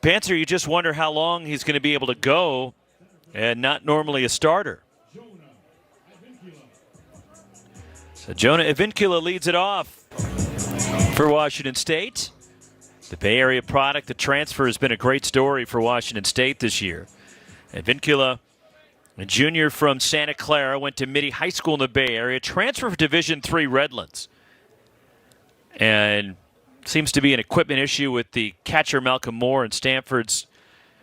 Panther, you just wonder how long he's going to be able to go, and not normally a starter. So Jonah Avincula leads it off for Washington State. The Bay Area product, the transfer, has been a great story for Washington State this year. Avincula, a junior from Santa Clara, went to Mitty High School in the Bay Area, transferred from Division III Redlands. And seems to be an equipment issue with the catcher Malcolm Moore and Stanford's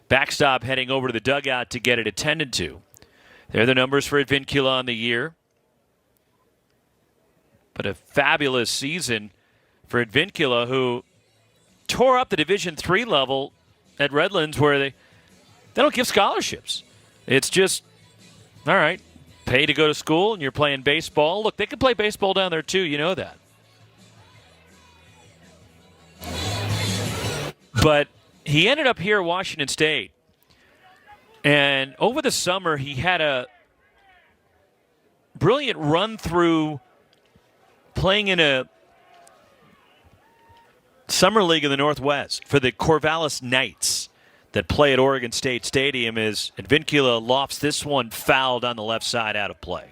backstop heading over to the dugout to get it attended to. There are the numbers for Avincula on the year. But a fabulous season for Avincula, who tore up the Division III level at Redlands, where they don't give scholarships. It's just, all right, pay to go to school and you're playing baseball. Look, they can play baseball down there too, you know that. But he ended up here at Washington State. And over the summer, he had a brilliant run through playing in a summer league in the Northwest for the Corvallis Knights that play at Oregon State Stadium. As Avincula lofts this one fouled on the left side out of play.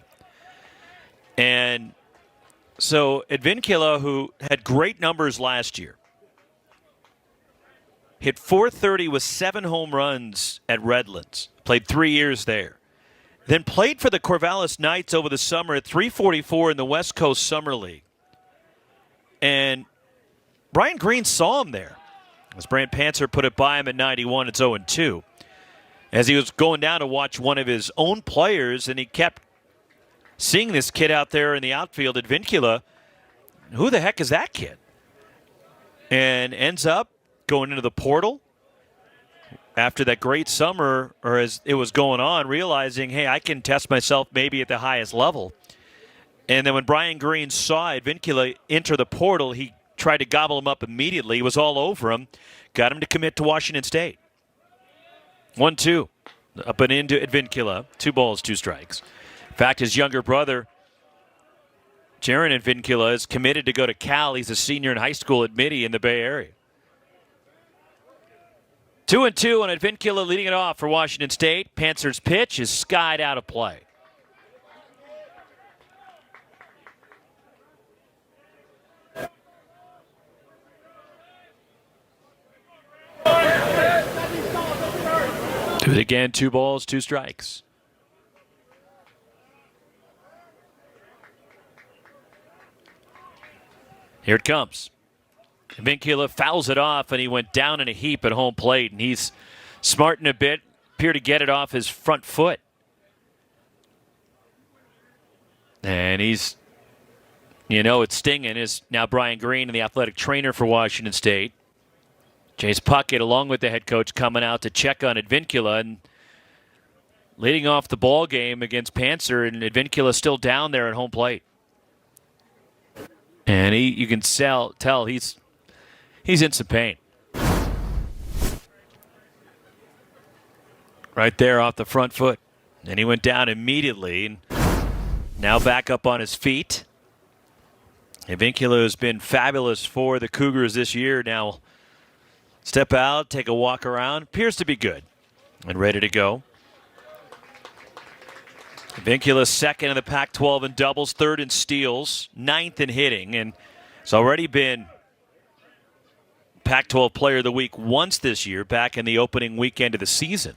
And so Avincula, who had great numbers last year, hit .430 with 7 home runs at Redlands, played 3 years there. Then played for the Corvallis Knights over the summer at .344 in the West Coast Summer League. And Brian Green saw him there. As Brant Panther put it by him at 91, it's 0-2. As he was going down to watch one of his own players, and he kept seeing this kid out there in the outfield at Avincula. Who the heck is that kid? And ends up going into the portal after that great summer, or as it was going on, realizing, hey, I can test myself maybe at the highest level. And then when Brian Green saw Avincula enter the portal, he tried to gobble him up immediately. He was all over him. Got him to commit to Washington State. 1-2. Up and into Avincula. 2 balls, 2 strikes. In fact, his younger brother, Jaron Avincula, is committed to go to Cal. He's a senior in high school at Mitty in the Bay Area. 2-2 on Avincula leading it off for Washington State. Panther's pitch is skied out of play. Do it again, 2 balls, 2 strikes. Here it comes. Avincula fouls it off, and he went down in a heap at home plate, and he's smarting a bit, appeared to get it off his front foot. And he's, it's stinging, is now Brian Green, and the athletic trainer for Washington State. Chase Puckett, along with the head coach, coming out to check on Avincula, and leading off the ball game against Panther, and Avincula still down there at home plate. And you can tell he's in some pain. Right there off the front foot. And he went down immediately, and now back up on his feet. Avincula has been fabulous for the Cougars this year. Now step out, take a walk around. Appears to be good and ready to go. Avincula second in the Pac-12 in doubles, third in steals, 9th in hitting, and it's already been Pac-12 Player of the Week once this year, back in the opening weekend of the season.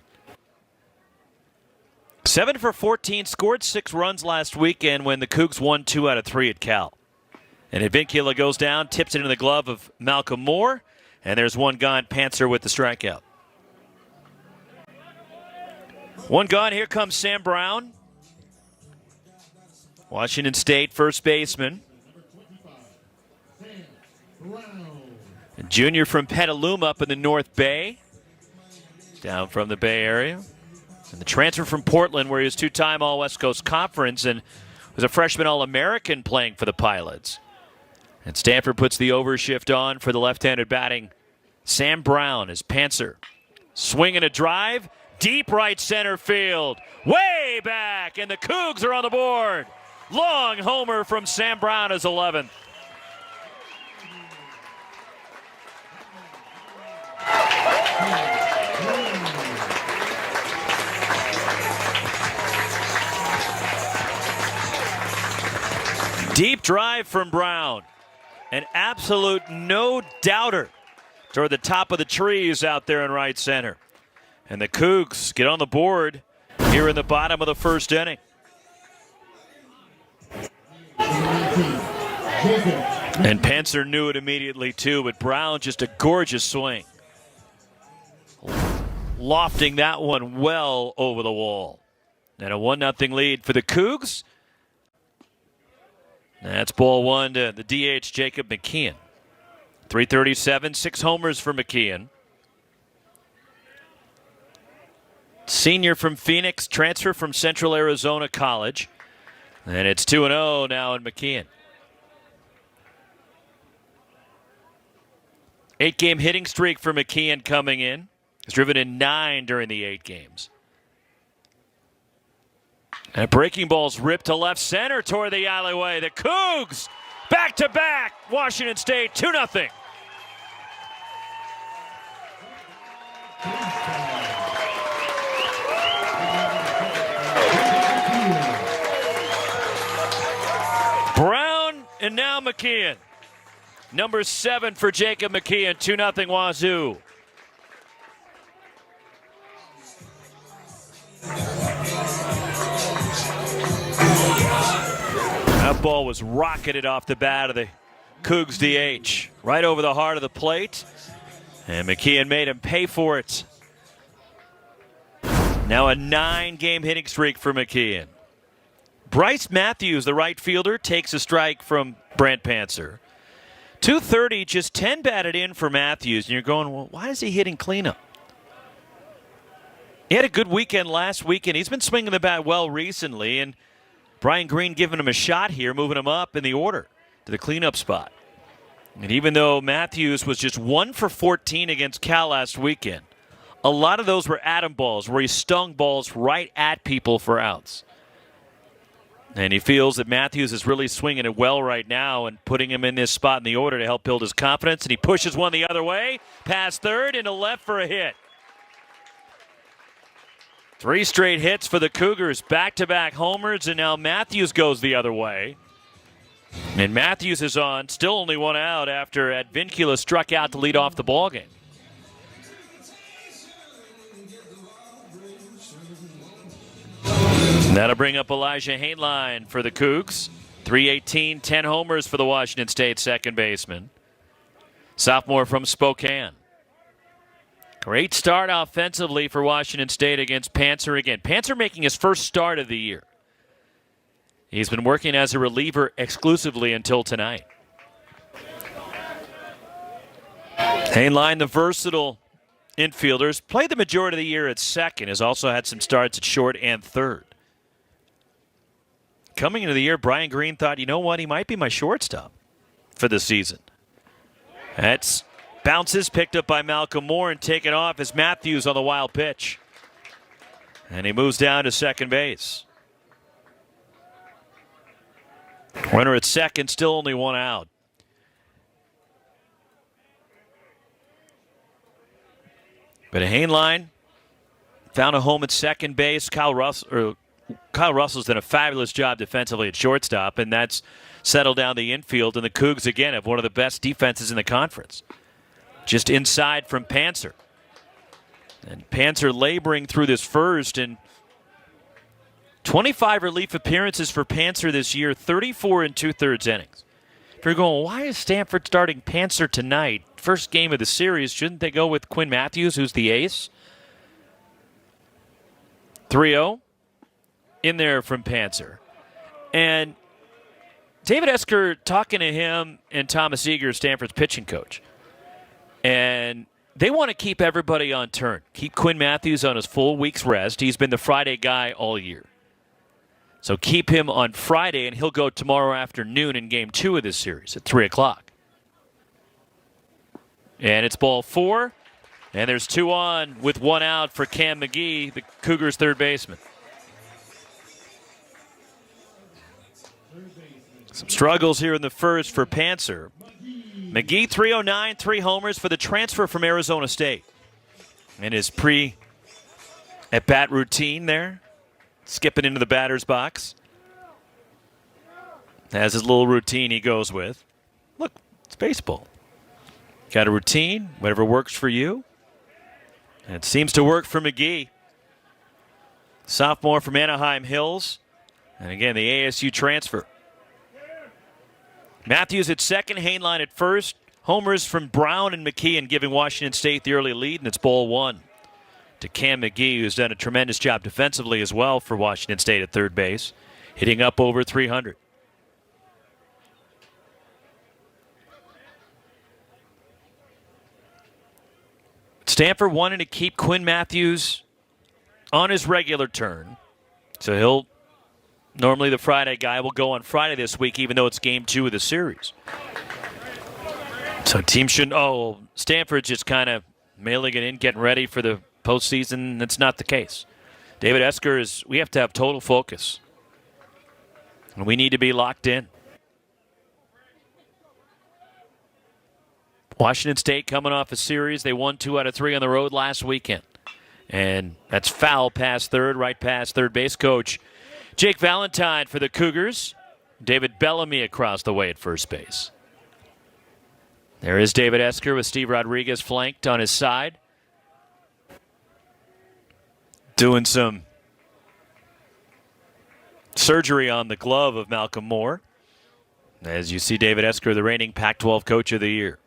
7 for 14, scored 6 runs last weekend when the Cougs won 2 out of 3 at Cal. And Avincula goes down, tips it into the glove of Malcolm Moore, and there's one gone. Panther with the strikeout. One gone. Here comes Sam Brown. Washington State first baseman. A junior from Petaluma up in the North Bay. Down from the Bay Area. And the transfer from Portland, where he was 2-time All-West Coast Conference and was a freshman All-American playing for the Pilots. And Stanford puts the overshift on for the left-handed batting Sam Brown as Panther. Swing and a drive. Deep right center field. Way back. And the Cougs are on the board. Long homer from Sam Brown, his 11th. Deep drive from Brown. An absolute no-doubter toward the top of the trees out there in right center. And the Cougs get on the board here in the bottom of the first inning. And Panzer knew it immediately too, but Brown just a gorgeous swing. Lofting that one well over the wall. And a 1-0 lead for the Cougs. That's ball one to the DH, Jacob McKeon. 337, 6 homers for McKeon. Senior from Phoenix, transfer from Central Arizona College. And it's 2-0 now in McKeon. 8-game hitting streak for McKeon coming in. He's driven in 9 during the 8 games. And breaking ball's ripped to left center toward the alleyway. The Cougs back-to-back. Washington State 2-0. Brown and now McKeon. Number 7 for Jacob McKeon. 2-0 Wazoo. That ball was rocketed off the bat of the Cougs DH. Right over the heart of the plate. And McKeon made him pay for it. Now a 9-game hitting streak for McKeon. Bryce Matthews, the right fielder, takes a strike from Brant Panzer. 230, just 10 batted in for Matthews. And you're going, well, why is he hitting cleanup? He had a good weekend last weekend. He's been swinging the bat well recently. And Brian Green giving him a shot here, moving him up in the order to the cleanup spot. And even though Matthews was just 1 for 14 against Cal last weekend, a lot of those were atom balls where he stung balls right at people for outs. And he feels that Matthews is really swinging it well right now and putting him in this spot in the order to help build his confidence. And he pushes one the other way, past third, into left for a hit. 3 straight hits for the Cougars, back-to-back homers, and now Matthews goes the other way. And Matthews is on, still only 1 out after Advincula struck out to lead off the ballgame. That'll bring up Elijah Hainline for the Cougs. 318, 10 homers for the Washington State second baseman. Sophomore from Spokane. Great start offensively for Washington State against Panzer again. Panzer making his first start of the year. He's been working as a reliever exclusively until tonight. Hainline, the versatile infielders, played the majority of the year at second. Has also had some starts at short and third. Coming into the year, Brian Green thought, you know what, he might be my shortstop for the season. That's bounces picked up by Malcolm Moore and taken off as Matthews on the wild pitch. And he moves down to second base. Runner at second, still only 1 out. But Hainline found a home at second base. Kyle Russell's done a fabulous job defensively at shortstop, and that's settled down the infield. And the Cougs, again, have one of the best defenses in the conference. Just inside from Panzer. And Panzer laboring through this first, and 25 relief appearances for Panzer this year, 34 2/3 innings. If you're going, why is Stanford starting Panzer tonight? First game of the series, shouldn't they go with Quinn Matthews, who's the ace? 3-0 in there from Panzer. And David Esker talking to him and Thomas Eager, Stanford's pitching coach. And they want to keep everybody on turn. Keep Quinn Matthews on his full week's rest. He's been the Friday guy all year. So keep him on Friday, and he'll go tomorrow afternoon in Game 2 of this series at 3 o'clock. And it's ball 4, and there's 2 on with 1 out for Cam McGee, the Cougars' third baseman. Some struggles here in the first for Panzer. McGee, 309, 3 homers for the transfer from Arizona State. And his pre-at-bat routine there, skipping into the batter's box. has his little routine he goes with. Look, it's baseball. Got a routine, whatever works for you. And it seems to work for McGee. Sophomore from Anaheim Hills. And again, the ASU transfer. Matthews at second, Hainline at first. Homers from Brown and McKeon giving Washington State the early lead, and it's ball one to Cam McGee, who's done a tremendous job defensively as well for Washington State at third base, hitting up over 300. Stanford wanting to keep Quinn Matthews on his regular turn. So he'll, normally the Friday guy will go on Friday this week, even though it's game 2 of the series. So team shouldn't, Stanford's just kind of mailing it in, getting ready for the postseason. That's not the case. David Esker we have to have total focus. And we need to be locked in. Washington State coming off a series. They won 2 out of 3 on the road last weekend. And that's foul past third, right past third base coach Jake Valentine for the Cougars. David Bellamy across the way at first base. There is David Esker with Steve Rodriguez flanked on his side. Doing some surgery on the glove of Malcolm Moore. As you see David Esker, the reigning Pac-12 Coach of the Year.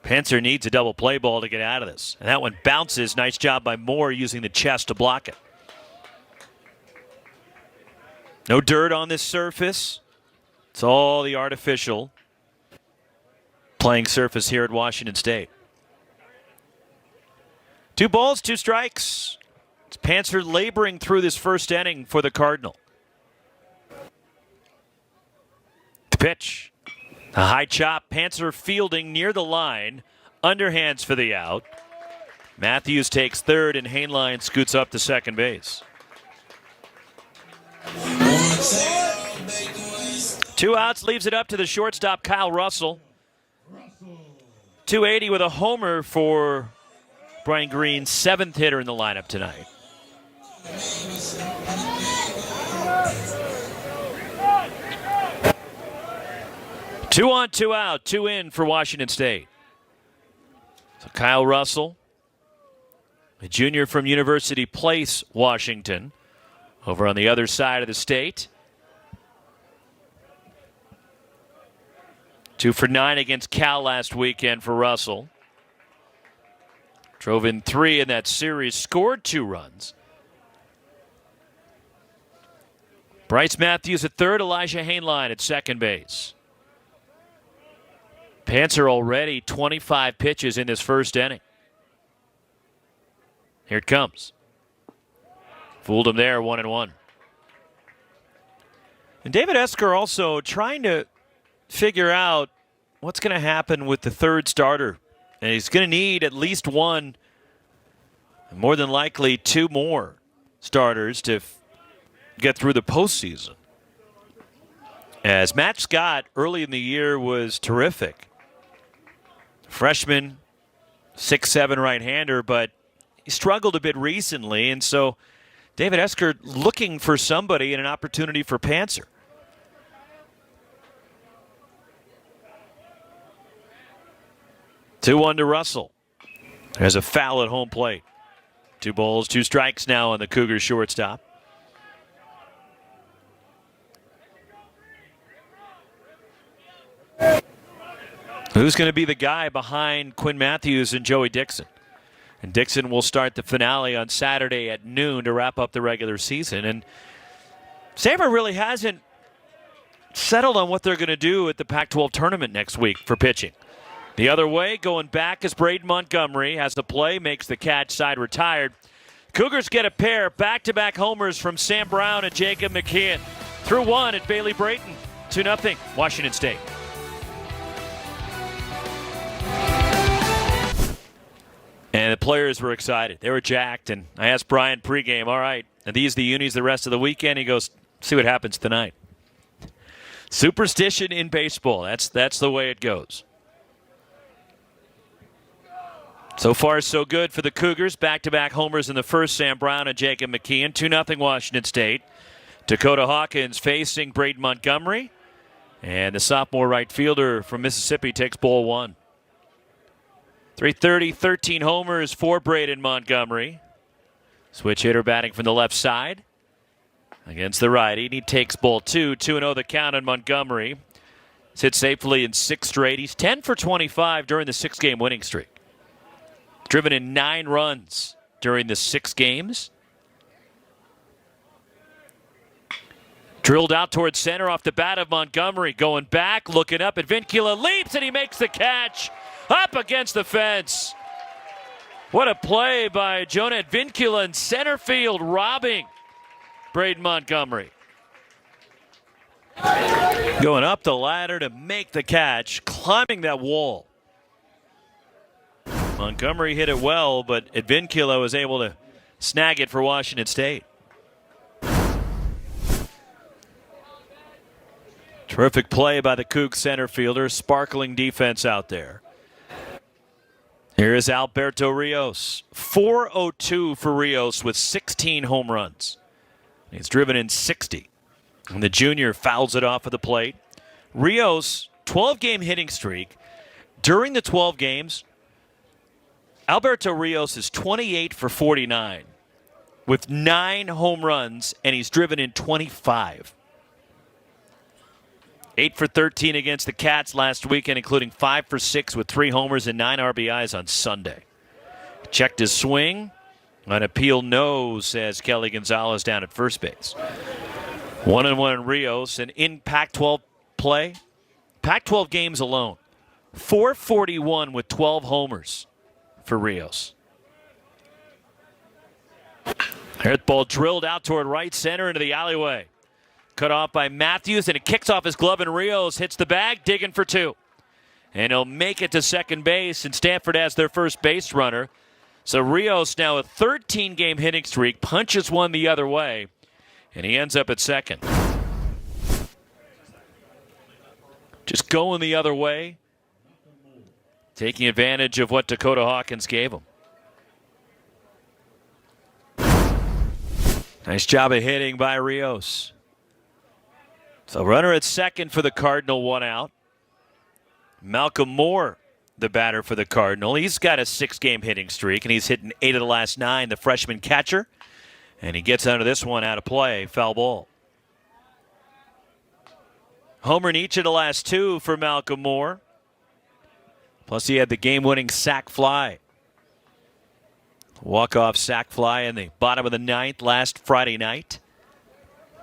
Panzer needs a double play ball to get out of this. And that one bounces. Nice job by Moore using the chest to block it. No dirt on this surface. It's all the artificial playing surface here at Washington State. 2 balls, 2 strikes. It's Panzer laboring through this first inning for the Cardinal. The pitch. A high chop. Panzer fielding near the line. Underhands for the out. Matthews takes third, and Hainline scoots up to second base. 2 outs, leaves it up to the shortstop, Kyle Russell. 280 with a homer for Brian Green's 7th hitter in the lineup tonight. Two on, 2 out, 2 in for Washington State. So Kyle Russell, a junior from University Place, Washington, over on the other side of the state. 2 for 9 against Cal last weekend for Russell. Drove in 3 in that series, scored 2 runs. Bryce Matthews at third, Elijah Hainline at second base. Panzer already 25 pitches in this first inning. Here it comes. Fooled him there, 1-1. And David Esker also trying to figure out what's going to happen with the third starter. And he's going to need at least 1, more than likely 2 more starters to get through the postseason. As Matt Scott early in the year was terrific. Freshman, 6'7" right-hander, but he struggled a bit recently, and so David Esker looking for somebody and an opportunity for Panzer. Two one to Russell. There's a foul at home plate. 2 balls, 2 strikes now on the Cougars shortstop. Who's going to be the guy behind Quinn Matthews and Joey Dixon? And Dixon will start the finale on Saturday at noon to wrap up the regular season. And Stanford really hasn't settled on what they're going to do at the Pac-12 tournament next week for pitching. The other way, going back, is Braden Montgomery. Has the play, makes the catch, side retired. Cougars get a pair, back-to-back homers from Sam Brown and Jacob McKeon. Through 1 at Bailey Brayton. 2-0, Washington State. And the players were excited. They were jacked. And I asked Brian pregame, all right, are these the unis the rest of the weekend? He goes, see what happens tonight. Superstition in baseball. That's the way it goes. So far, so good for the Cougars. Back-to-back homers in the first, Sam Brown and Jacob McKeon. 2-0 Washington State. Dakota Hawkins facing Braden Montgomery. And the sophomore right fielder from Mississippi takes ball one. 330, 13 homers for Braden Montgomery. Switch hitter batting from the left side against the righty. And he takes ball two. 2-0 the count on Montgomery. He's hit safely in 6 straight. He's 10 for 25 during the 6-game winning streak. Driven in 9 runs during the 6 games. Drilled out towards center off the bat of Montgomery. Going back, looking up at Vincula. Leaps and he makes the catch. Up against the fence. What a play by Jonah Vincula in center field, robbing Braden Montgomery. Going up the ladder to make the catch, climbing that wall. Montgomery hit it well, but Vincula was able to snag it for Washington State. Terrific play by the Cougs center fielder. Sparkling defense out there. Here is Alberto Rios. 402 for Rios with 16 home runs. He's driven in 60. And the junior fouls it off of the plate. Rios, 12-game hitting streak. During the 12 games, Alberto Rios is 28 for 49 with 9 home runs, and he's driven in 25. 8 for 13 against the Cats last weekend, including 5 for 6 with 3 homers and 9 RBIs on Sunday. Checked his swing. An appeal no, says Kelly Gonzalez down at first base. 1-1 Rios, and in Pac-12 play, Pac-12 games alone, 441 with 12 homers for Rios. Earth ball drilled out toward right center into the alleyway. Cut off by Matthews, and it kicks off his glove, and Rios hits the bag, digging for 2. And he'll make it to second base, and Stanford has their first base runner. So Rios now a 13-game hitting streak, punches one the other way, and he ends up at second. Just going the other way, taking advantage of what Dakota Hawkins gave him. Nice job of hitting by Rios. So runner at second for the Cardinal, 1 out. Malcolm Moore, the batter for the Cardinal. He's got a 6-game hitting streak, and he's hitting 8 of the last 9, the freshman catcher. And he gets under this one out of play, foul ball. Homer in each of the last 2 for Malcolm Moore. Plus he had the game-winning sac fly. Walk-off sac fly in the bottom of the 9th last Friday night.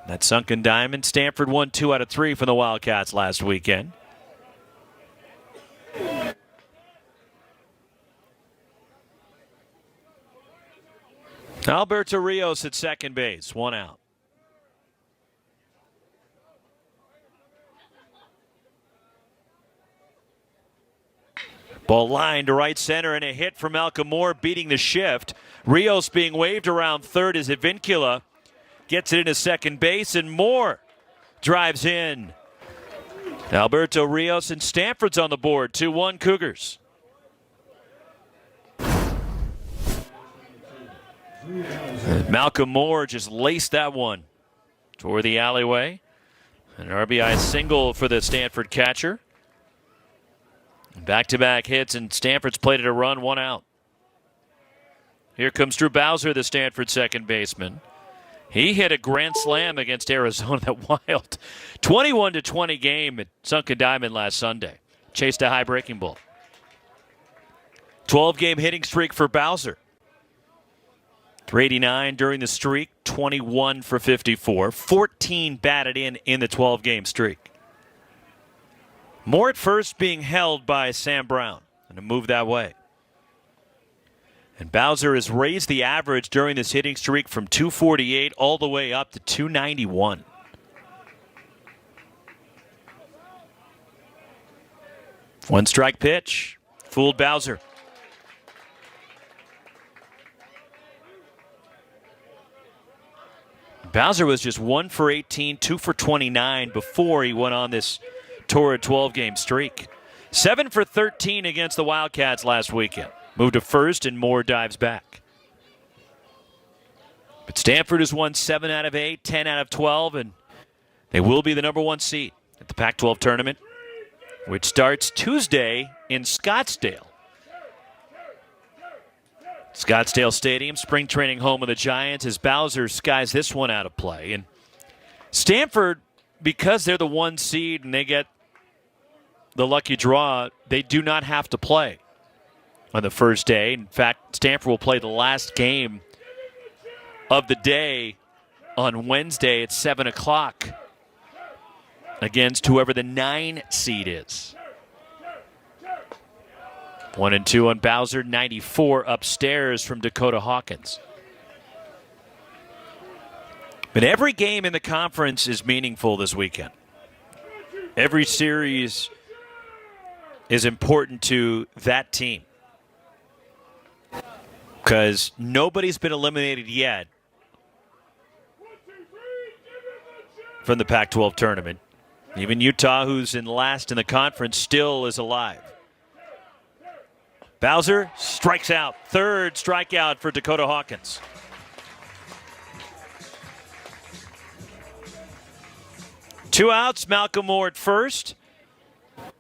That sunken diamond. Stanford won 2 out of 3 from the Wildcats last weekend. Alberto Rios at second base, 1 out. Ball line to right center, and a hit from Malcolm Moore beating the shift. Rios being waved around third as Vincula gets it into second base, and Moore drives in. Alberto Rios, and Stanford's on the board. 2-1 Cougars. And Malcolm Moore just laced that one toward the alleyway. An RBI single for the Stanford catcher. Back-to-back hits, and Stanford's played it a run, 1 out. Here comes Drew Bowser, the Stanford second baseman. He hit a grand slam against Arizona, that wild 21-20 game at Sunken Diamond last Sunday. Chased a high breaking ball. 12-game hitting streak for Bowser. 389 during the streak, 21 for 54. 14 batted in the 12-game streak. Moore at first being held by Sam Brown, and a move that way. And Bowser has raised the average during this hitting streak from 248 all the way up to 291. One strike pitch. Fooled Bowser. Bowser was just 1 for 18, 2 for 29 before he went on this torrid 12-game streak. 7 for 13 against the Wildcats last weekend. Moved to first, and Moore dives back. But Stanford has won 7 out of 8, 10 out of 12, and they will be the number 1 seed. at the Pac-12 tournament, which starts Tuesday in Scottsdale. Scottsdale Stadium, spring training home of the Giants, as Bowser skies this one out of play. And Stanford, because they're the 1 seed and they get the lucky draw, they do not have to play on the first day. In fact, Stanford will play the last game of the day on Wednesday at 7 o'clock against whoever the 9 seed is. 1-2 on Bowser, 94 upstairs from Dakota Hawkins. But every game in the conference is meaningful this weekend. Every series is important to that team, because nobody's been eliminated yet from the Pac-12 tournament. Even Utah, who's in last in the conference, still is alive. Bowser strikes out. Third strikeout for Dakota Hawkins. Two outs, Malcolm Moore at first.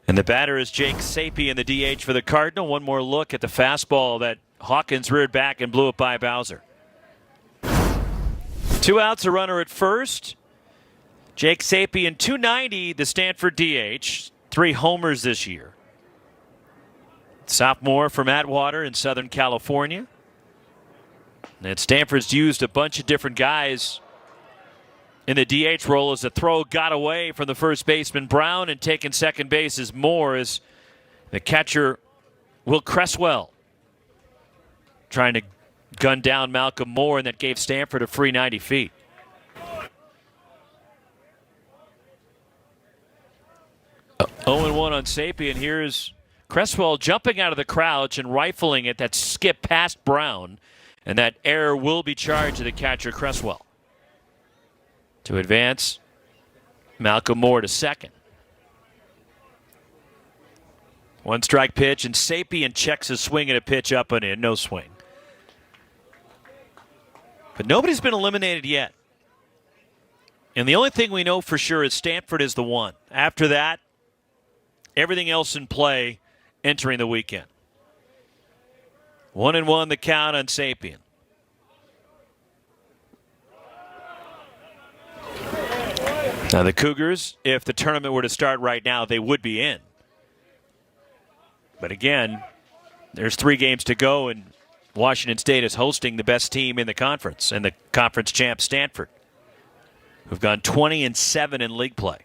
And the batter is Jake Sapie in the DH for the Cardinal. One more look at the fastball that Hawkins reared back and blew it by Bowser. Two outs, a runner at first. Jake Sapie in 290, the Stanford DH. 3 homers this year. Sophomore from Atwater in Southern California. And Stanford's used a bunch of different guys in the DH role as the throw got away from the first baseman Brown, and taking second base is Moore as the catcher Will Cresswell trying to gun down Malcolm Moore, and that gave Stanford a free 90 feet. Oh, 0-1 on Sapien. Here's Cresswell jumping out of the crouch and rifling it. That skip past Brown, and that error will be charged to the catcher Cresswell. To advance, Malcolm Moore to second. 1 strike pitch, and Sapien checks a swing and a pitch up and in. No swing. But nobody's been eliminated yet. And the only thing we know for sure is Stanford is the 1. After that, everything else in play entering the weekend. 1-1 the count on Sapien. Now the Cougars, if the tournament were to start right now, they would be in. But again, there's 3 games to go, and Washington State is hosting the best team in the conference, and the conference champ Stanford, who've gone 20-7 in league play.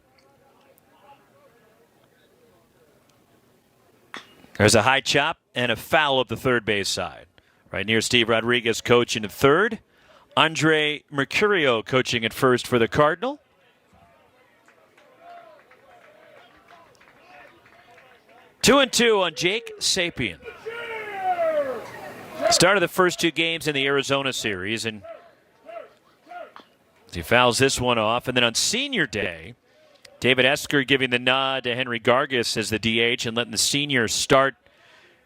There's a high chop and a foul up the third base side. Right near Steve Rodriguez coaching at third. Andre Mercurio coaching at first for the Cardinal. Two and 2 on Jake Sapien. Started the first 2 games in the Arizona series, and he fouls this one off. And then on senior day, David Esker giving the nod to Henry Gargis as the DH and letting the senior start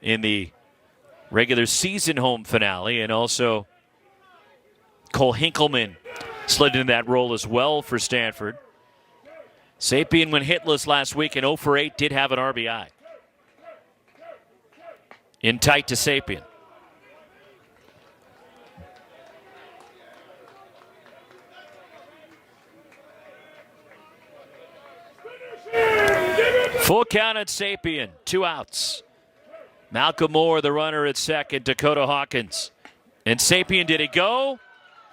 in the regular season home finale. And also Cole Hinkleman slid into that role as well for Stanford. Sapien, when hitless last week in 0 for 8, did have an RBI. In tight to Sapien. Full count at Sapien. 2 outs. Malcolm Moore, the runner at second. Dakota Hawkins. And Sapien, did he go?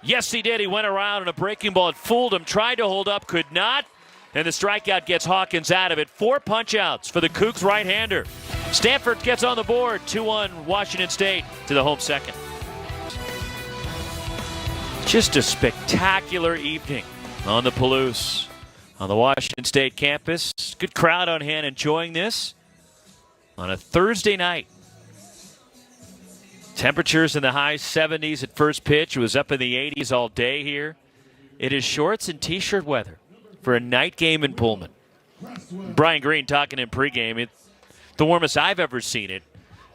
Yes, he did. He went around and a breaking ball. It fooled him. Tried to hold up. Could not. And the strikeout gets Hawkins out of it. 4 punch-outs for the Cougs right-hander. Stanford gets on the board. 2-1 Washington State to the home second. Just a spectacular evening on the Palouse. On the Washington State campus. Good crowd on hand enjoying this on a Thursday night. Temperatures in the high 70s at first pitch. It was up in the 80s all day here. It is shorts and T-shirt weather for a night game in Pullman. Brian Green talking in pregame. It's the warmest I've ever seen it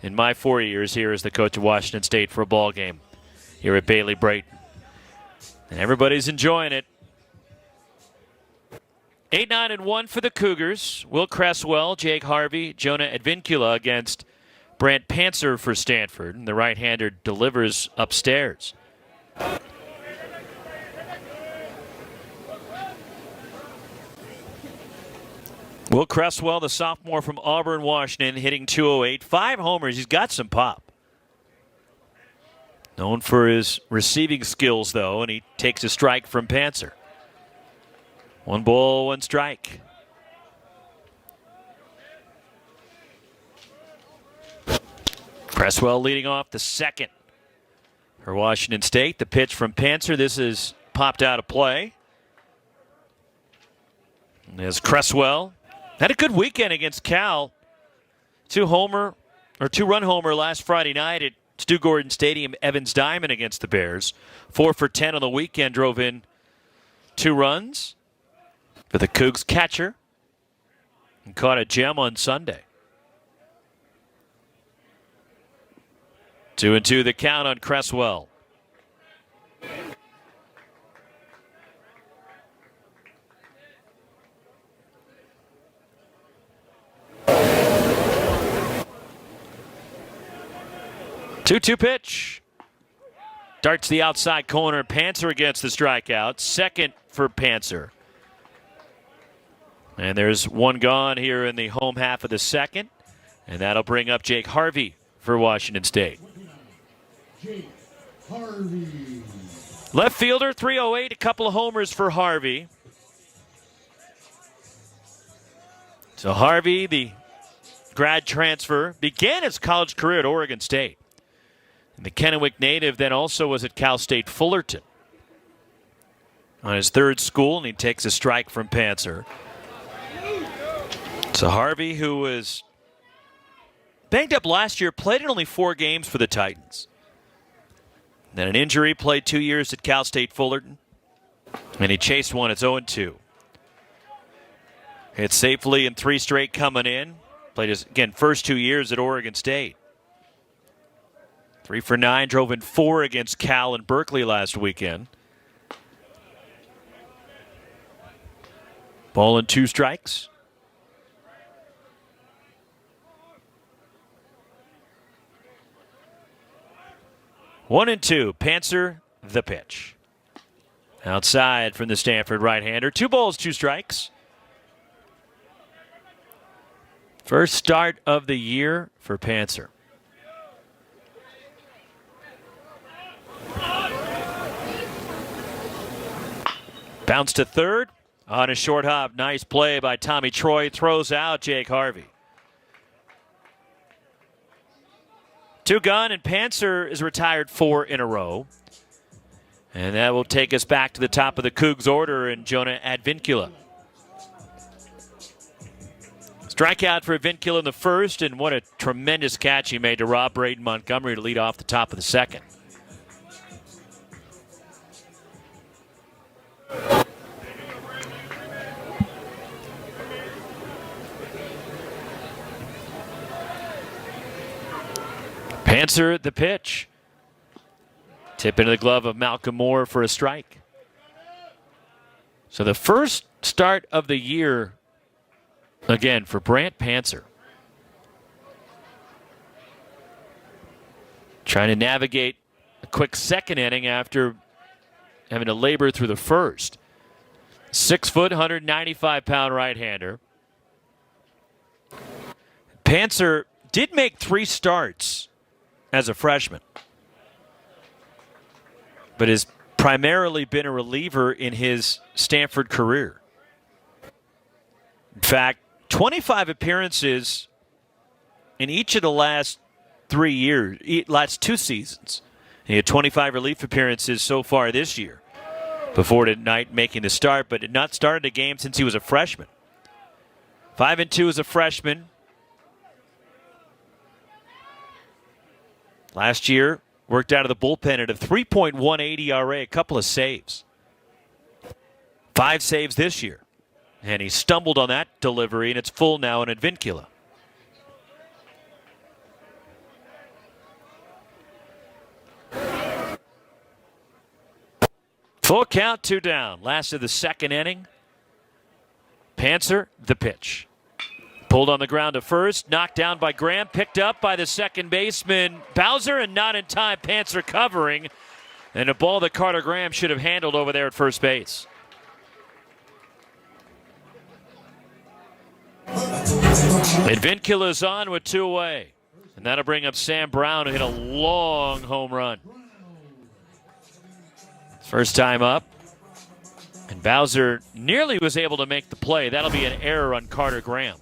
in my 4 years here as the coach of Washington State for a ball game here at Bailey Brayton. And everybody's enjoying it. 8-9-1 for the Cougars. Will Cresswell, Jake Harvey, Jonah Advincula against Brant Panzer for Stanford. And the right-hander delivers upstairs. Will Cresswell, the sophomore from Auburn, Washington, hitting .208. 5 homers. He's got some pop. Known for his receiving skills, though, and he takes a strike from Panzer. 1 ball, 1 strike. Cresswell leading off the second for Washington State. The pitch from Panzer. This is popped out of play. As Cresswell had a good weekend against Cal. 2-run homer last Friday night at Stu Gordon Stadium, Evans Diamond against the Bears. 4 for 10 on the weekend, drove in 2 runs for the Cougs catcher and caught a gem on Sunday. 2-2 the count on Cresswell. Two pitch. Darts the outside corner. Panzer against the strikeout. Second for Panzer. And there's 1 gone here in the home half of the second. And that'll bring up Jake Harvey for Washington State. Jake Harvey. Left fielder, 308. A couple of homers for Harvey. So Harvey, the grad transfer, began his college career at Oregon State. The Kennewick native then also was at Cal State Fullerton on his 3rd school, and he takes a strike from Panzer. So Harvey, who was banged up last year, played in only 4 games for the Titans. Then an injury, played 2 years at Cal State Fullerton, and he chased one. It's 0-2. Hit safely in 3 straight coming in. Played his, again, first 2 years at Oregon State. 3 for 9, drove in 4 against Cal and Berkeley last weekend. Ball and 2 strikes. One and 2. Panzer, the pitch. Outside from the Stanford right-hander. 2 balls, 2 strikes. First start of the year for Panzer. Bounce to third on a short hop. Nice play by Tommy Troy. Throws out Jake Harvey. 2 gone, and Panzer is retired 4 in a row. And that will take us back to the top of the Cougs order and Jonah Advincula. Strikeout for Advincula in the first, and what a tremendous catch he made to rob Braden Montgomery to lead off the top of the second. Panzer, the pitch. Tip into the glove of Malcolm Moore for a strike. So the first start of the year, again, for Brant Panzer. Trying to navigate a quick second inning after having to labor through the first. 6 foot, 195-pound right-hander. Panzer did make 3 starts as a freshman, but has primarily been a reliever in his Stanford career. In fact, 25 appearances in each of the last 3 years, last 2 seasons. He had 25 relief appearances so far this year, before tonight making the start, but had not started a game since he was a freshman. 5-2 as a freshman. Last year, worked out of the bullpen at a 3.18 ERA, a couple of saves. 5 saves this year. And he stumbled on that delivery, and it's full now in Advincula. Full count, 2 down. Last of the second inning. Panther, the pitch. Pulled on the ground to first, knocked down by Graham, picked up by the second baseman Bowser, and not in time. Panther covering, and a ball that Carter Graham should have handled over there at first base. Advincula's on with 2 away, and that'll bring up Sam Brown, who hit a long home run. First time up, and Bowser nearly was able to make the play. That'll be an error on Carter Graham.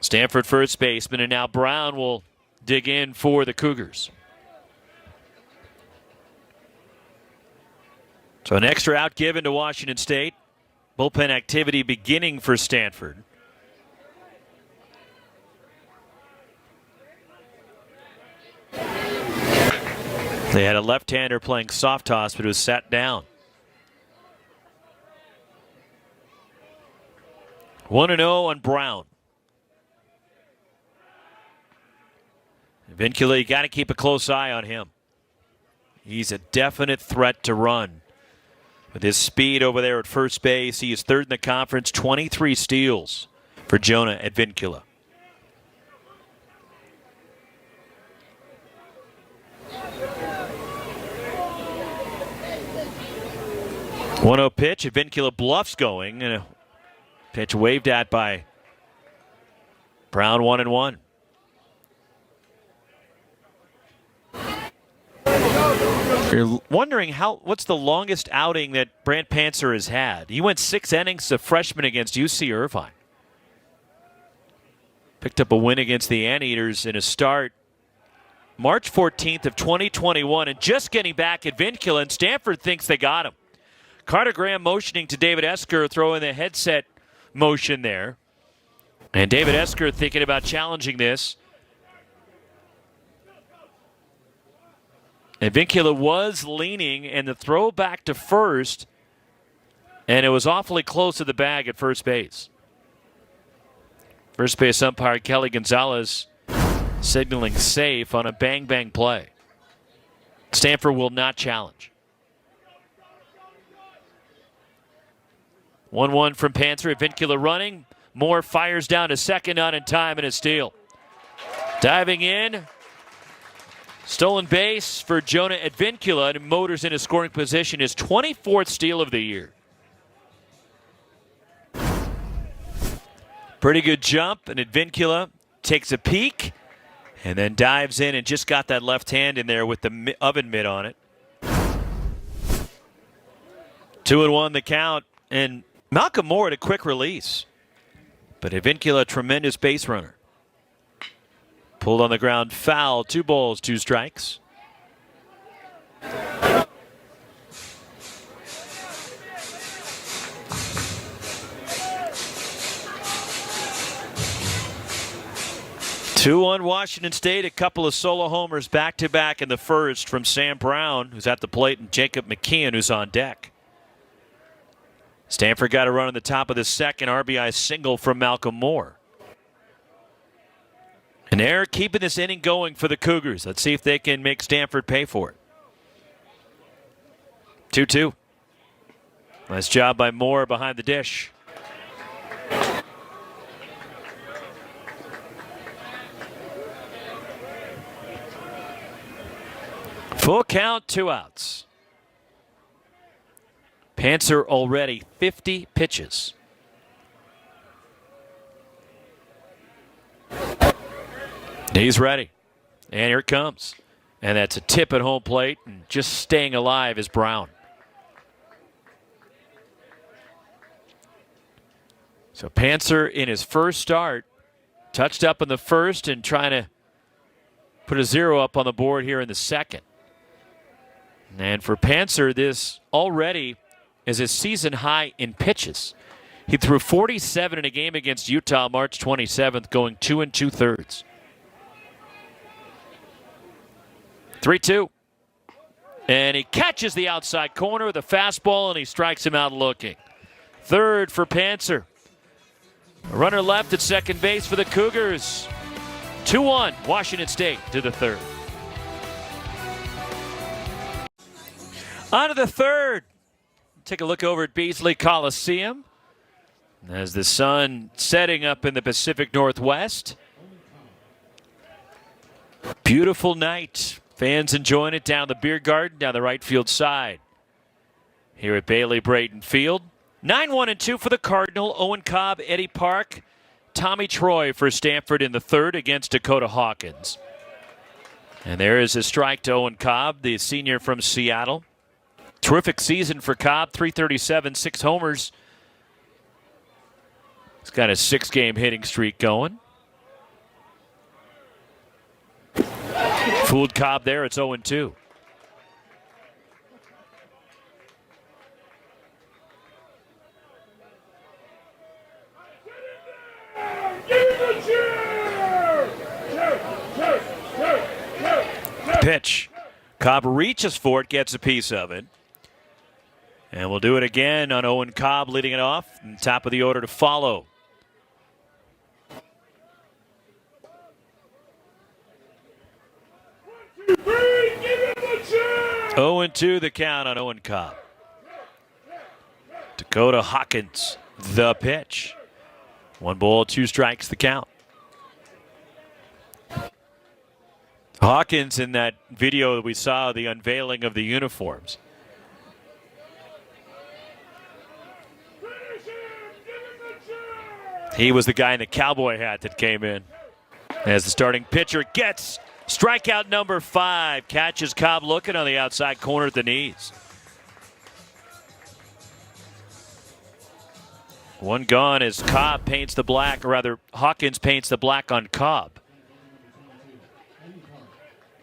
Stanford first baseman, and now Brown will dig in for the Cougars. So an extra out given to Washington State. Bullpen activity beginning for Stanford. They had a left-hander playing soft toss, but it was sat down. 1-0 on Brown. Vincula, you got to keep a close eye on him. He's a definite threat to run. With his speed over there at first base, he is third in the conference, 23 steals for Jonah Advincula. One-0 pitch, Advincula bluffs going, and a pitch waved at by Brown, 1-1. You're wondering what's the longest outing that Brant Panther has had. He went 6 innings, a freshman against UC Irvine. Picked up a win against the Anteaters in a start March 14th of 2021, and just getting back at Vincula, and Stanford thinks they got him. Carter Graham motioning to David Esker, throwing the headset motion there. And David Esker thinking about challenging this. And Vincula was leaning, and the throw back to first, and it was awfully close to the bag at first base. First base umpire Kelly Gonzalez signaling safe on a bang-bang play. Stanford will not challenge. 1-1 from Panther. Vincula running. Moore fires down to second, not in time, and a steal. Diving in. Stolen base for Jonah Advincula, and motors in a scoring position. His 24th steal of the year. Pretty good jump, and Advincula takes a peek and then dives in and just got that left hand in there with the oven mitt on it. 2-1 the count, and Malcolm Moore had a quick release. But Advincula, a tremendous base runner. Pulled on the ground, foul, 2 balls, 2 strikes. Two on Washington State, a couple of solo homers back-to-back in the first from Sam Brown, who's at the plate, and Jacob McKeon, who's on deck. Stanford got a run on the top of the second, RBI single from Malcolm Moore. And they're keeping this inning going for the Cougars. Let's see if they can make Stanford pay for it. 2-2. Nice job by Moore behind the dish. Full count, 2 outs. Panther already 50 pitches. He's ready. And here it comes. And that's a tip at home plate. And just staying alive is Brown. So Panther in his first start touched up in the first and trying to put a 0 up on the board here in the second. And for Panther, this already is his season high in pitches. He threw 47 in a game against Utah March 27th, going 2 2/3. 3-2. And he catches the outside corner with a fastball, and he strikes him out looking. Third for Panther. A runner left at second base for the Cougars. 2-1, Washington State to the third. On to the third. Take a look over at Beasley Coliseum as the sun setting up in the Pacific Northwest. Beautiful night. Fans enjoying it down the beer garden, down the right field side. Here at Bailey Brayton Field. 9-1-2 for the Cardinal. Owen Cobb, Eddie Park, Tommy Troy for Stanford in the third against Dakota Hawkins. And there is a strike to Owen Cobb, the senior from Seattle. Terrific season for Cobb, 337, 6 homers. He's got a 6-game hitting streak going. Fooled Cobb there, it's 0-2. Pitch. Cobb reaches for it, gets a piece of it. And we'll do it again on Owen Cobb leading it off. And top of the order to follow. 0-2 the count on Owen Cobb. Dakota Hawkins, the pitch. 1 ball, 2 strikes the count. Hawkins in that video that we saw, the unveiling of the uniforms. He was the guy in the cowboy hat that came in. As the starting pitcher gets strikeout number 5. Catches Cobb looking on the outside corner at the knees. 1 gone as Cobb paints the black, or rather Hawkins paints the black on Cobb.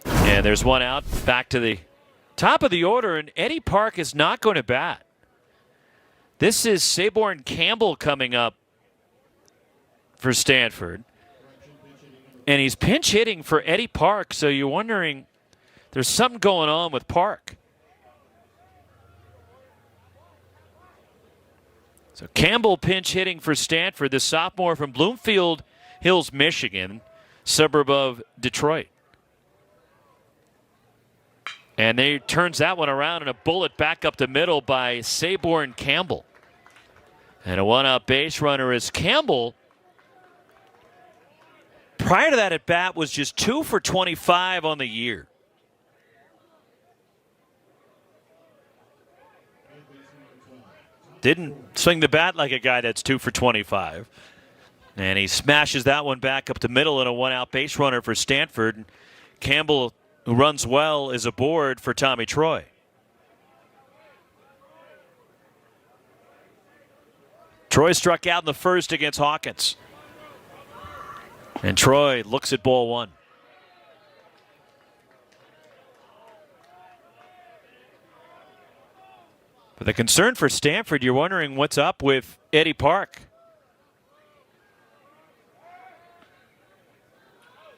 And there's 1 out. Back to the top of the order, and Eddie Park is not going to bat. This is Saborn Campbell coming up for Stanford. And he's pinch hitting for Eddie Park, so you're wondering, there's something going on with Park. So Campbell pinch hitting for Stanford, the sophomore from Bloomfield Hills, Michigan, suburb of Detroit. And they turns that one around, and a bullet back up the middle by Saborn Campbell. And a 1-out base runner is Campbell. Prior to that at bat was just 2 for 25 on the year. Didn't swing the bat like a guy that's 2 for 25. And he smashes that one back up the middle, and a 1-out base runner for Stanford. Campbell, who runs well, is aboard for Tommy Troy. Troy struck out in the first against Hawkins. And Troy looks at ball 1. But the concern for Stanford, you're wondering what's up with Eddie Park.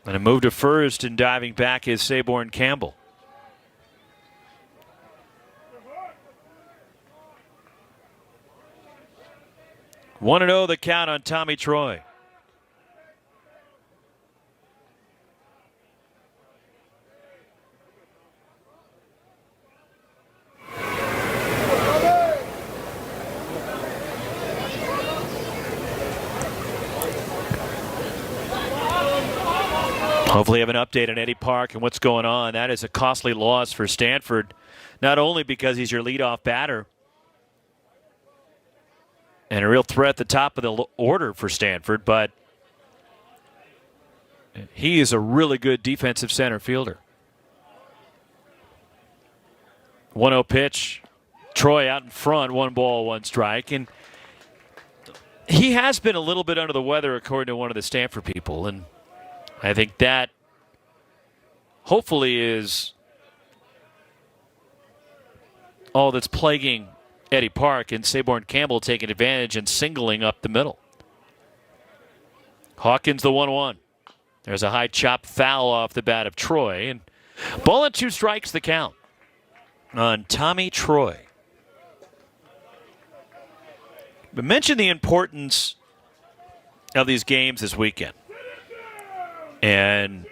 And a move to first, and diving back is Saborn Campbell. One and 0 the count on Tommy Troy. Hopefully have an update on Eddie Park and what's going on. That is a costly loss for Stanford, not only because he's your leadoff batter and a real threat at the top of the order for Stanford, but he is a really good defensive center fielder. 1-0 pitch. Troy out in front, 1 ball, 1 strike. And he has been a little bit under the weather, according to one of the Stanford people, and I think that hopefully is all that's plaguing Eddie Park, and Saborn Campbell taking advantage and singling up the middle. Hawkins the 1-1. There's a high chop foul off the bat of Troy, and ball and 2 strikes the count on Tommy Troy. But mention the importance of these games this weekend. And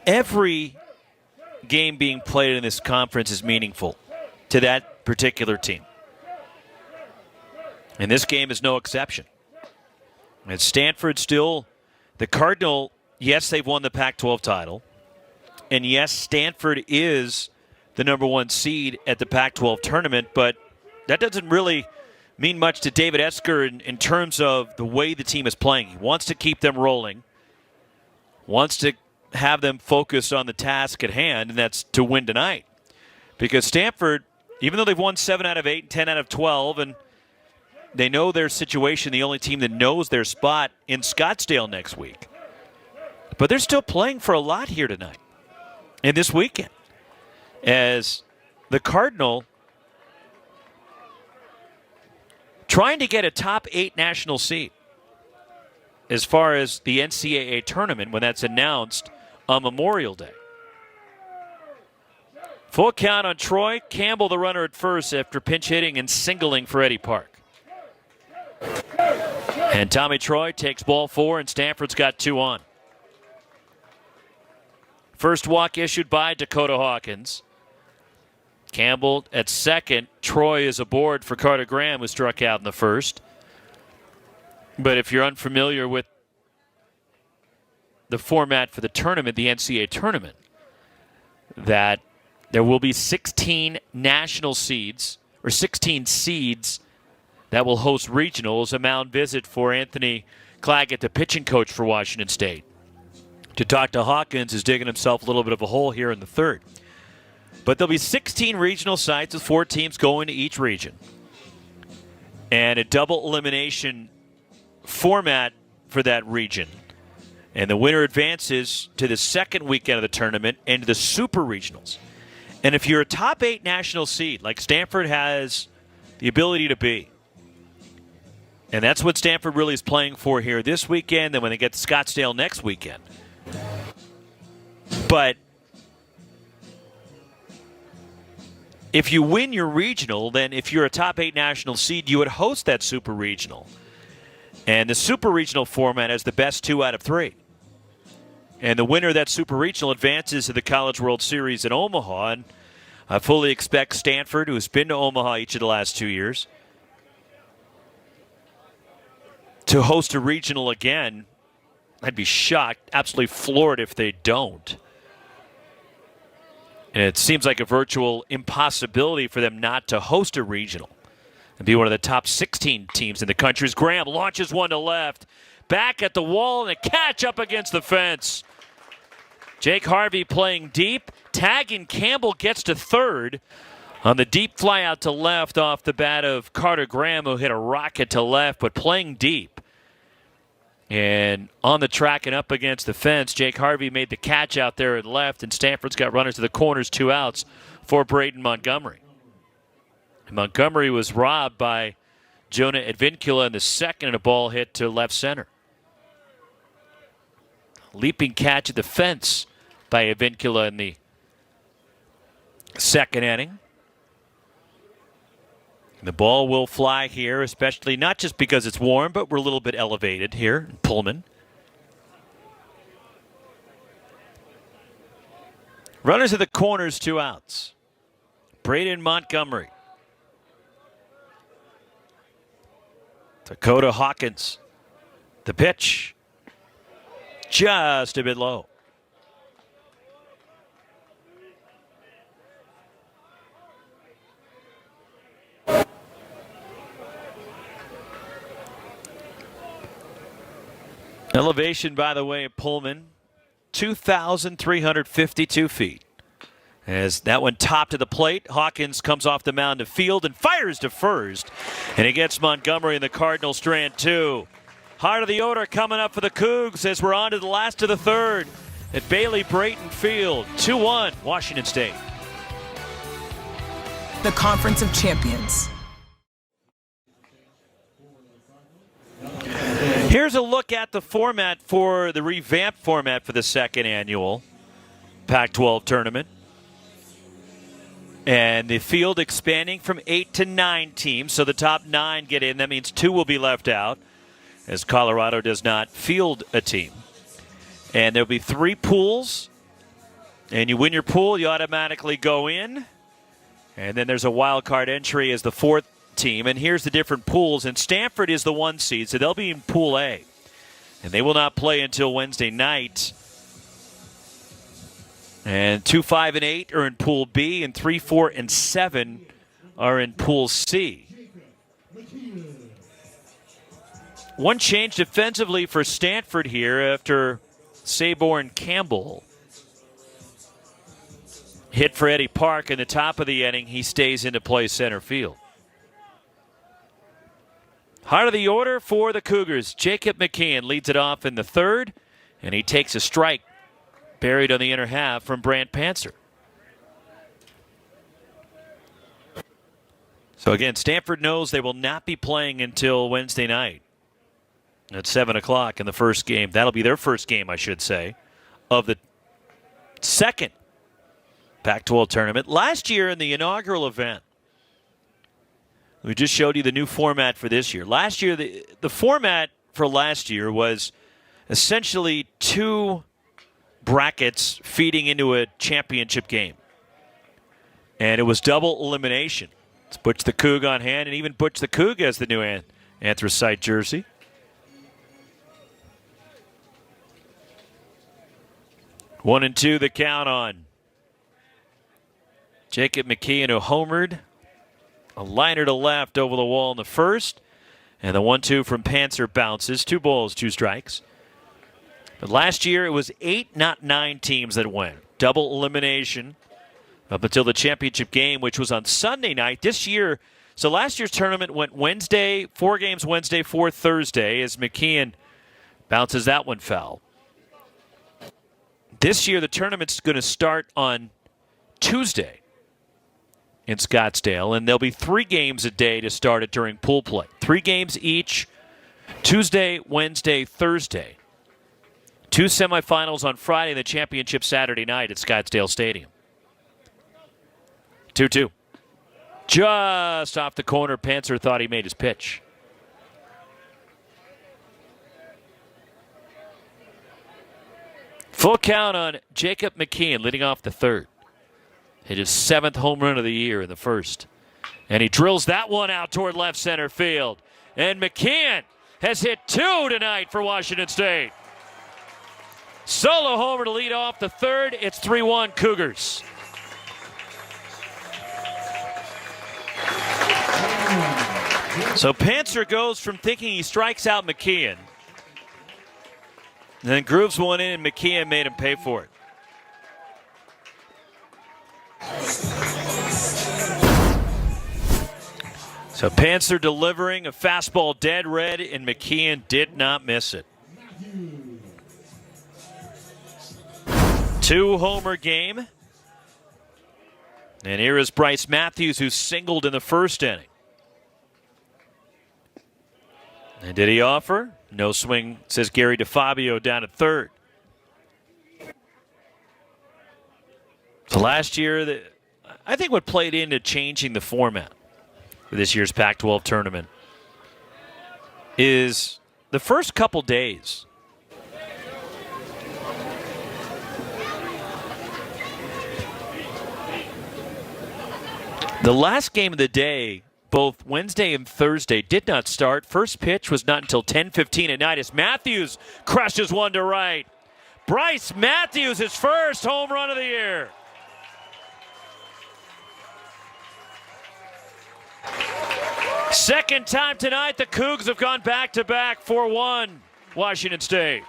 every game being played in this conference is meaningful to that particular team. And this game is no exception. And Stanford still, the Cardinal, yes, they've won the Pac-12 title. And yes, Stanford is the number one seed at the Pac-12 tournament, but that doesn't really mean much to David Esker in terms of the way the team is playing. He wants to keep them rolling, wants to have them focused on the task at hand, and that's to win tonight. Because Stanford, even though they've won 7 out of 8 and 10 out of 12, and they know their situation, the only team that knows their spot in Scottsdale next week. But they're still playing for a lot here tonight and this weekend. As the Cardinal trying to get a top 8 national seed as far as the NCAA tournament when that's announced on Memorial Day. Full count on Troy. Campbell, the runner at first after pinch hitting and singling for Eddie Park. And Tommy Troy takes ball 4, and Stanford's got 2 on. First walk issued by Dakota Hawkins. Campbell at second. Troy is aboard for Carter Graham, who struck out in the first. But if you're unfamiliar with the format for the tournament, the NCAA tournament, that there will be 16 national seeds, or 16 seeds that will host regionals, a mound visit for Anthony Claggett, the pitching coach for Washington State. To talk to Hawkins is digging himself a little bit of a hole here in the third. But there'll be 16 regional sites with 4 teams going to each region. And a double elimination format for that region. And the winner advances to the second weekend of the tournament and to the super regionals. And if you're a top 8 national seed, like Stanford has the ability to be, and that's what Stanford really is playing for here this weekend, then when they get to Scottsdale next weekend. But if you win your regional, then if you're a top 8 national seed, you would host that super regional. And the super regional format has the best 2 out of 3. And the winner of that super regional advances to the College World Series in Omaha. And I fully expect Stanford, who's been to Omaha each of the last 2 years, to host a regional again. I'd be shocked, absolutely floored if they don't. And it seems like a virtual impossibility for them not to host a regional and be one of the top 16 teams in the country. As Graham launches one to left, back at the wall, and a catch up against the fence. Jake Harvey playing deep, tagging Campbell, gets to third on the deep fly out to left off the bat of Carter Graham, who hit a rocket to left, but playing deep. And on the track and up against the fence, Jake Harvey made the catch out there at left, and Stanford's got runners to the corners, 2 outs for Braden Montgomery. And Montgomery was robbed by Jonah Advincula in the second, and a ball hit to left center. Leaping catch at the fence by Advincula in the second inning. The ball will fly here, especially not just because it's warm, but we're a little bit elevated here in Pullman. Runners at the corners, 2 outs. Braden Montgomery. Dakota Hawkins. The pitch. Just a bit low. Elevation, by the way, at Pullman, 2,352 feet. As that one topped to the plate, Hawkins comes off the mound to field and fires to first. And he gets Montgomery in the Cardinal strand, 2. Heart of the order coming up for the Cougs as we're on to the last of the third at Bailey Brayton Field. 2-1, Washington State. The Conference of Champions. Here's a look at the format for the revamped format for the second annual Pac-12 tournament. And the field expanding from 8 to 9 teams, so the top 9 get in. That means 2 will be left out, as Colorado does not field a team. And there'll be 3 pools, and you win your pool, you automatically go in. And then there's a wild card entry as the 4th team. And here's the different pools. And Stanford is the 1 seed, so they'll be in Pool A. And they will not play until Wednesday night. And 2, 5, and 8 are in Pool B, and 3, 4, and 7 are in Pool C. One change defensively for Stanford here after Saborn Campbell hit for Eddie Park in the top of the inning. He stays into play center field. Heart of the order for the Cougars. Jacob McKeon leads it off in the 3rd, and he takes a strike buried on the inner half from Brant Panzer. So again, Stanford knows they will not be playing until Wednesday night at 7 o'clock in the first game. That'll be their first game, I should say, of the second Pac-12 tournament. Last year in the inaugural event, we just showed you the new format for this year. Last year, the format for last year was essentially 2 brackets feeding into a championship game. And it was double elimination. It's Butch the Coug on hand, and even Butch the Coug has the new anthracite jersey. One and two, the count on Jacob McKeon, who homered. A liner to left over the wall in the first. And the 1-2 from Panzer bounces. 2 balls, 2 strikes. But last year it was 8, not 9 teams that went. Double elimination up until the championship game, which was on Sunday night. This year, so last year's tournament went Wednesday, 4 games Wednesday, 4 Thursday, as McKeon bounces that one foul. This year the tournament's going to start on Tuesday in Scottsdale, and there'll be 3 games a day to start it during pool play. 3 games each, Tuesday, Wednesday, Thursday. 2 semifinals on Friday, and the championship Saturday night at Scottsdale Stadium. 2-2. Just off the corner, Panzer thought he made his pitch. Full count on Jacob McKeon leading off the 3rd. Hit his 7th home run of the year in the 1st. And he drills that one out toward left center field. And McKeon has hit 2 tonight for Washington State. Solo homer to lead off the 3rd. It's 3-1 Cougars. So Panzer goes from thinking he strikes out McKeon. And then grooves one in, and McKeon made him pay for it. So Panzer delivering a fastball dead red, and McKeon did not miss it. 2-homer game. And here is Bryce Matthews, who singled in the 1st inning. And did he offer? No swing, says Gary DeFabio down at 3rd. So last year, I think what played into changing the format for this year's Pac-12 tournament is the first couple days. The last game of the day, both Wednesday and Thursday, did not start. First pitch was not until 10:15 at night as Matthews crushes one to right. Bryce Matthews, his first home run of the year. Second time tonight, the Cougs have gone back-to-back 4-1 Washington State.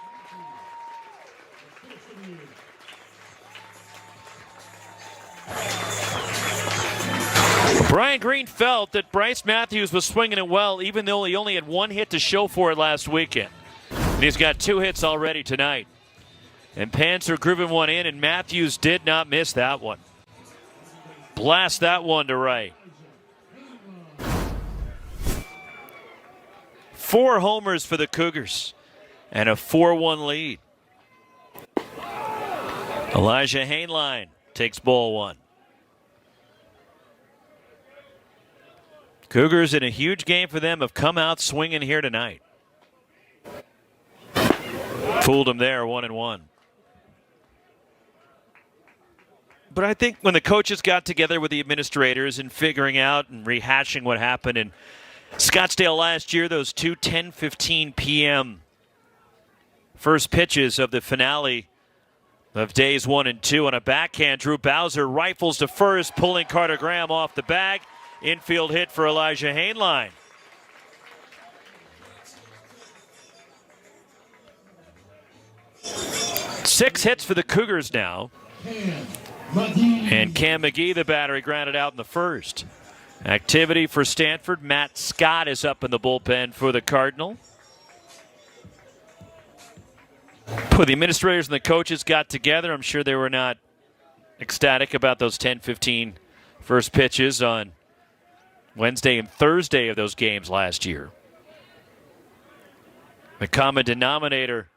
Brian Green felt that Bryce Matthews was swinging it well, even though he only had 1 hit to show for it last weekend. And he's got 2 hits already tonight. And Panzer grooving one in, and Matthews did not miss that one. Blast that one to right. 4 homers for the Cougars and a 4-1 lead. Elijah Hainline takes ball 1. Cougars in a huge game for them have come out swinging here tonight. Fooled them there, 1-1. But I think when the coaches got together with the administrators and figuring out and rehashing what happened in Scottsdale last year, those two 10:15 p.m. first pitches of the finale of days 1 and 2 on a backhand, Drew Bowser rifles to first, pulling Carter Graham off the bag. Infield hit for Elijah Hainline. Six hits for the Cougars now. And Cam McGee, the batter, grounded out in the first. Activity for Stanford. Matt Scott is up in the bullpen for the Cardinal. When the administrators and the coaches got together, I'm sure they were not ecstatic about those 10-15 first pitches on Wednesday and Thursday of those games last year. The common denominator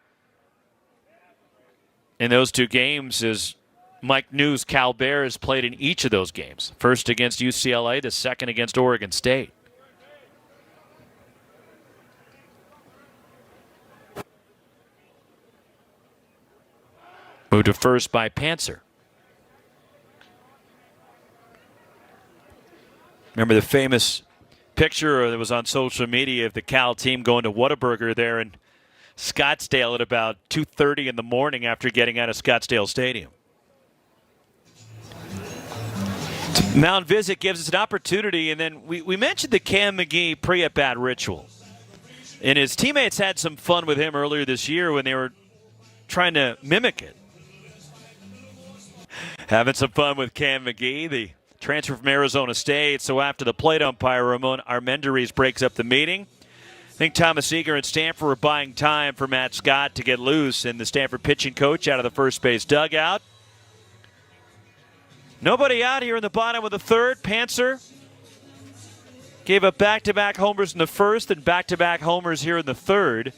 in those two games is Mike New's Cal Bears played in each of those games. First against UCLA, the second against Oregon State. Moved to first by Panther. Remember the famous picture that was on social media of the Cal team going to Whataburger there in Scottsdale at about 2:30 in the morning after getting out of Scottsdale Stadium. Mount Visit gives us an opportunity, and then we mentioned the Cam McGee pre-at-bat ritual. And his teammates had some fun with him earlier this year when they were trying to mimic it. Having some fun with Cam McGee, the transfer from Arizona State. So after the plate umpire, Ramon Armendariz breaks up the meeting. I think Thomas Eager and Stanford were buying time for Matt Scott to get loose, and the Stanford pitching coach out of the first base dugout. Nobody out here in the bottom of the third. Panther gave up back-to-back homers in the first and back-to-back homers here in the third.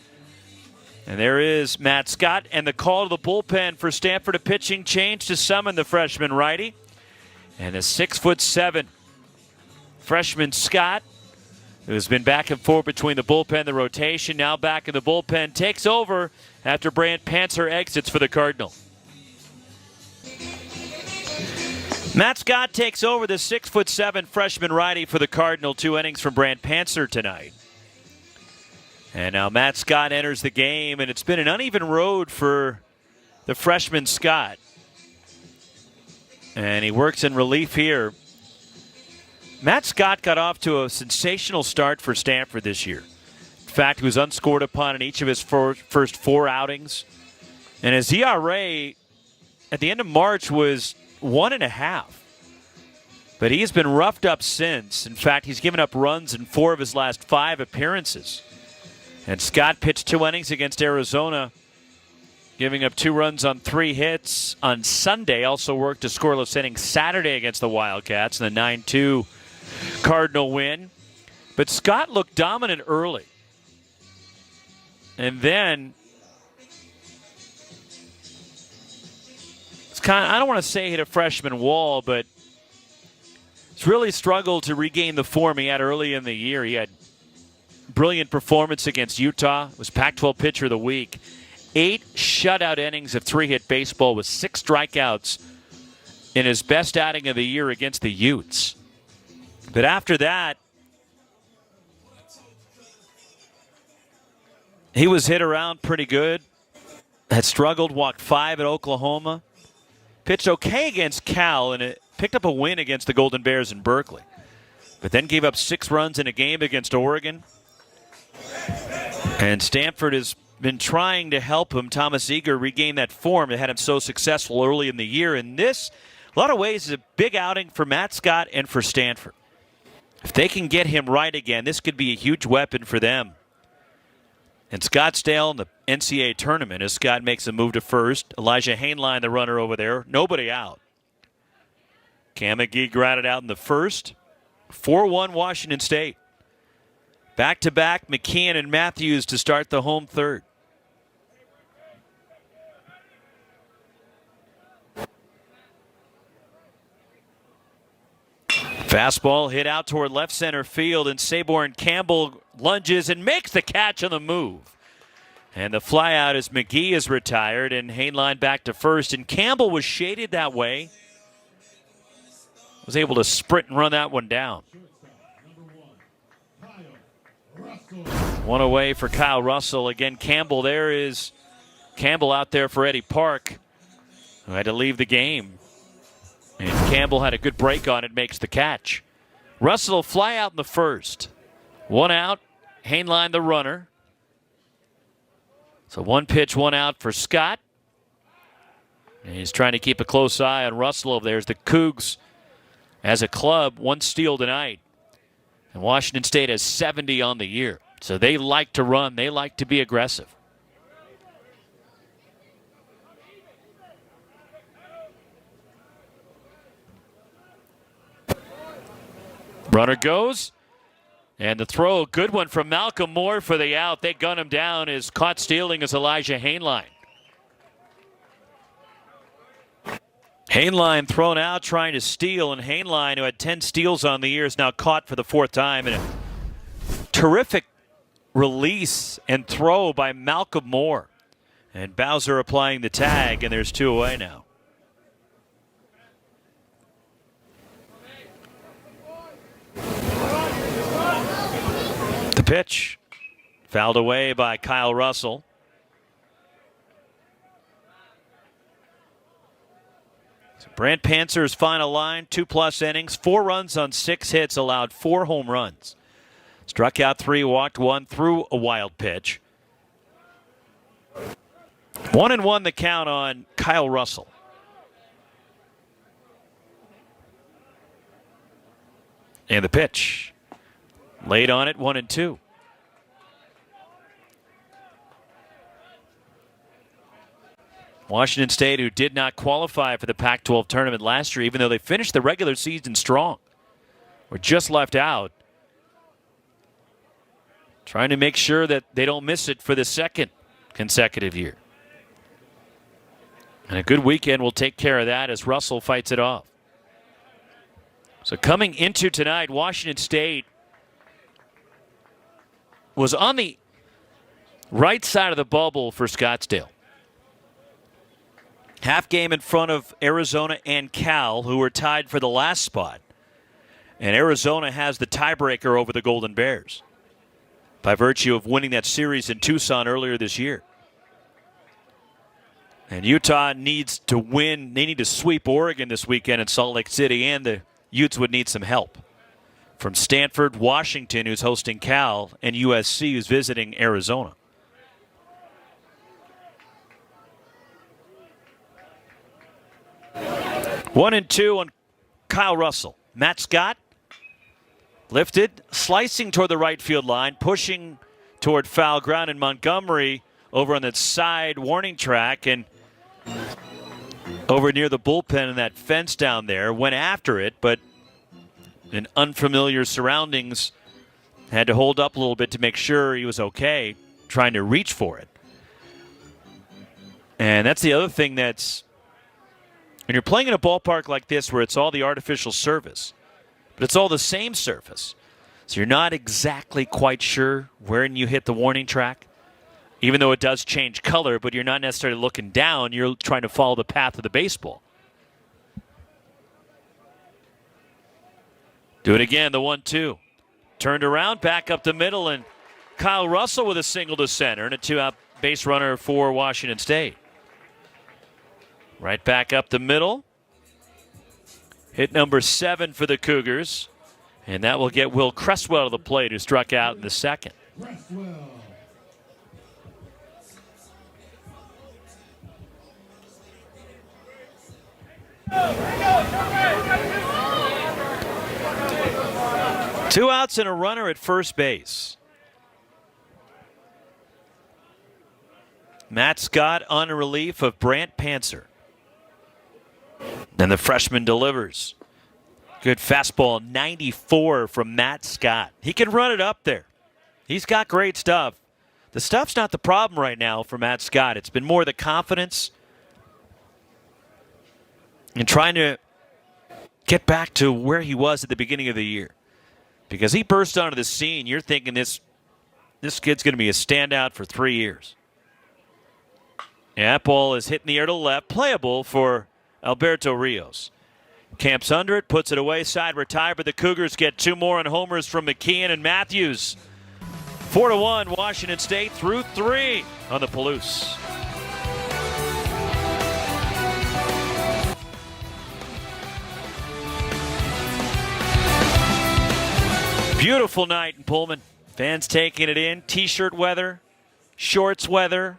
And there is Matt Scott, and the call to the bullpen for Stanford, a pitching change to summon the freshman righty. And a 6'7" freshman Scott, who's been back and forth between the bullpen and the rotation, now back in the bullpen, takes over after Brant Panther exits for the Cardinal. Matt Scott takes over the 6'7" freshman righty for the Cardinal. 2 innings from Brant Panther tonight. And now Matt Scott enters the game, and it's been an uneven road for the freshman Scott. And he works in relief here. Matt Scott got off to a sensational start for Stanford this year. In fact, he was unscored upon in each of his first 4 outings. And his ERA at the end of March was 1.5. But he's been roughed up since. In fact, he's given up runs in 4 of his last 5 appearances. And Scott pitched 2 innings against Arizona, giving up 2 runs on 3 hits on Sunday. Also worked a scoreless inning Saturday against the Wildcats in the 9-2 Cardinal win. But Scott looked dominant early. And then it's kind of, I don't want to say hit a freshman wall, but he's really struggled to regain the form he had early in the year. He had brilliant performance against Utah. Was Pac-12 Pitcher of the Week. 8 shutout innings of 3-hit baseball with 6 strikeouts in his best outing of the year against the Utes. But after that, he was hit around pretty good. Had struggled, walked 5 at Oklahoma. Pitched okay against Cal, and it picked up a win against the Golden Bears in Berkeley. But then gave up 6 runs in a game against Oregon. And Stanford has been trying to help him, Thomas Eager, regain that form that had him so successful early in the year. And this, a lot of ways, is a big outing for Matt Scott and for Stanford. If they can get him right again, this could be a huge weapon for them. And Scottsdale in the NCAA tournament, as Scott makes a move to first. Elijah Hainline, the runner over there. Nobody out. Cam McGee grounded out in the first. 4-1 Washington State. Back-to-back McKeon and Matthews to start the home third. Fastball hit out toward left center field, and Saborn Campbell lunges and makes the catch on the move. And the fly out as McGee is retired and Hainline back to first. And Campbell was shaded that way was able to sprint and run that one down. One away for Kyle Russell. Again, Campbell. There is Campbell out there for Eddie Park, who had to leave the game. And Campbell had a good break on it, makes the catch. Russell will fly out in the first. One out, Hainline the runner. So one pitch, one out for Scott. And he's trying to keep a close eye on Russell over there. As the Cougs, as a club, one steal tonight. And Washington State has 70 on the year. So they like to run. They like to be aggressive. Runner goes. And the throw, a good one from Malcolm Moore for the out. They gun him down. Is caught stealing is Elijah Hainline. Hainline thrown out trying to steal, and Hainline, who had 10 steals on the year, is now caught for the fourth time. And a terrific release and throw by Malcolm Moore. And Bowser applying the tag, and there's two away now. The pitch fouled away by Kyle Russell. So Brant Panzer's final line, 2+ innings, 4 runs on 6 hits, allowed 4 home runs. Struck out 3, walked 1, threw a wild pitch. 1-1 the count on Kyle Russell. And the pitch. Laid on it, 1-2. Washington State, who did not qualify for the Pac-12 tournament last year, even though they finished the regular season strong, were just left out. Trying to make sure that they don't miss it for the second consecutive year. And a good weekend will take care of that as Russell fights it off. So coming into tonight, Washington State was on the right side of the bubble for Scottsdale. Half game in front of Arizona and Cal, who were tied for the last spot. And Arizona has the tiebreaker over the Golden Bears by virtue of winning that series in Tucson earlier this year. And Utah needs to win. They need to sweep Oregon this weekend in Salt Lake City, and the Utes would need some help from Stanford, Washington, who's hosting Cal, and USC, who's visiting Arizona. One and two on Kyle Russell. Matt Scott lifted, slicing toward the right field line, pushing toward foul ground, and Montgomery over on that side warning track and over near the bullpen and that fence down there went after it, but in unfamiliar surroundings had to hold up a little bit to make sure he was okay, trying to reach for it. And that's the other thing that's, when you're playing in a ballpark like this where it's all the artificial surface, but it's all the same surface, so you're not exactly quite sure when you hit the warning track, even though it does change color, but you're not necessarily looking down, you're trying to follow the path of the baseball. Do it again, the 1-2. Turned around, back up the middle, and Kyle Russell with a single to center and a 2-out base runner for Washington State. Right back up the middle. Hit number 7 for the Cougars. And that will get Will Cresswell to the plate, who struck out in the second. Cresswell. Two outs and a runner at first base. Matt Scott on relief of Brant Panzer. Then the freshman delivers. Good fastball, 94 from Matt Scott. He can run it up there. He's got great stuff. The stuff's not the problem right now for Matt Scott. It's been more the confidence and trying to get back to where he was at the beginning of the year. Because he burst onto the scene, you're thinking this kid's going to be a standout for 3 years. Yeah, that ball is hitting the air to left, playable for Alberto Rios. Camps under it, puts it away, side retired, but the Cougars get 2 more on homers from McKeon and Matthews. 4-1, Washington State through 3 on the Palouse. Beautiful night in Pullman. Fans taking it in. T-shirt weather, shorts weather.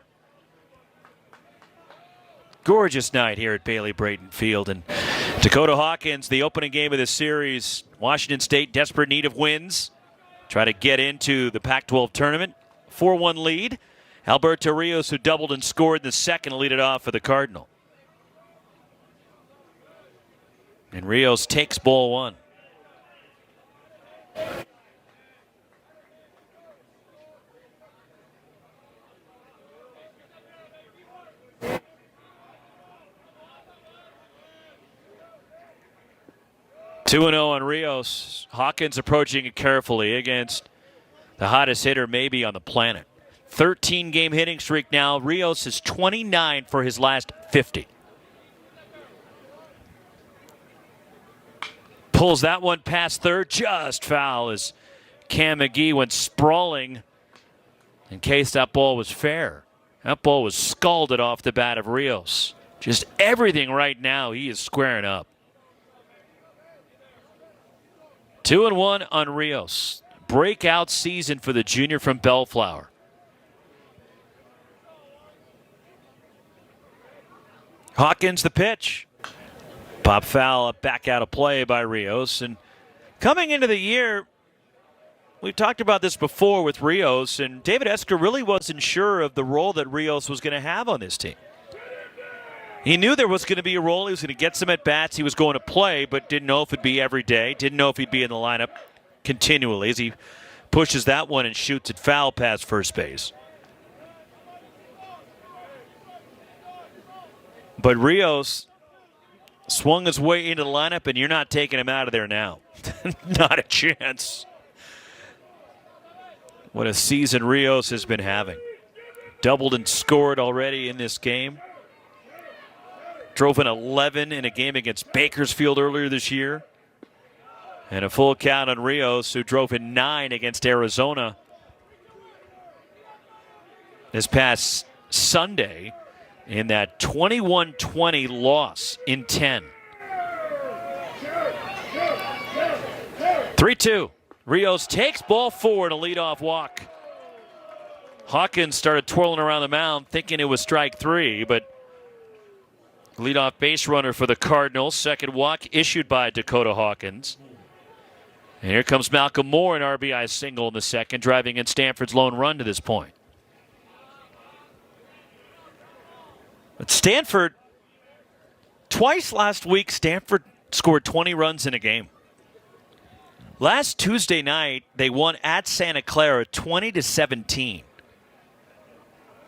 Gorgeous night here at Bailey Brayton Field. And Dakota Hawkins, the opening game of the series. Washington State desperate need of wins. Try to get into the Pac-12 tournament. 4-1 lead. Alberto Rios, who doubled and scored in the second, lead it off for the Cardinal. And Rios takes ball 1. Two 2-0 on Rios. Hawkins approaching it carefully against the hottest hitter maybe on the planet. 13-game hitting streak now. Rios is 29 for his last 50. Pulls that one past third, just foul as Cam McGee went sprawling in case that ball was fair. That ball was scalded off the bat of Rios. Just everything right now, he is squaring up. 2-1 on Rios. Breakout season for the junior from Bellflower. Hawkins the pitch. Pop foul back out of play by Rios. And coming into the year, we've talked about this before with Rios, and David Esker really wasn't sure of the role that Rios was going to have on this team. He knew there was going to be a role. He was going to get some at-bats. He was going to play, but didn't know if it'd be every day. Didn't know if he'd be in the lineup continually as he pushes that one and shoots it foul past first base. But Rios swung his way into the lineup, and you're not taking him out of there now. Not a chance. What a season Rios has been having. Doubled and scored already in this game. Drove in 11 in a game against Bakersfield earlier this year. And a full count on Rios, who drove in 9 against Arizona this past Sunday in that 21-20 loss in 10. 3-2. Rios takes ball 4 in a leadoff walk. Hawkins started twirling around the mound thinking it was strike 3, but leadoff base runner for the Cardinals. Second walk issued by Dakota Hawkins. And here comes Malcolm Moore, an RBI single in the second, driving in Stanford's lone run to this point. But Stanford, twice last week, Stanford scored 20 runs in a game. Last Tuesday night, they won at Santa Clara 20-17.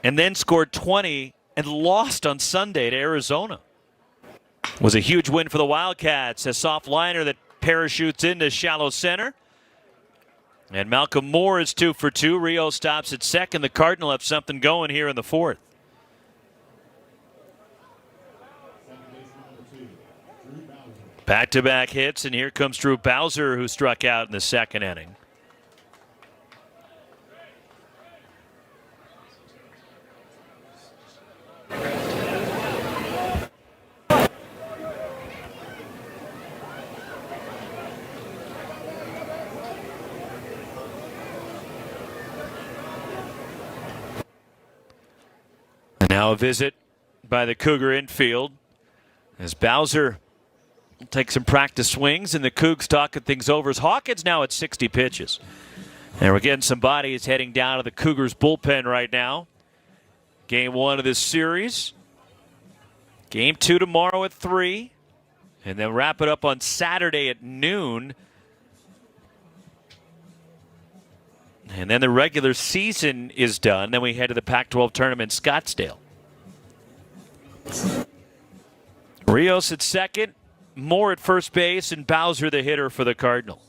And then scored 20 and lost on Sunday to Arizona. It was a huge win for the Wildcats. A soft liner that parachutes into shallow center. And Malcolm Moore is 2 for 2. Rio stops at second. The Cardinal have something going here in the fourth. Back-to-back hits, and here comes Drew Bowser, who struck out in the second inning. And now a visit by the Cougar infield as Bowser will take some practice swings, and the Cougs talking things over as Hawkins now at 60 pitches. And we're getting some bodies heading down to the Cougars bullpen right now. Game 1 of this series. Game 2 tomorrow at 3. And then wrap it up on Saturday at noon. And then the regular season is done. Then we head to the Pac-12 tournament in Scottsdale. Rios at second, Moore at first base, and Bowser the hitter for the Cardinal.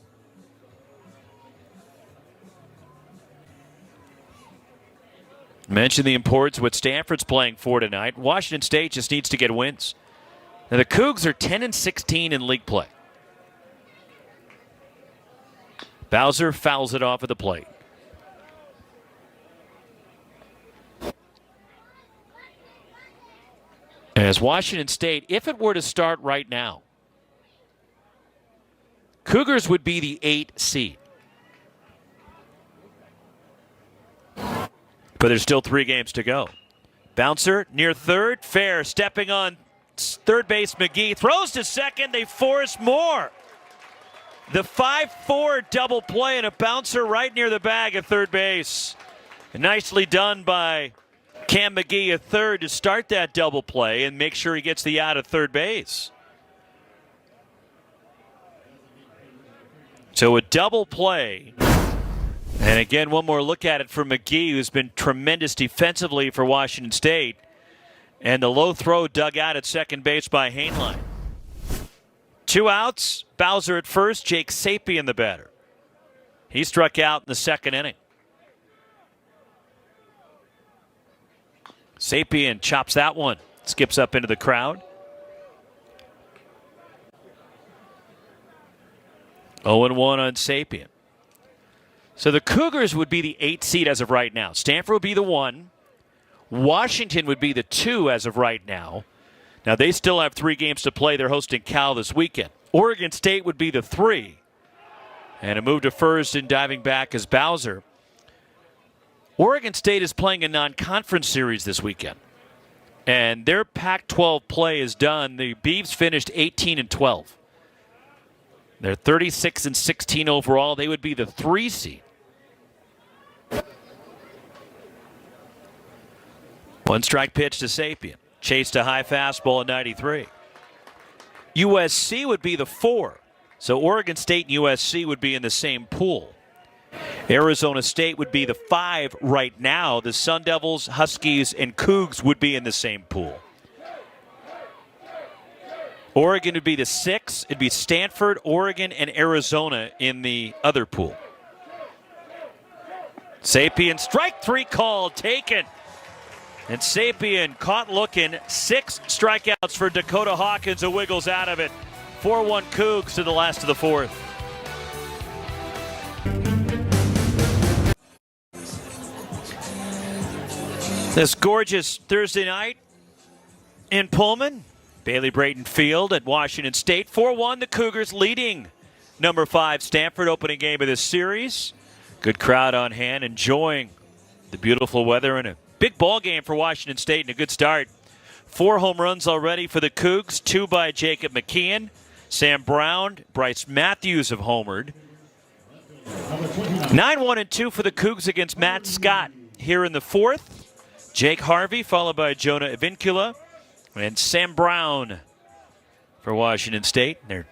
Mentioned the importance of what Stanford's playing for tonight. Washington State just needs to get wins. Now the Cougs are 10-16 in league play. Bowser fouls it off at the plate. As Washington State, if it were to start right now, Cougars would be the 8 seed. But there's still 3 games to go. Bouncer near third, fair, stepping on third base. McGee throws to second. They force more. The 5-4 double play and a bouncer right near the bag at third base. Nicely done by Cam McGee at third to start that double play and make sure he gets the out at third base. So a double play. And again, one more look at it for McGee, who's been tremendous defensively for Washington State. And the low throw dug out at second base by Hainline. 2 outs, Bowser at first, Jake Sapien the batter. He struck out in the second inning. Sapien chops that one, skips up into the crowd. 0-1 on Sapien. So the Cougars would be the 8th seed as of right now. Stanford would be the 1. Washington would be the 2 as of right now. Now they still have 3 games to play. They're hosting Cal this weekend. Oregon State would be the 3. And a move to first and diving back is Bowser. Oregon State is playing a non-conference series this weekend. And their Pac-12 play is done. The Beavs finished 18-12. They're 36-16 overall. They would be the 3 seed. One strike pitch to Sapien. Chased a high fastball at 93. USC would be the 4. So Oregon State and USC would be in the same pool. Arizona State would be the 5 right now. The Sun Devils, Huskies, and Cougs would be in the same pool. Oregon would be the 6. It'd be Stanford, Oregon, and Arizona in the other pool. Sapien, strike 3 call, taken. And Sapien caught looking. 6 strikeouts for Dakota Hawkins, who wiggles out of it. 4-1 Cougs to the last of the 4th. This gorgeous Thursday night in Pullman, Bailey Brayton Field at Washington State. 4-1, the Cougars leading number 5 Stanford, opening game of this series. Good crowd on hand, enjoying the beautiful weather and a big ball game for Washington State and a good start. 4 home runs already for the Cougs, 2 by Jacob McKeon. Sam Brown, Bryce Matthews have homered. 9-1-2 for the Cougs against Matt Scott here in the 4th. Jake Harvey followed by Jonah Avincula. And Sam Brown for Washington State. Their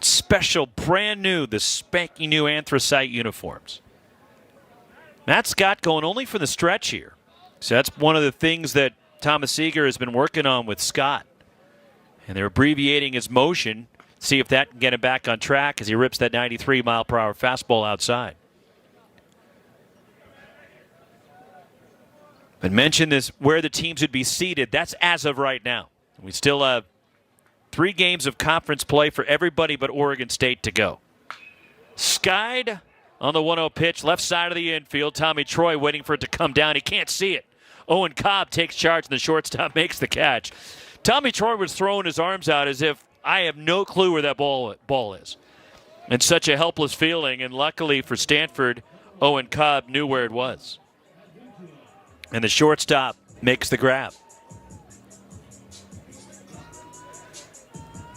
special, brand new, the spanky new anthracite uniforms. Matt Scott going only for the stretch here. So that's one of the things that Thomas Seeger has been working on with Scott. And they're abbreviating his motion. See if that can get him back on track as he rips that 93-mile-per-hour fastball outside. But mention this, where the teams would be seated. That's as of right now. We still have 3 games of conference play for everybody but Oregon State to go. Skied on the 1-0 pitch, left side of the infield. Tommy Troy waiting for it to come down. He can't see it. Owen Cobb takes charge, and the shortstop makes the catch. Tommy Troy was throwing his arms out as if I have no clue where that ball is. And such a helpless feeling, and luckily for Stanford, Owen Cobb knew where it was. And the shortstop makes the grab.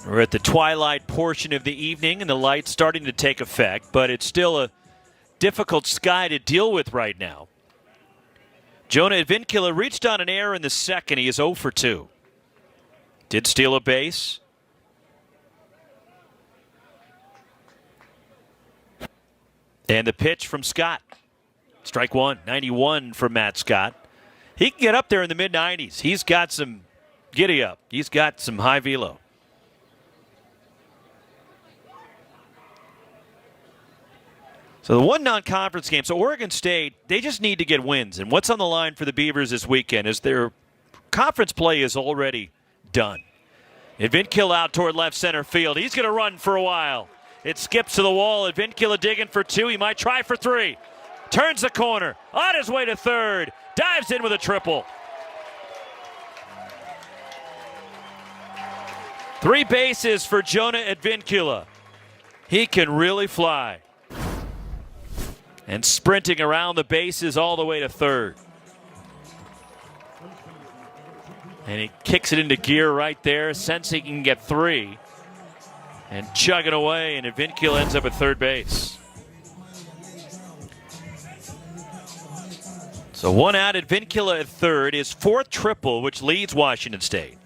We're at the twilight portion of the evening, and the light's starting to take effect, but it's still a difficult sky to deal with right now. Jonah Avincula reached on an error in the second. He is 0 for 2. Did steal a base. And the pitch from Scott. Strike 1, 91 from Matt Scott. He can get up there in the mid-90s. He's got some giddy up. He's got some high velo. So the one non-conference game. So Oregon State, they just need to get wins. And what's on the line for the Beavers this weekend is their conference play is already done. Advincula out toward left center field. He's going to run for a while. It skips to the wall. Advincula digging for 2. He might try for 3. Turns the corner. On his way to third. Dives in with a triple. 3 bases for Jonah Advincula. He can really fly. And sprinting around the bases all the way to third. And he kicks it into gear right there, sensing he can get 3. And chugging away, and Advincula ends up at third base. So 1 out, Advincula at third, his 4th triple, which leads Washington State.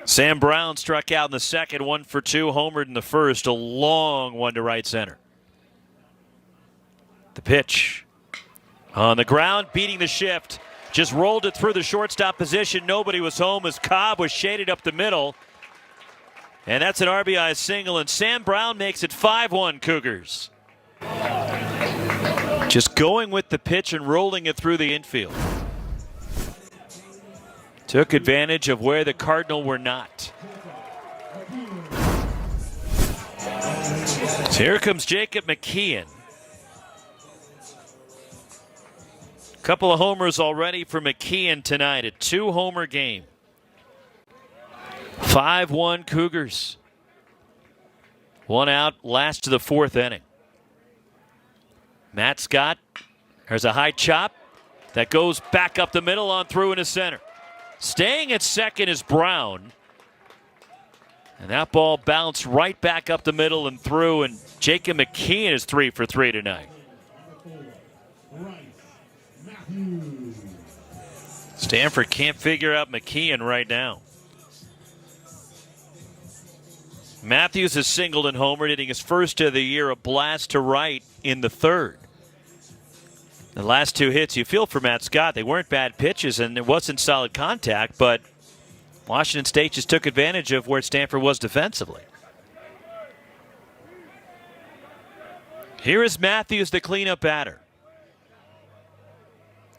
Sam Brown struck out in the second, 1 for 2, homered in the first, a long one to right center. The pitch on the ground, beating the shift. Just rolled it through the shortstop position. Nobody was home as Cobb was shaded up the middle. And that's an RBI single, and Sam Brown makes it 5-1 Cougars. Just going with the pitch and rolling it through the infield. Took advantage of where the Cardinal were not. So here comes Jacob McKeon. Couple of homers already for McKeon tonight. A 2-homer game. 5-1 Cougars. 1 out, last to the 4th inning. Matt Scott. There's a high chop that goes back up the middle on through into center. Staying at second is Brown. And that ball bounced right back up the middle and through, and Jacob McKeon is 3 for 3 tonight. Stanford can't figure out McKeon right now. Matthews has singled and homered, hitting his first of the year, a blast to right in the third. The last 2 hits, you feel for Matt Scott. They weren't bad pitches, and it wasn't solid contact, but Washington State just took advantage of where Stanford was defensively. Here is Matthews, the cleanup batter.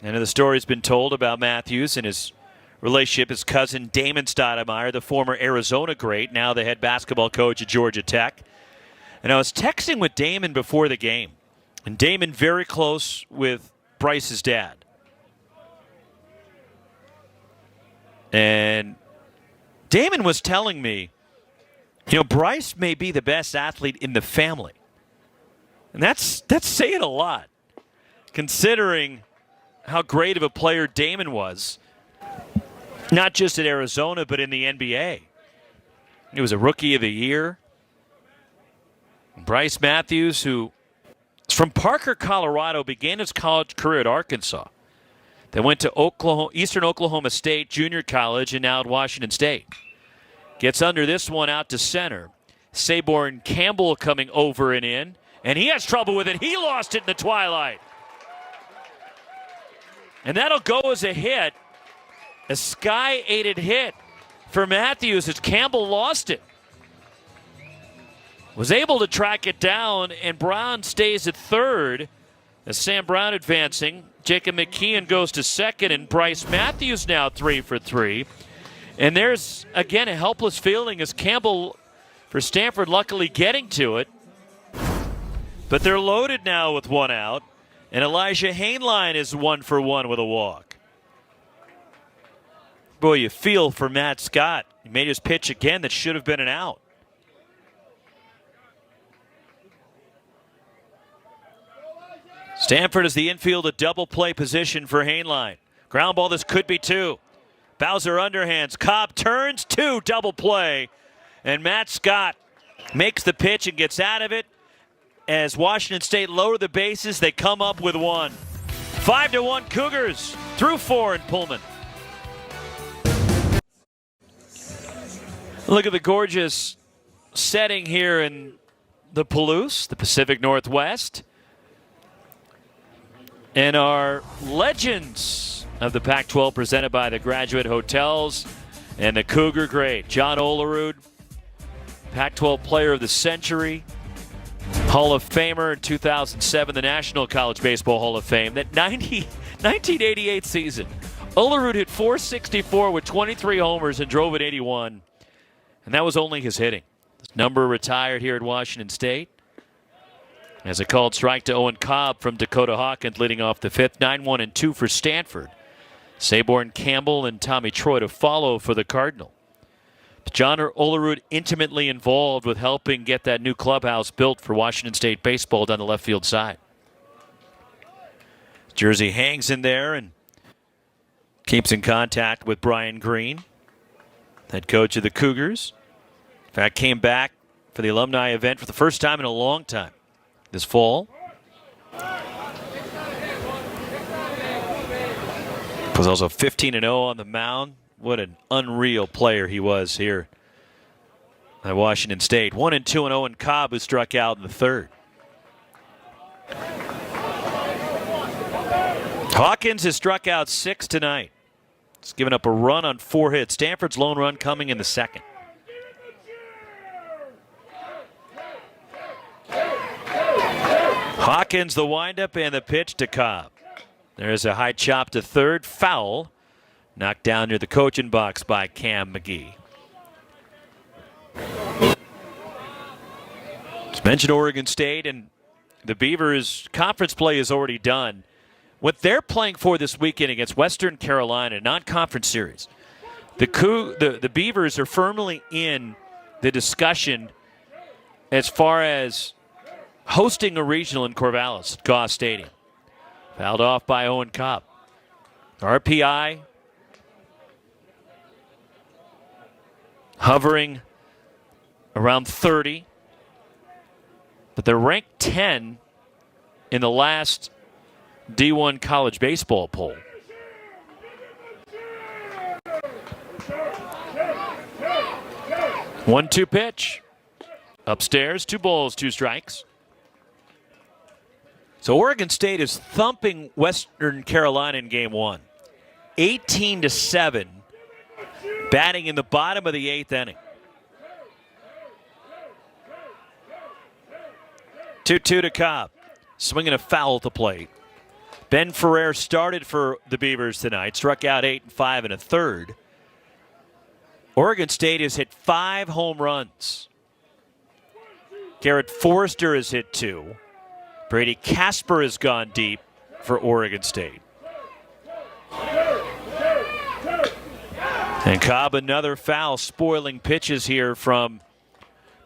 And the story's been told about Matthews and his relationship, his cousin Damon Stoudemire, the former Arizona great, now the head basketball coach at Georgia Tech. And I was texting with Damon before the game. And Damon very close with Bryce's dad. And Damon was telling me, Bryce may be the best athlete in the family. And that's saying a lot, considering how great of a player Damon was, not just at Arizona, but in the NBA. He was a Rookie of the Year. Bryce Matthews, who is from Parker, Colorado, began his college career at Arkansas. Then went to Eastern Oklahoma State Junior College and now at Washington State. Gets under this one out to center. Saborn Campbell coming over and in, and he has trouble with it. He lost it in the twilight. And that'll go as a hit. A sky-aided hit for Matthews as Campbell lost it. Was able to track it down, and Brown stays at third as Sam Brown advancing. Jacob McKeon goes to second, and Bryce Matthews now 3 for 3. And there's, again, a helpless feeling as Campbell, for Stanford, luckily getting to it. But they're loaded now with 1 out. And Elijah Hainline is 1 for 1 with a walk. Boy, you feel for Matt Scott. He made his pitch again that should have been an out. Stanford is the infield, a double play position for Hainline. Ground ball, this could be 2. Bowser underhands. Cobb turns, 2, double play. And Matt Scott makes the pitch and gets out of it. As Washington State lower the bases, they come up with 1. 5-1 Cougars through 4 in Pullman. Look at the gorgeous setting here in the Palouse, the Pacific Northwest. And our legends of the Pac-12 presented by the Graduate Hotels and the Cougar great, John Olerud, Pac-12 Player of the Century, Hall of Famer in 2007, the National College Baseball Hall of Fame. That 1988 season, Olerud hit .464 with 23 homers and drove at 81. And that was only his hitting. His number retired here at Washington State. As a called strike to Owen Cobb from Dakota Hawkins leading off the fifth. 9-1-2 for Stanford. Saborn Campbell and Tommy Troy to follow for the Cardinal. John Olerud intimately involved with helping get that new clubhouse built for Washington State baseball down the left field side. Jersey hangs in there and keeps in contact with Brian Green, head coach of the Cougars. In fact, came back for the alumni event for the first time in a long time this fall. Was also 15-0 on the mound. What an unreal player he was here at Washington State. 1-2 and Owen Cobb, who struck out in the third. Hawkins has struck out 6 tonight. He's given up a run on 4 hits. Stanford's lone run coming in the second. Hawkins, the windup and the pitch to Cobb. There's a high chop to third. Foul. Knocked down near the coaching box by Cam McGee. Just mentioned Oregon State, and the Beavers' conference play is already done. What they're playing for this weekend against Western Carolina, non-conference series, the Beavers are firmly in the discussion as far as hosting a regional in Corvallis at Goss Stadium. Fouled off by Owen Cobb. RPI hovering around 30. But they're ranked 10 in the last D1 college baseball poll. One-two pitch. Upstairs, 2 balls, 2 strikes. So Oregon State is thumping Western Carolina in game 1. 18-7. Batting in the bottom of the 8th inning. 2-2 to Cobb. Swinging a foul at the plate. Ben Ferrer started for the Beavers tonight. Struck out 8 and 5 and a third. Oregon State has hit 5 home runs. Garrett Forrester has hit 2. Brady Casper has gone deep for Oregon State. And Cobb, another foul, spoiling pitches here from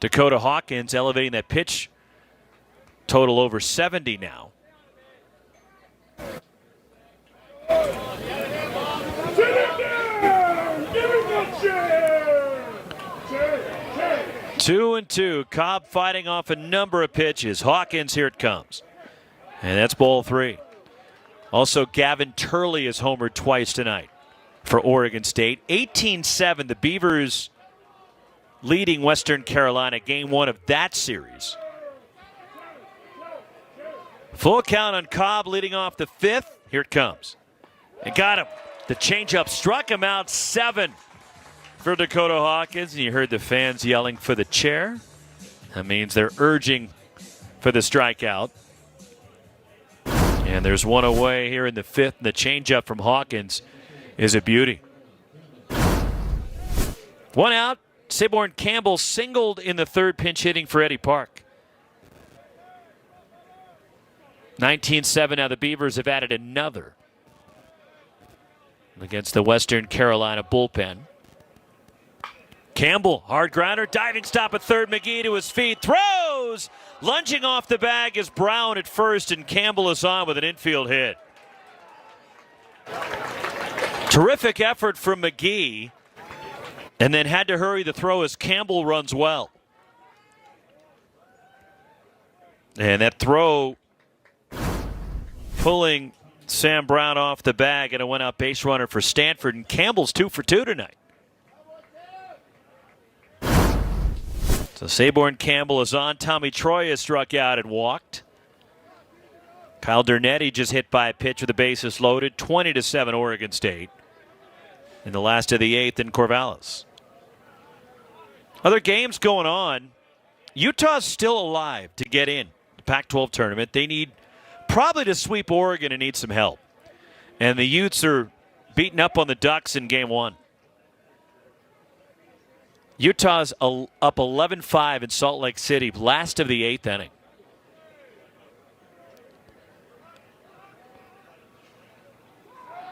Dakota Hawkins, elevating that pitch total over 70 now. Two and two. Cobb fighting off a number of pitches. Hawkins, here it comes. And that's ball 3. Also, Gavin Turley has homered twice tonight for Oregon State. 18-7, the Beavers leading Western Carolina, game 1 of that series. Full count on Cobb leading off the 5th. Here it comes. And got him. The changeup struck him out. 7 for Dakota Hawkins. And you heard the fans yelling for the chair. That means they're urging for the strikeout. And there's one away here in the 5th. And the changeup from Hawkins is a beauty. 1 out. Saborn Campbell singled in the 3rd, pinch hitting for Eddie Park. 19-7, now the Beavers have added another against the Western Carolina bullpen. Campbell, hard grounder, diving stop at 3rd. McGee to his feet, throws! Lunging off the bag is Brown at 1st, and Campbell is on with an infield hit. Terrific effort from McGee, and then had to hurry the throw as Campbell runs well. And that throw pulling Sam Brown off the bag, and a one-out base runner for Stanford, and Campbell's 2 for 2 tonight. So Saborn Campbell is on. Tommy Troy has struck out and walked. Kyle Dernetti just hit by a pitch with the bases loaded. 20-7 Oregon State in the last of the 8th in Corvallis. Other games going on. Utah's still alive to get in the Pac-12 tournament. They need probably to sweep Oregon and need some help. And the Utes are beating up on the Ducks in game one. Utah's up 11-5 in Salt Lake City, last of the 8th inning.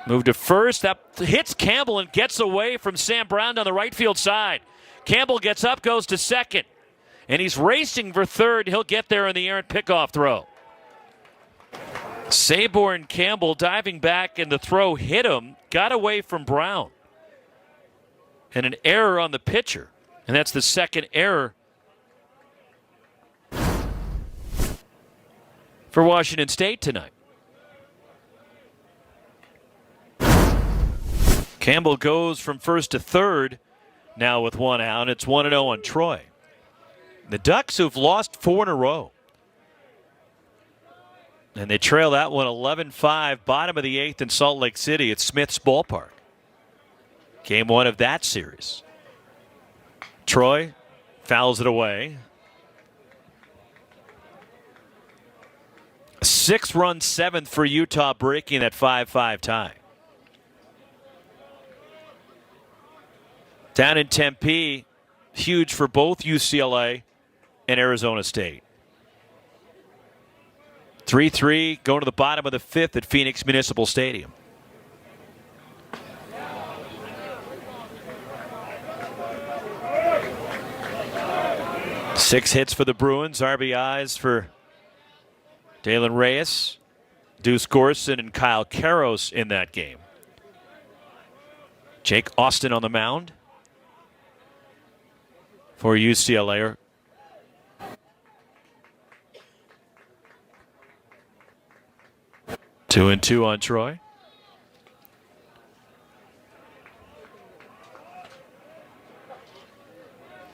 Move to first. That hits Campbell and gets away from Sam Brown down the right field side. Campbell gets up, goes to second. And he's racing for third. He'll get there on the errant pickoff throw. Saborn Campbell diving back, and the throw hit him. Got away from Brown. And an error on the pitcher. And that's the second error for Washington State tonight. Campbell goes from first to third now with one out. It's 1-0 on Troy. The Ducks, who've lost 4 in a row. And they trail that one 11-5, bottom of the 8th in Salt Lake City at Smith's Ballpark. Game one of that series. Troy fouls it away. A 6-run 7th for Utah, breaking that 5-5 tie. Down in Tempe, huge for both UCLA and Arizona State. 3-3 going to the bottom of the 5th at Phoenix Municipal Stadium. Six hits for the Bruins, RBIs for Dalen Reyes, Deuce Gorson, and Kyle Karros in that game. Jake Austin on the mound for UCLA. 2-2 on Troy.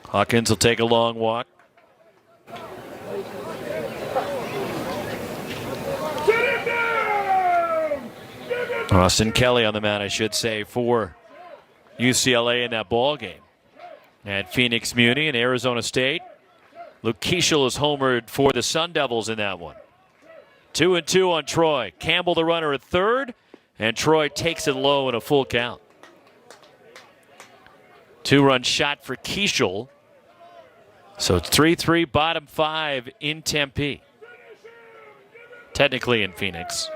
Hawkins will take a long walk. Austin Kelly on the mound, I should say, for UCLA in that ball game. At Phoenix Muni and Arizona State, Luke Keeschel is homered for the Sun Devils in that one. 2-2 on Troy. Campbell the runner at third, and Troy takes it low in a full count. 2-run shot for Keeschel. So it's 3-3, bottom 5 in Tempe. Technically in Phoenix.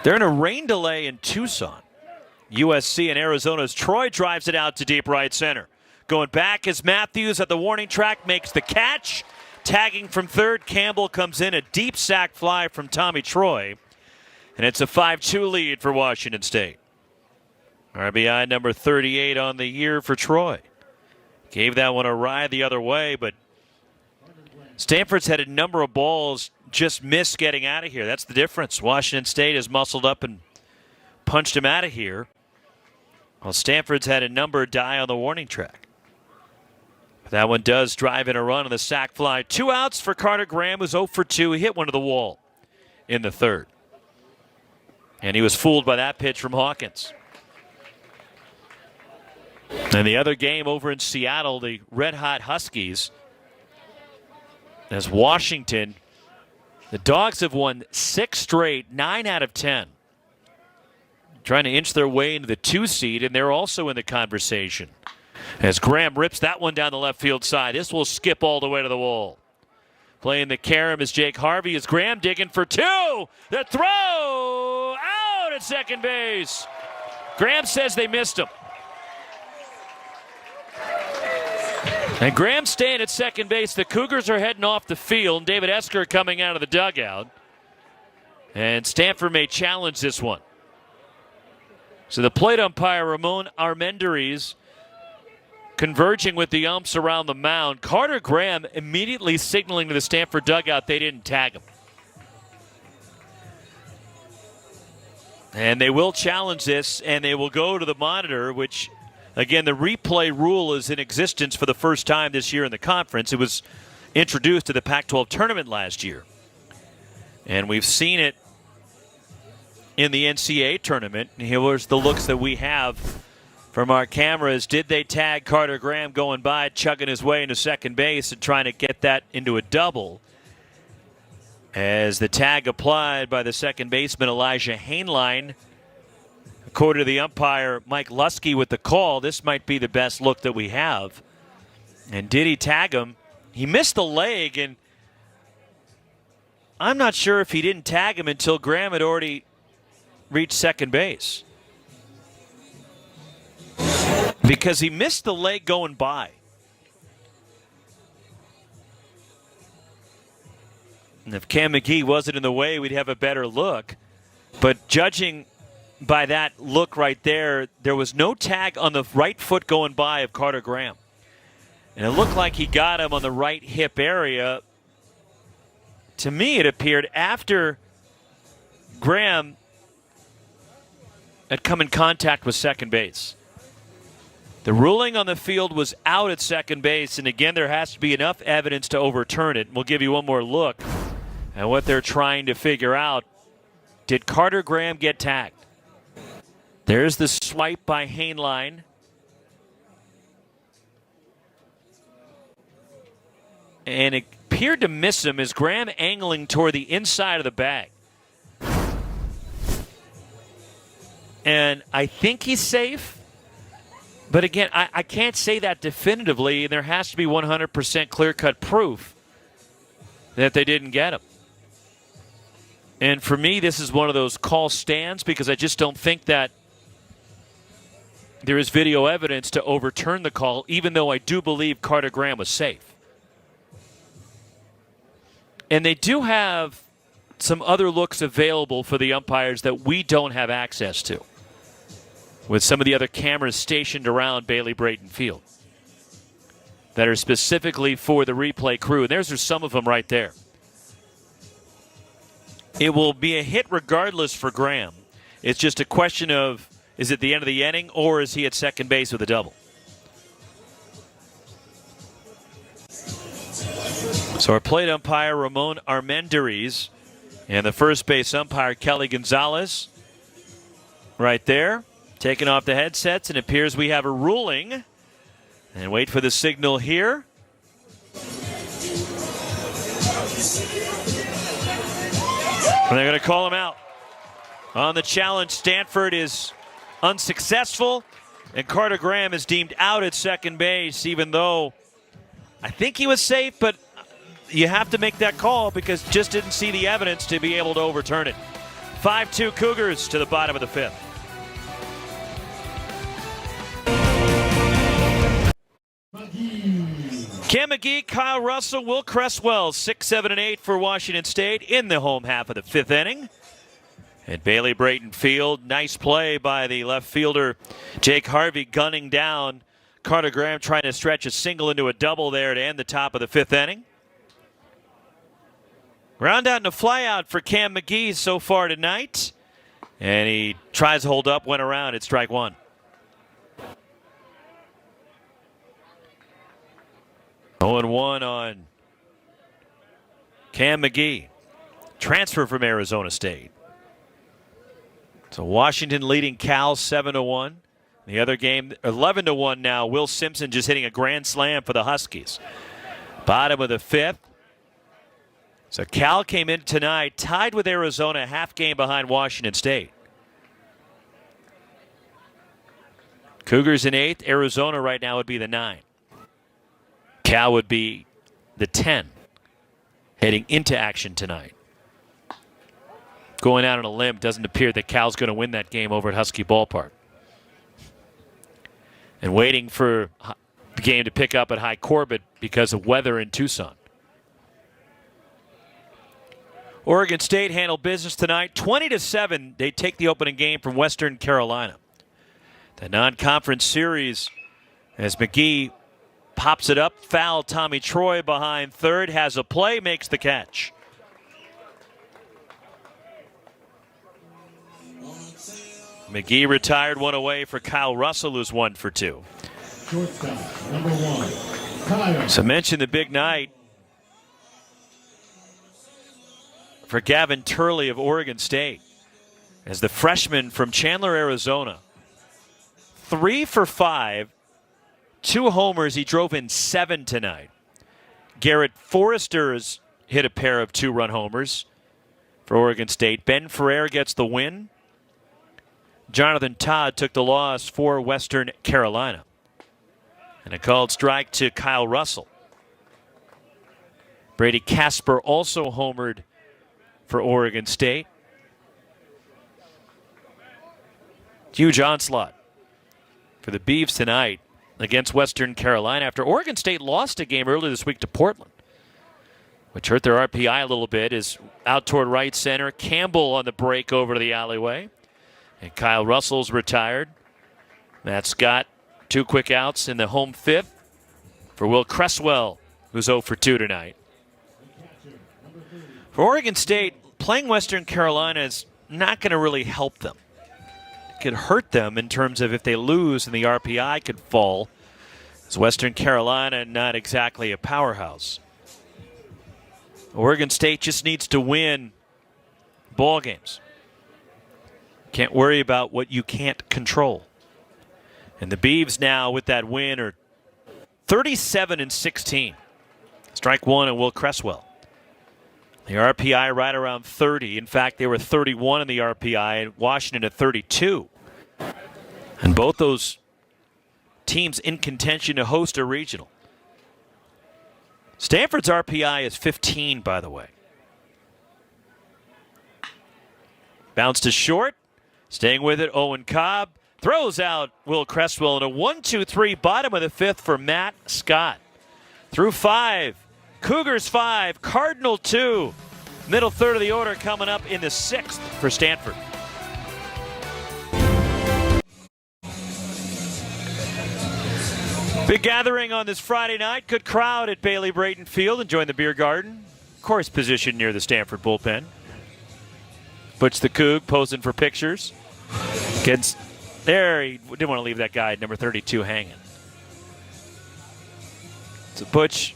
They're in a rain delay in Tucson. USC and Arizona's Troy drives it out to deep right center. Going back is Matthews at the warning track, makes the catch. Tagging from third, Campbell comes in, a deep sac fly from Tommy Troy. And it's a 5-2 lead for Washington State. RBI number 38 on the year for Troy. Gave that one a ride the other way, but Stanford's had a number of balls just missed getting out of here. That's the difference. Washington State has muscled up and punched him out of here, while Stanford's had a number die on the warning track. But that one does drive in a run on the sac fly. 2 outs for Carter Graham, who's 0 for 2. He hit one to the wall in the third. And he was fooled by that pitch from Hawkins. And the other game over in Seattle, the red-hot Huskies, as Washington, the Dogs have won 6 straight, 9 out of 10. Trying to inch their way into the 2 seed, and they're also in the conversation. As Graham rips that one down the left field side. This will skip all the way to the wall. Playing the carom is Jake Harvey. As Graham digging for 2. The throw out at second base. Graham says they missed him. And Graham staying at second base. The Cougars are heading off the field. David Esker coming out of the dugout. And Stanford may challenge this one. So the plate umpire, Ramon Armendariz, converging with the umps around the mound. Carter Graham immediately signaling to the Stanford dugout they didn't tag him. And they will challenge this, and they will go to the monitor, which, again, the replay rule is in existence for the first time this year in the conference. It was introduced to the Pac-12 tournament last year. And we've seen it in the NCAA tournament. And here's the looks that we have from our cameras. Did they tag Carter Graham going by, chugging his way into second base and trying to get that into a double? As the tag applied by the second baseman Elijah Hainline. According to the umpire, Mike Lusky with the call, this might be the best look that we have. And did he tag him? He missed the leg, and I'm not sure if he didn't tag him until Graham had already reached second base. Because he missed the leg going by. And if Cam McGee wasn't in the way, we'd have a better look. But judging by that look right there, there was no tag on the right foot going by of Carter Graham. And it looked like he got him on the right hip area. To me, it appeared after Graham had come in contact with second base. The ruling on the field was out at second base, and again, there has to be enough evidence to overturn it. We'll give you one more look at what they're trying to figure out. Did Carter Graham get tagged? There's the swipe by Hainline. And it appeared to miss him as Graham angling toward the inside of the bag. And I think he's safe. But again, I can't say that definitively, and there has to be 100% clear-cut proof that they didn't get him. And for me, this is one of those call stands because I just don't think that there is video evidence to overturn the call, even though I do believe Carter Graham was safe. And they do have some other looks available for the umpires that we don't have access to, with some of the other cameras stationed around Bailey Brayton Field that are specifically for the replay crew. And there's some of them right there. It will be a hit regardless for Graham. It's just a question of, is it the end of the inning or is he at second base with a double? So our plate umpire, Ramon Armendariz, and the first base umpire, Kelly Gonzalez, right there, taking off the headsets, and it appears we have a ruling. And wait for the signal here. And they're going to call him out. On the challenge, Stanford is unsuccessful, and Carter Graham is deemed out at second base, even though I think he was safe, but you have to make that call because just didn't see the evidence to be able to overturn it. 5-2 Cougars to the bottom of the fifth. Cam McGee, Kyle Russell, Will Cresswell, 6, 7, and 8 for Washington State in the home half of the fifth inning. At Bailey Brayton Field, nice play by the left fielder Jake Harvey, gunning down Carter Graham, trying to stretch a single into a double there to end the top of the fifth inning. Ground out and a fly out for Cam McGee so far tonight. And he tries to hold up, went around at strike one. Oh, 0-1 on Cam McGee. Transfer from Arizona State. So Washington leading Cal 7-1. The other game 11-1 now. Will Simpson just hitting a grand slam for the Huskies. Bottom of the fifth. So Cal came in tonight tied with Arizona, half game behind Washington State. Cougars in 8th. Arizona right now would be the 9. Cal would be the 10 heading into action tonight. Going out on a limb, doesn't appear that Cal's going to win that game over at Husky Ballpark. And waiting for the game to pick up at High Corbett because of weather in Tucson. Oregon State handled business tonight. 20-7, they take the opening game from Western Carolina. The non-conference series as McGee pops it up. Foul. Tommy Troy behind third. Has a play. Makes the catch. McGee retired, one away for Kyle Russell, who's 1 for 2. Shortstop, number 1, Kyle. So mention the big night for Gavin Turley of Oregon State as the freshman from Chandler, Arizona. 3 for 5. 2 homers. He drove in 7 tonight. Garrett Forrester's hit a pair of 2-run homers for Oregon State. Ben Ferrer gets the win. Jonathan Todd took the loss for Western Carolina. And a called strike to Kyle Russell. Brady Casper also homered for Oregon State. Huge onslaught for the Beavs tonight against Western Carolina after Oregon State lost a game earlier this week to Portland, which hurt their RPI a little bit. Is out toward right center. Campbell on the break over to the alleyway. And Kyle Russell's retired. Matt Scott, 2 quick outs in the home fifth for Will Cresswell, who's 0 for 2 tonight. For Oregon State, playing Western Carolina is not going to really help them. It could hurt them in terms of if they lose and the RPI could fall. As Western Carolina not exactly a powerhouse. Oregon State just needs to win ball games. Can't worry about what you can't control. And the Beavs now with that win are 37-16. Strike one on Will Cresswell. The RPI right around 30. In fact, they were 31 in the RPI and Washington at 32. And both those teams in contention to host a regional. Stanford's RPI is 15, by the way. Bounce to short. Staying with it, Owen Cobb throws out Will Cresswell in a 1-2-3 bottom of the fifth for Matt Scott. Through 5. Cougars 5, Cardinal 2. Middle third of the order coming up in the 6th for Stanford. Big gathering on this Friday night. Good crowd at Bailey Brayton Field enjoying the beer garden. Of course, positioned near the Stanford bullpen. Butch the Coug posing for pictures. Gets there. He didn't want to leave that guy, number 32, hanging. So Butch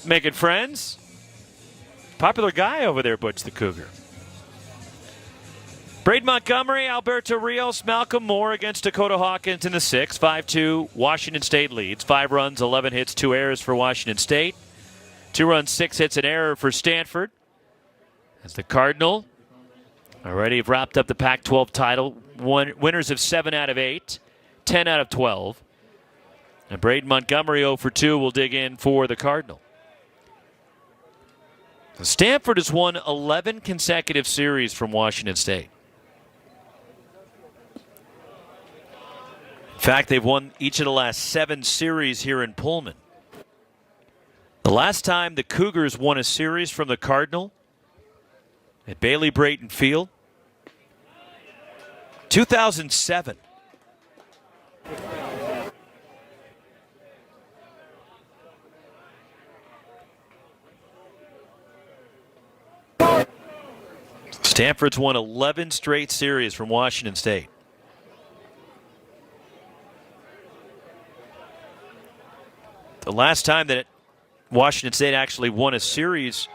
making friends. Popular guy over there, Butch the Cougar. Braden Montgomery, Alberto Rios, Malcolm Moore against Dakota Hawkins in the 6th. 5-2, Washington State leads. 5 runs, 11 hits, 2 errors for Washington State. 2 runs, 6 hits, an error for Stanford. As the Cardinal already have wrapped up the Pac-12 title. Winners of 7 out of 8, 10 out of 12. And Braden Montgomery 0 for 2 will dig in for the Cardinal. Stanford has won 11 consecutive series from Washington State. In fact, they've won each of the last 7 series here in Pullman. The last time the Cougars won a series from the Cardinal at Bailey Brayton Field, 2007. Stanford's won 11 straight series from Washington State. The last time that Washington State actually won a series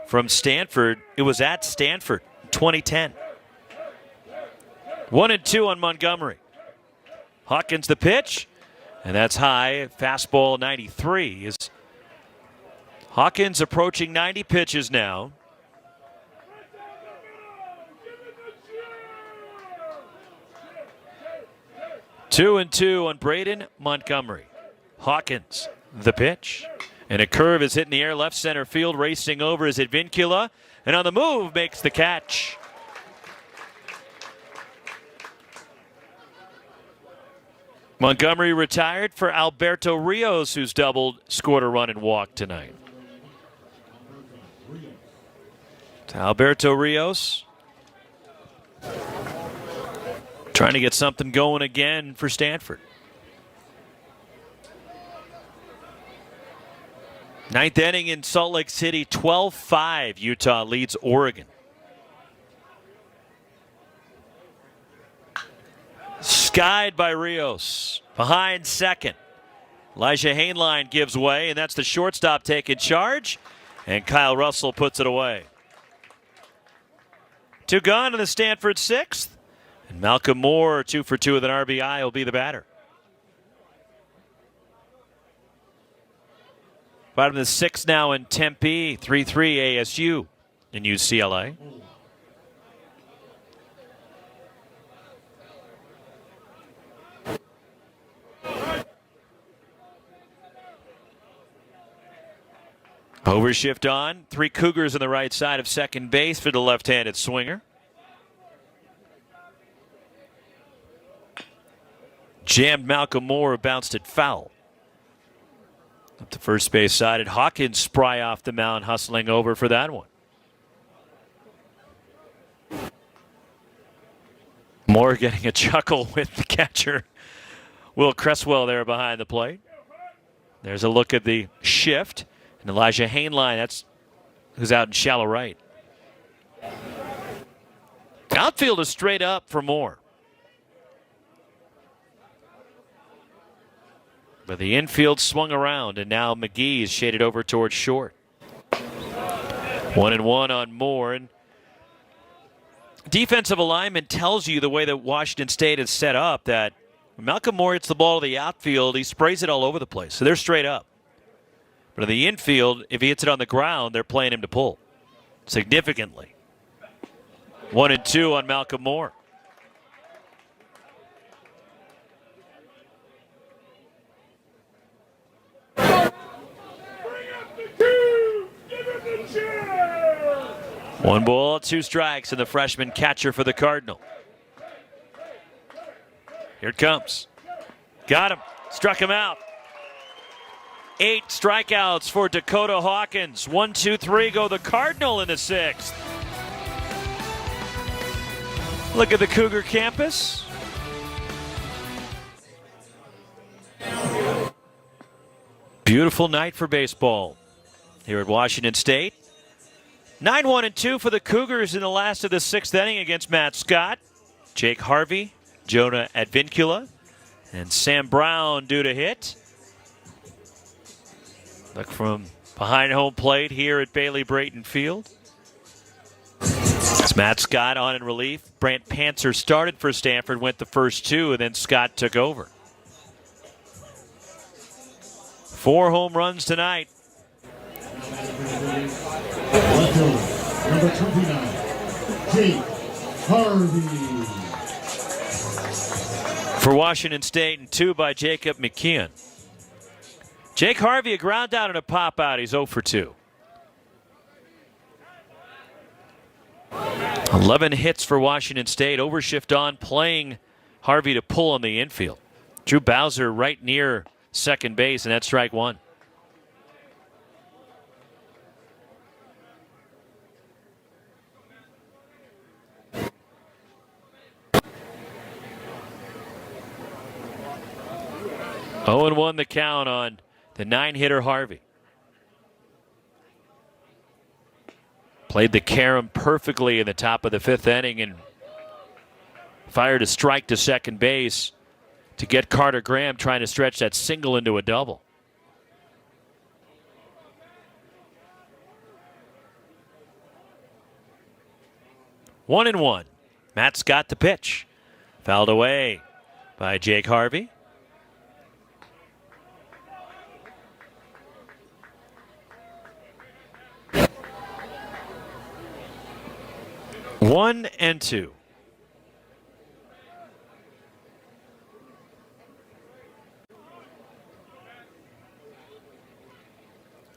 from Stanford, it was at Stanford in 2010. 1-2 on Montgomery. Hawkins the pitch, and that's high. Fastball 93. Is Hawkins approaching 90 pitches now. Two and two on Braden Montgomery. Hawkins, the pitch. And a curve is hit in the air, left center field. Racing over is Advincula. And on the move, makes the catch. Montgomery retired for Alberto Rios, who's doubled, scored a run and walked tonight. To Alberto Rios. Trying to get something going again for Stanford. 9th inning in Salt Lake City, 12-5. Utah leads Oregon. Skied by Rios. Behind second. Elijah Hainline gives way, and that's the shortstop taking charge. And Kyle Russell puts it away. 2 gone in the Stanford 6th. And Malcolm Moore, 2 for 2 with an RBI, will be the batter. Bottom of the sixth now in Tempe, 3-3 ASU in UCLA. Overshift on. 3 Cougars on the right side of second base for the left-handed swinger. Jammed Malcolm Moore, bounced it foul. Up to first base side. Hawkins spry off the mound, hustling over for that one. Moore getting a chuckle with the catcher, Will Cresswell, there behind the plate. There's a look at the shift. And Elijah Hainline, that's who's out in shallow right. Outfield is straight up for Moore. But the infield swung around, and now McGee is shaded over towards short. 1-1 on Moore. And defensive alignment tells you the way that Washington State is set up that when Malcolm Moore hits the ball to the outfield, he sprays it all over the place. So they're straight up. But in the infield, if he hits it on the ground, they're playing him to pull significantly. 1-2 on Malcolm Moore. One ball, 2 strikes, and the freshman catcher for the Cardinal. Here it comes. Got him. Struck him out. 8 strikeouts for Dakota Hawkins. 1, 2, 3 go the Cardinal in the 6th. Look at the Cougar campus. Beautiful night for baseball here at Washington State. 9-1-2 for the Cougars in the last of the 6th inning against Matt Scott, Jake Harvey, Jonah Advincula, and Sam Brown due to hit. Look from behind home plate here at Bailey Brayton Field. It's Matt Scott on in relief. Brant Pantzer started for Stanford, went the first 2, and then Scott took over. 4 home runs tonight. Number 29, Jake Harvey. For Washington State, and 2 by Jacob McKeon. Jake Harvey, a ground out and a pop out. He's 0 for 2. 11 hits for Washington State. Overshift on, playing Harvey to pull on the infield. Drew Bowser right near second base, and that's strike 1. Oh, and 1 the count on the 9-hitter Harvey. Played the carom perfectly in the top of the 5th inning and fired a strike to second base to get Carter Graham trying to stretch that single into a double. One and 1. Matt Scott the pitch. Fouled away by Jake Harvey. One and 2.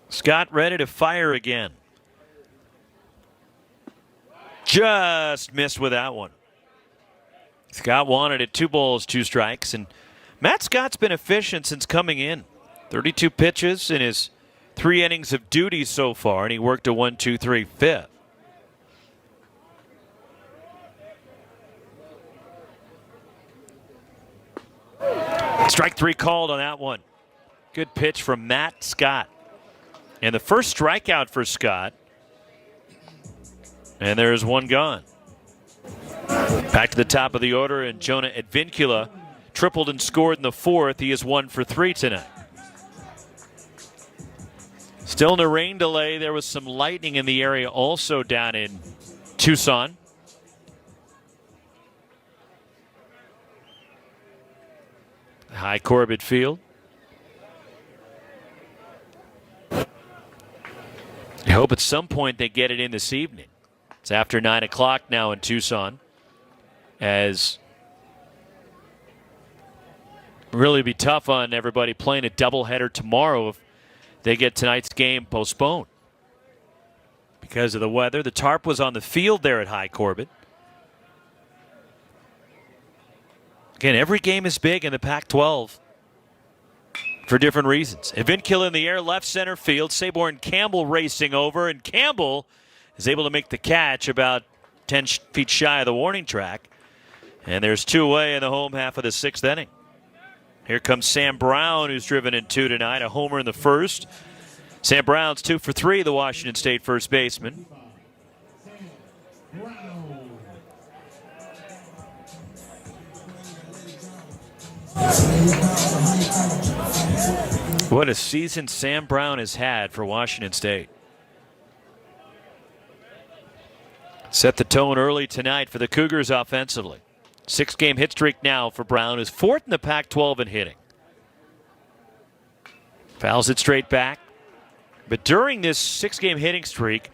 Scott ready to fire again. Just missed with that one. Scott wanted it 2 balls, 2 strikes, and Matt Scott's been efficient since coming in. 32 pitches in his 3 innings of duty so far, and he worked a 1-2-3 fifth. Strike 3 called on that one. Good pitch from Matt Scott. And the first strikeout for Scott. And there's 1 gone. Back to the top of the order, and Jonah Advincula tripled and scored in the 4th. He is 1 for 3 tonight. Still in a rain delay. There was some lightning in the area also down in Tucson. High Corbett Field. hope at some point they get it in this evening. It's after 9 o'clock now in Tucson. As really be tough on everybody playing a doubleheader tomorrow if they get tonight's game postponed. Because of the weather, the tarp was on the field there at High Corbett. Again, every game is big in the Pac-12 for different reasons. Evinkil in the air, left center field. Saborn Campbell racing over, and Campbell is able to make the catch about 10 feet shy of the warning track. And there's 2 away in the home half of the 6th inning. Here comes Sam Brown, who's driven in 2 tonight, a homer in the first. Sam Brown's 2 for 3, the Washington State first baseman. What a season Sam Brown has had for Washington State. Set the tone early tonight for the Cougars offensively. 6-game hit streak now for Brown, who's 4th in the Pac-12 in hitting. Fouls it straight back. But during this 6-game hitting streak,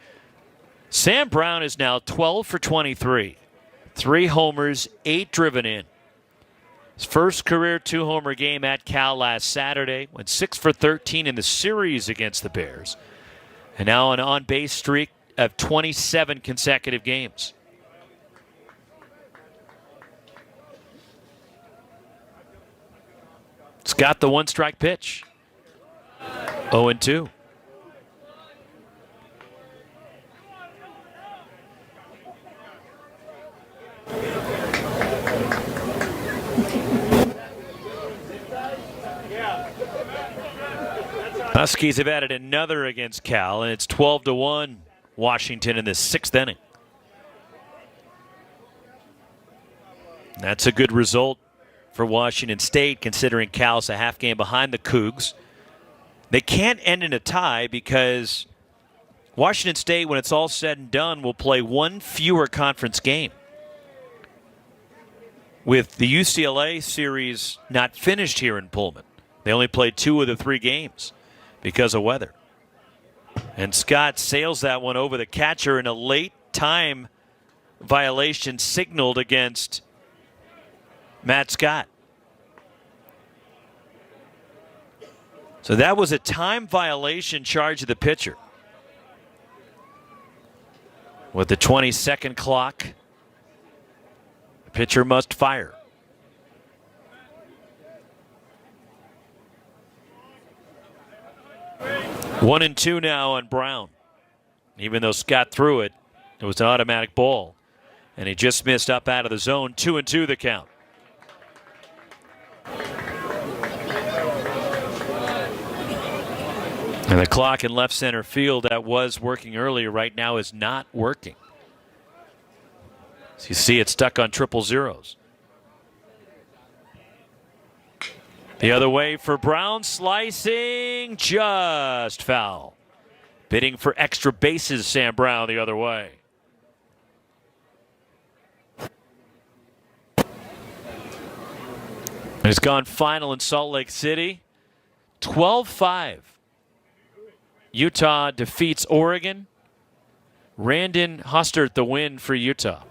Sam Brown is now 12 for 23. 3 homers, 8 driven in. His first career 2-homer game at Cal last Saturday. Went 6 for 13 in the series against the Bears. And now an on-base streak of 27 consecutive games. It's got the 1-strike pitch. 0-2. Huskies have added another against Cal, and it's 12-1 Washington in the 6th inning. That's a good result for Washington State, considering Cal's a half game behind the Cougs. They can't end in a tie because Washington State, when it's all said and done, will play 1 fewer conference game. With the UCLA series not finished here in Pullman, they only played 2 of the 3 games because of weather. And Scott sails that one over the catcher, in a late time violation signaled against Matt Scott. So that was a time violation charge of the pitcher. With the 20-second clock, the pitcher must fire. One and 2 now on Brown. Even though Scott threw it, it was an automatic ball. And he just missed up out of the zone. 2-2 the count. And the clock in left center field that was working earlier right now is not working. So you see it stuck on 000. The other way for Brown, slicing, just foul. Bidding for extra bases, Sam Brown the other way. It's gone final in Salt Lake City. 12-5. Utah defeats Oregon. Randon Hostert the win for Utah.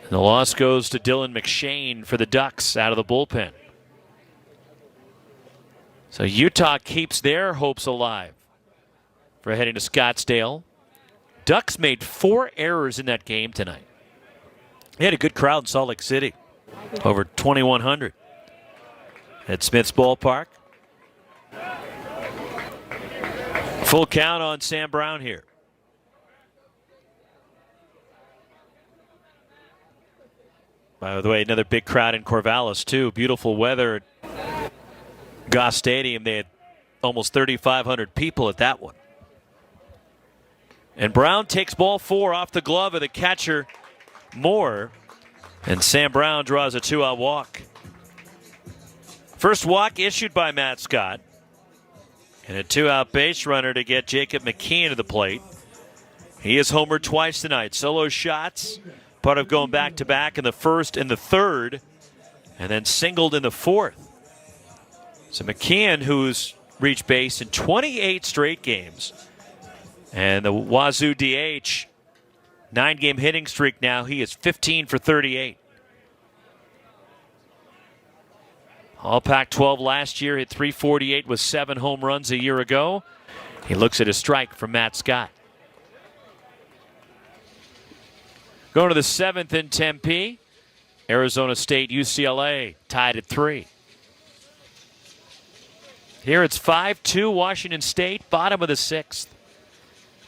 And the loss goes to Dylan McShane for the Ducks out of the bullpen. So Utah keeps their hopes alive for heading to Scottsdale. Ducks made 4 errors in that game tonight. They had a good crowd in Salt Lake City. Over 2,100 at Smith's Ballpark. Full count on Sam Brown here. By the way, another big crowd in Corvallis, too. Beautiful weather at Goss Stadium. They had almost 3,500 people at that one. And Brown takes ball 4 off the glove of the catcher, Moore. And Sam Brown draws a 2-out walk. First walk issued by Matt Scott. And a 2-out base runner to get Jacob McKeon to the plate. He has homered twice tonight. Solo shots, part of going back-to-back in the first and the third, and then singled in the fourth. So McKeon, who's reached base in 28 straight games, And the Wazoo DH, 9-game hitting streak now. He is 15 for 38. All Pac-12 last year, hit .348 with 7 home runs a year ago. He looks at a strike from Matt Scott. Going to the 7th in Tempe. Arizona State, UCLA tied at 3. Here it's 5-2 Washington State, bottom of the 6th.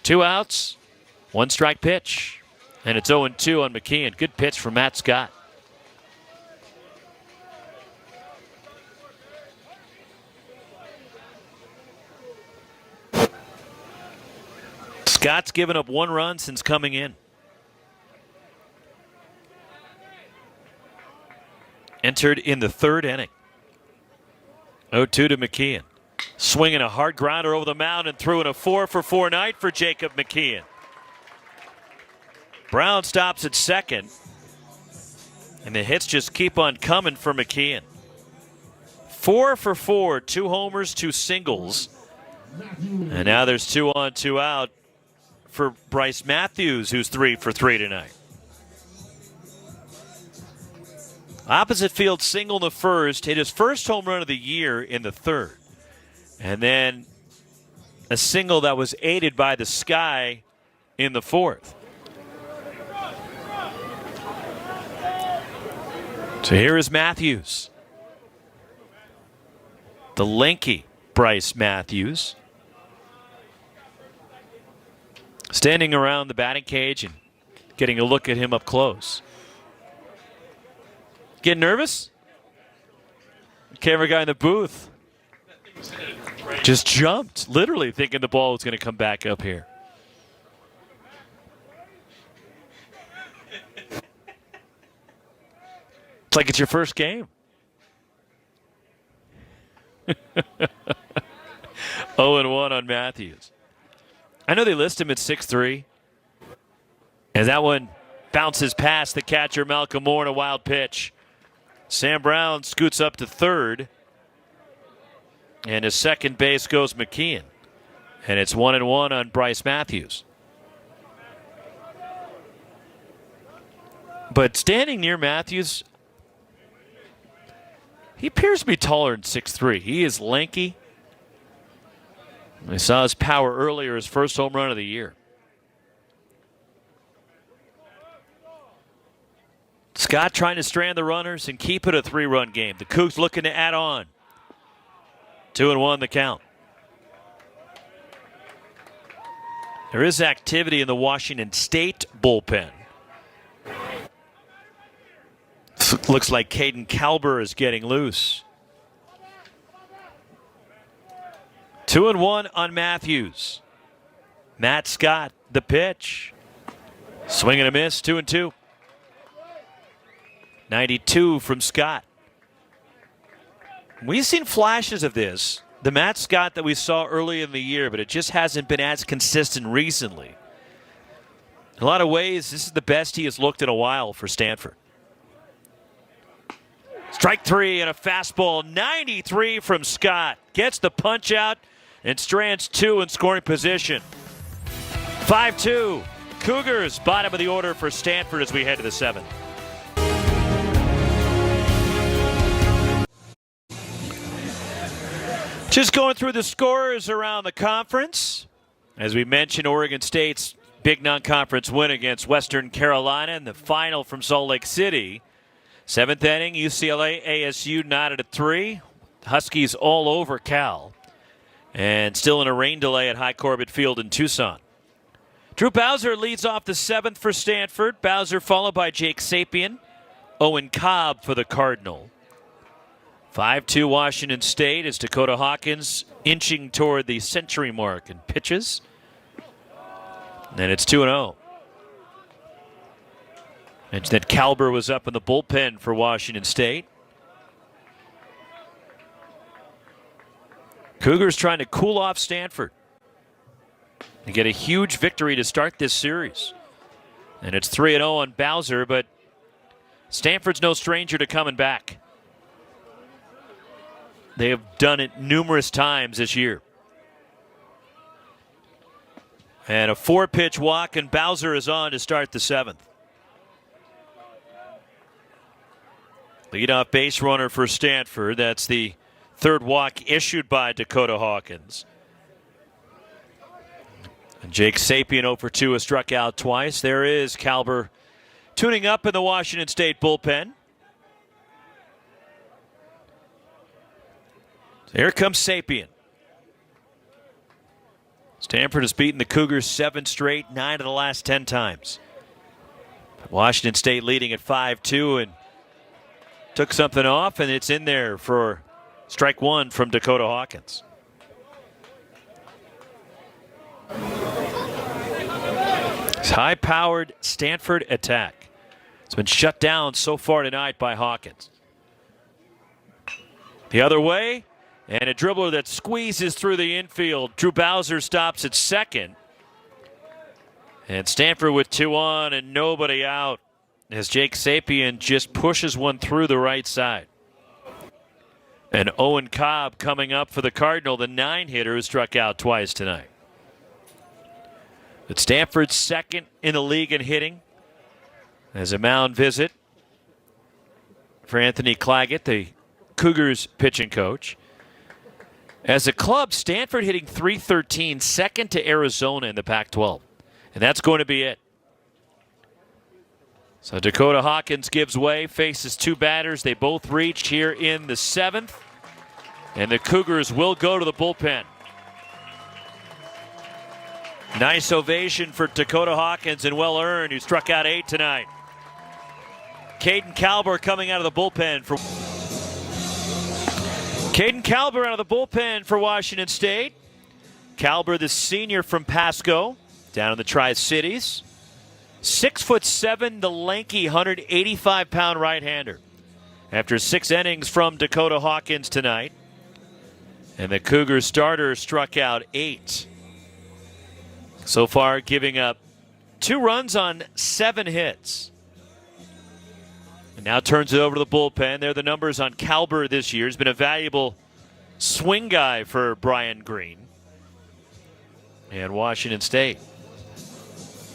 2 outs, 1 strike pitch. And it's 0-2 on McKeon. Good pitch from Matt Scott. Scott's given up 1 run since coming in. Entered in the 3rd inning. 0-2 to McKeon. Swinging a hard grounder over the mound and threw in a 4-for-4 night for Jacob McKeon. Brown stops at second. And the hits just keep on coming for McKeon. 4-for-4, 2 homers, 2 singles. And now there's 2 on, 2 out for Bryce Matthews, who's 3-for-3 tonight. Opposite field single in the 1st, hit his first home run of the year in the 3rd. And then a single that was aided by the sky in the 4th. So here is Matthews. The lanky Bryce Matthews. Standing around the batting cage and getting a look at him up close. Getting nervous? Camera guy in the booth just jumped, literally thinking the ball was going to come back up here. It's like it's your first game. 0-1 on Matthews. I know they list him at 6'3". And that one bounces past the catcher, Malcolm Moore, in a wild pitch. Sam Brown scoots up to 3rd. And his second base goes McKeon. And it's 1-1 on Bryce Matthews. But standing near Matthews, he appears to be taller than 6'3". He is lanky. I saw his power earlier, his first home run of the year. Scott trying to strand the runners and keep it a 3-run game. The Cougs looking to add on. 2-1 the count. There is activity in the Washington State bullpen. Looks like Caden Kalber is getting loose. 2-1 on Matthews. Matt Scott, the pitch. Swing and a miss, 2-2. 92 from Scott. We've seen flashes of this. The Matt Scott that we saw early in the year, but it just hasn't been as consistent recently. In a lot of ways, this is the best he has looked in a while for Stanford. Strike 3 and a fastball, 93 from Scott. Gets the punch out and strands 2 in scoring position. 5-2. Cougars, bottom of the order for Stanford as we head to the 7th. Just going through the scores around the conference. As we mentioned, Oregon State's big non-conference win against Western Carolina in the final from Salt Lake City. 7th inning, UCLA, ASU knotted at 3. Huskies all over Cal. And still in a rain delay at High Corbett Field in Tucson. Drew Bowser leads off the 7th for Stanford. Bowser followed by Jake Sapien. Owen Cobb for the Cardinal. 5-2 Washington State as Dakota Hawkins inching toward the century mark and pitches. And it's 2-0. Mentioned that Kalber was up in the bullpen for Washington State. Cougars trying to cool off Stanford and get a huge victory to start this series. And it's 3-0 on Bowser, but Stanford's no stranger to coming back. They have done it numerous times this year. And a 4-pitch walk, and Bowser is on to start the 7th. Leadoff base runner for Stanford. That's the 3rd walk issued by Dakota Hawkins. And Jake Sapien 0 for 2 has struck out twice. There is Kalber tuning up in the Washington State bullpen. Here comes Sapien. Stanford has beaten the Cougars 7 straight, 9 of the last 10 times. Washington State leading at 5-2 and took something off, and it's in there for strike 1 from Dakota Hawkins. This high-powered Stanford attack. It's been shut down so far tonight by Hawkins. The other way, and a dribbler that squeezes through the infield. Drew Bowser stops at second. And Stanford with 2 on and nobody out as Jake Sapien just pushes one through the right side. And Owen Cobb coming up for the Cardinal, the 9-hitter who struck out twice tonight. But Stanford's 2nd in the league in hitting. As a mound visit for Anthony Claggett, the Cougars pitching coach. As a club, Stanford hitting .313, 2nd to Arizona in the Pac-12. And that's going to be it. So Dakota Hawkins gives way, faces 2 batters. They both reached here in the 7th. And the Cougars will go to the bullpen. Nice ovation for Dakota Hawkins, and well earned, who struck out 8 tonight. Caden Kalber coming out of the bullpen for Washington State. Kalber, the senior from Pasco, down in the Tri-Cities. 6'7", the lanky 185-pound right-hander. After 6 innings from Dakota Hawkins tonight. And the Cougars starter struck out 8. So far giving up 2 runs on 7 hits. And now turns it over to the bullpen. There are the numbers on Kalber this year. He's been a valuable swing guy for Brian Green and Washington State.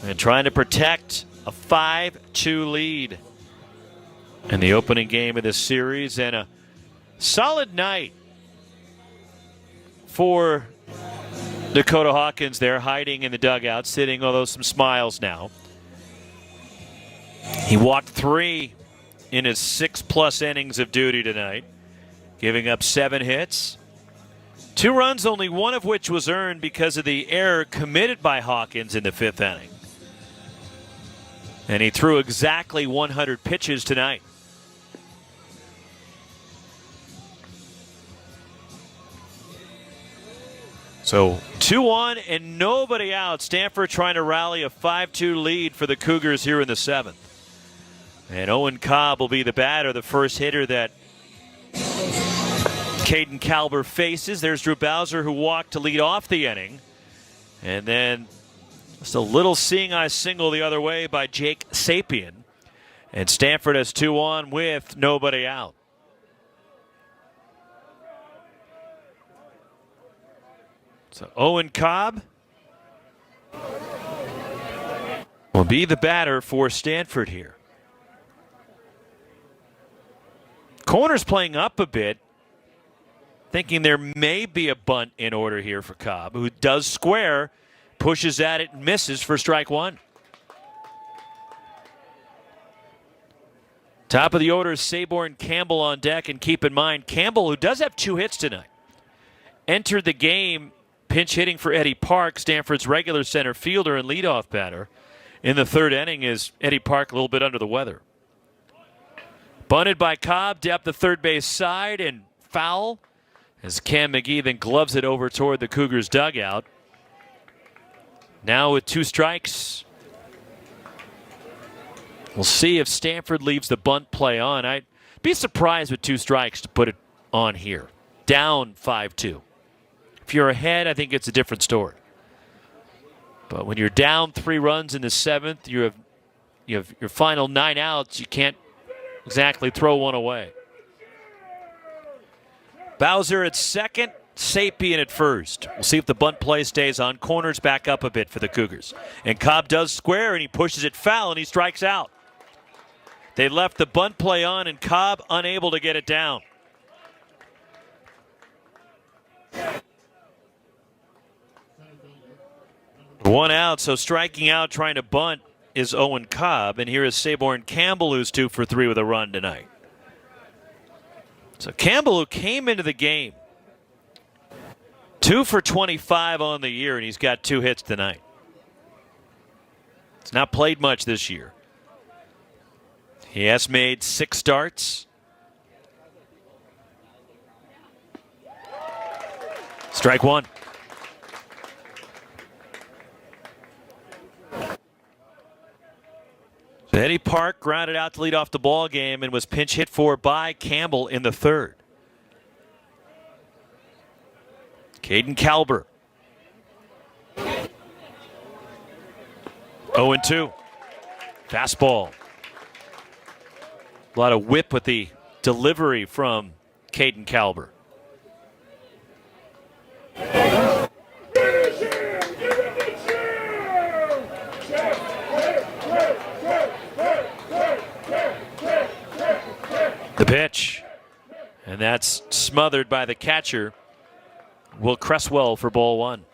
And trying to protect a 5-2 lead in the opening game of this series. And a solid night for Dakota Hawkins there, hiding in the dugout, sitting, although some smiles now. He walked 3 in his 6+ innings of duty tonight, giving up 7 hits. 2 runs, only 1 of which was earned because of the error committed by Hawkins in the 5th inning. And he threw exactly 100 pitches tonight. So 2 on and nobody out. Stanford trying to rally a 5-2 lead for the Cougars here in the 7th. And Owen Cobb will be the batter, the first hitter that Caden Kalber faces. There's Drew Bowser, who walked to lead off the inning. And then just a little seeing-eye single the other way by Jake Sapien. And Stanford has 2 on with nobody out. So Owen Cobb will be the batter for Stanford here. Corner's playing up a bit, thinking there may be a bunt in order here for Cobb, who does square, pushes at it and misses for strike 1. Top of the order is Saborn Campbell on deck, and keep in mind, Campbell, who does have 2 hits tonight, entered the game pinch hitting for Eddie Park, Stanford's regular center fielder and leadoff batter. In the 3rd inning is Eddie Park a little bit under the weather. Bunted by Cobb, depth the third base side, and foul as Cam McGee then gloves it over toward the Cougars dugout. Now with 2 strikes, we'll see if Stanford leaves the bunt play on. I'd be surprised with 2 strikes to put it on here. Down 5-2. If you're ahead, I think it's a different story. But when you're down 3 runs in the 7th, you have your final 9 outs, you can't exactly throw one away. Bowser at second, Sapien at first. We'll see if the bunt play stays on. Corners back up a bit for the Cougars. And Cobb does square, and he pushes it foul, and he strikes out. They left the bunt play on, and Cobb unable to get it down. One out, so striking out, trying to bunt is Owen Cobb. And here is Saborn Campbell, who's 2 for 3 with a run tonight. So Campbell, who came into the game 2 for 25 on the year, and he's got 2 hits tonight. He's not played much this year. He has made 6 starts. Strike one. So Eddie Park grounded out to lead off the ball game and was pinch hit for by Campbell in the 3rd. Caden Kalber. 0-2. Fastball. A lot of whip with the delivery from Caden Kalber. The pitch. And that's smothered by the catcher, Will Cresswell, for ball 1.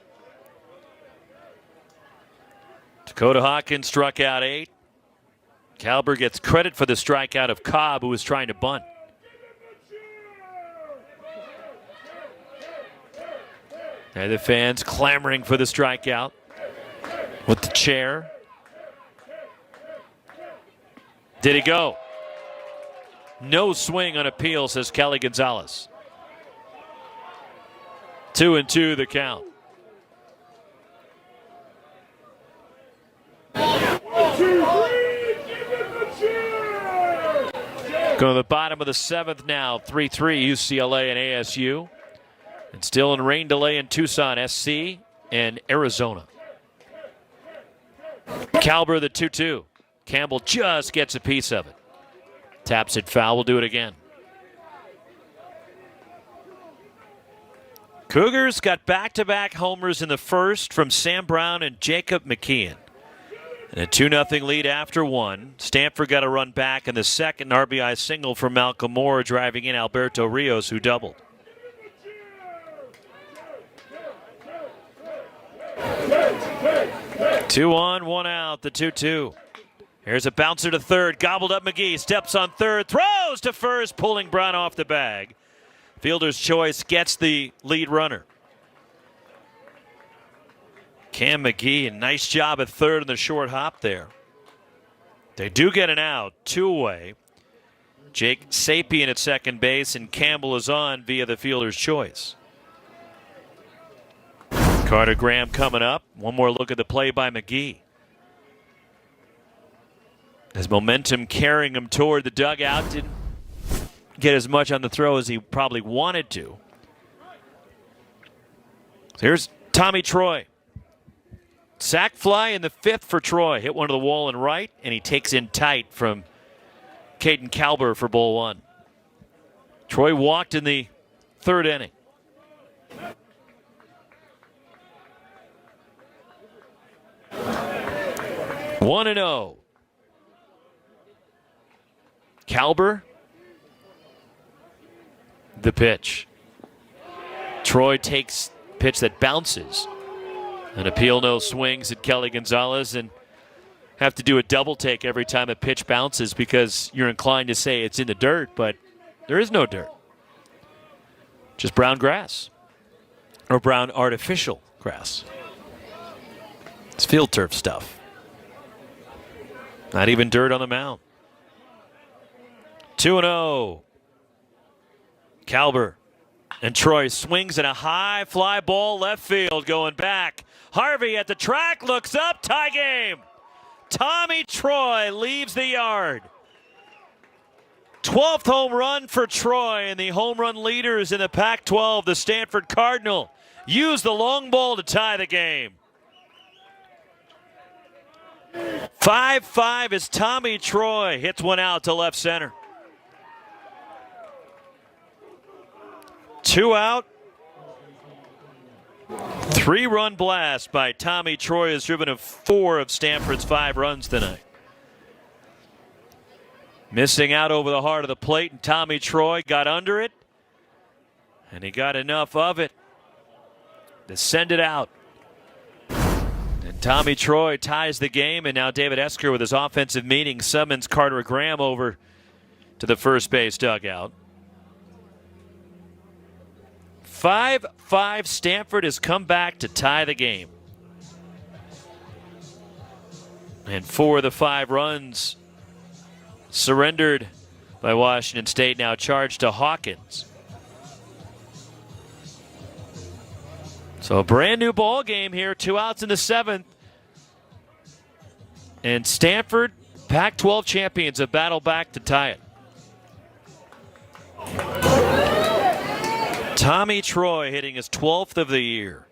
Dakota Hawkins struck out 8. Kalber gets credit for the strikeout of Cobb, who was trying to bunt. There the fans clamoring for the strikeout with the chair. Did he go? No swing on appeal, says Kelly Gonzalez. 2-2 the count. Go to the bottom of the 7th now. 3-3 UCLA and ASU. And still in rain delay in Tucson, SC and Arizona. Kalber the 2-2. Campbell just gets a piece of it. Taps it foul. We'll do it again. Cougars got back-to-back homers in the 1st from Sam Brown and Jacob McKeon. And a 2-0 lead after 1. Stanford got a run back in the 2nd. RBI single from Malcolm Moore, driving in Alberto Rios, who doubled. Two on, 1 out, the 2-2. Here's a bouncer to 3rd. Gobbled up McGee. Steps on 3rd. Throws to 1st. Pulling Brown off the bag. Fielder's choice gets the lead runner. Cam McGee, a nice job at 3rd in the short hop there. They do get an out. 2 away. Jake Sapien at 2nd base, and Campbell is on via the fielder's choice. Carter Graham coming up. One more look at the play by McGee. His momentum carrying him toward the dugout. Didn't get as much on the throw as he probably wanted to. Here's Tommy Troy. Sack fly in the 5th for Troy. Hit one to the wall and right, and he takes in tight from Caden Kalber for ball 1. Troy walked in the 3rd inning. One and 0. Kalber. The pitch. Troy takes pitch that bounces. An appeal, no swings at Kelly Gonzalez, and have to do a double take every time a pitch bounces because you're inclined to say it's in the dirt, but there is no dirt. Just brown grass. Or brown artificial grass. It's field turf stuff. Not even dirt on the mound. 2-0. Kalber. And Troy swings at a high fly ball left field going back. Harvey at the track, looks up, tie game. Tommy Troy leaves the yard. 12th home run for Troy, and the home run leaders in the Pac-12, the Stanford Cardinal, use the long ball to tie the game. 5-5 as Tommy Troy hits one out to left center. 2 out. 3-run blast by Tommy Troy has driven 4 of Stanford's 5 runs tonight. Missing out over the heart of the plate, and Tommy Troy got under it, and he got enough of it to send it out. And Tommy Troy ties the game, and now David Esker with his offensive meeting summons Carter Graham over to the first base dugout. 5-5, Stanford has come back to tie the game. And 4 of the 5 runs surrendered by Washington State, now charged to Hawkins. So a brand new ball game here, 2 outs in the 7th. And Stanford, Pac-12 champions, have battled back to tie it. Tommy Troy hitting his 12th of the year.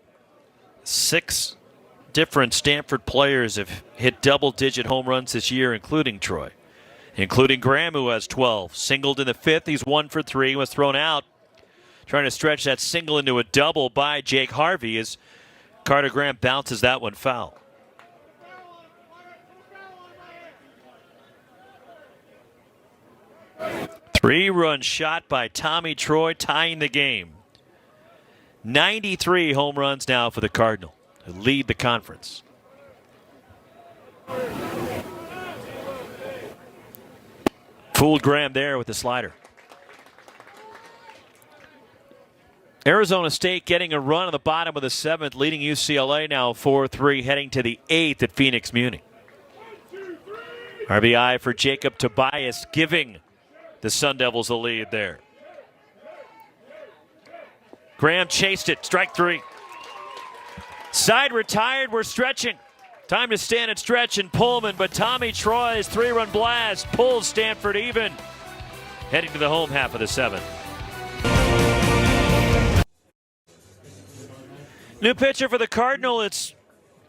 6 different Stanford players have hit double-digit home runs this year, including Troy. Including Graham, who has 12. Singled in the 5th. He's 1 for 3. Was thrown out. Trying to stretch that single into a double by Jake Harvey as Carter Graham bounces that one foul. Three-run shot by Tommy Troy, tying the game. 93 home runs now for the Cardinal, who lead the conference. Fooled Graham there with the slider. Arizona State getting a run on the bottom of the 7th, leading UCLA now 4-3, heading to the 8th at Phoenix Muni. RBI for Jacob Tobias, giving the Sun Devils the lead there. Graham chased it, strike 3. Side retired, we're stretching. Time to stand and stretch in Pullman, but Tommy Troy's 3-run blast pulls Stanford even, heading to the home half of the 7th. New pitcher for the Cardinal, it's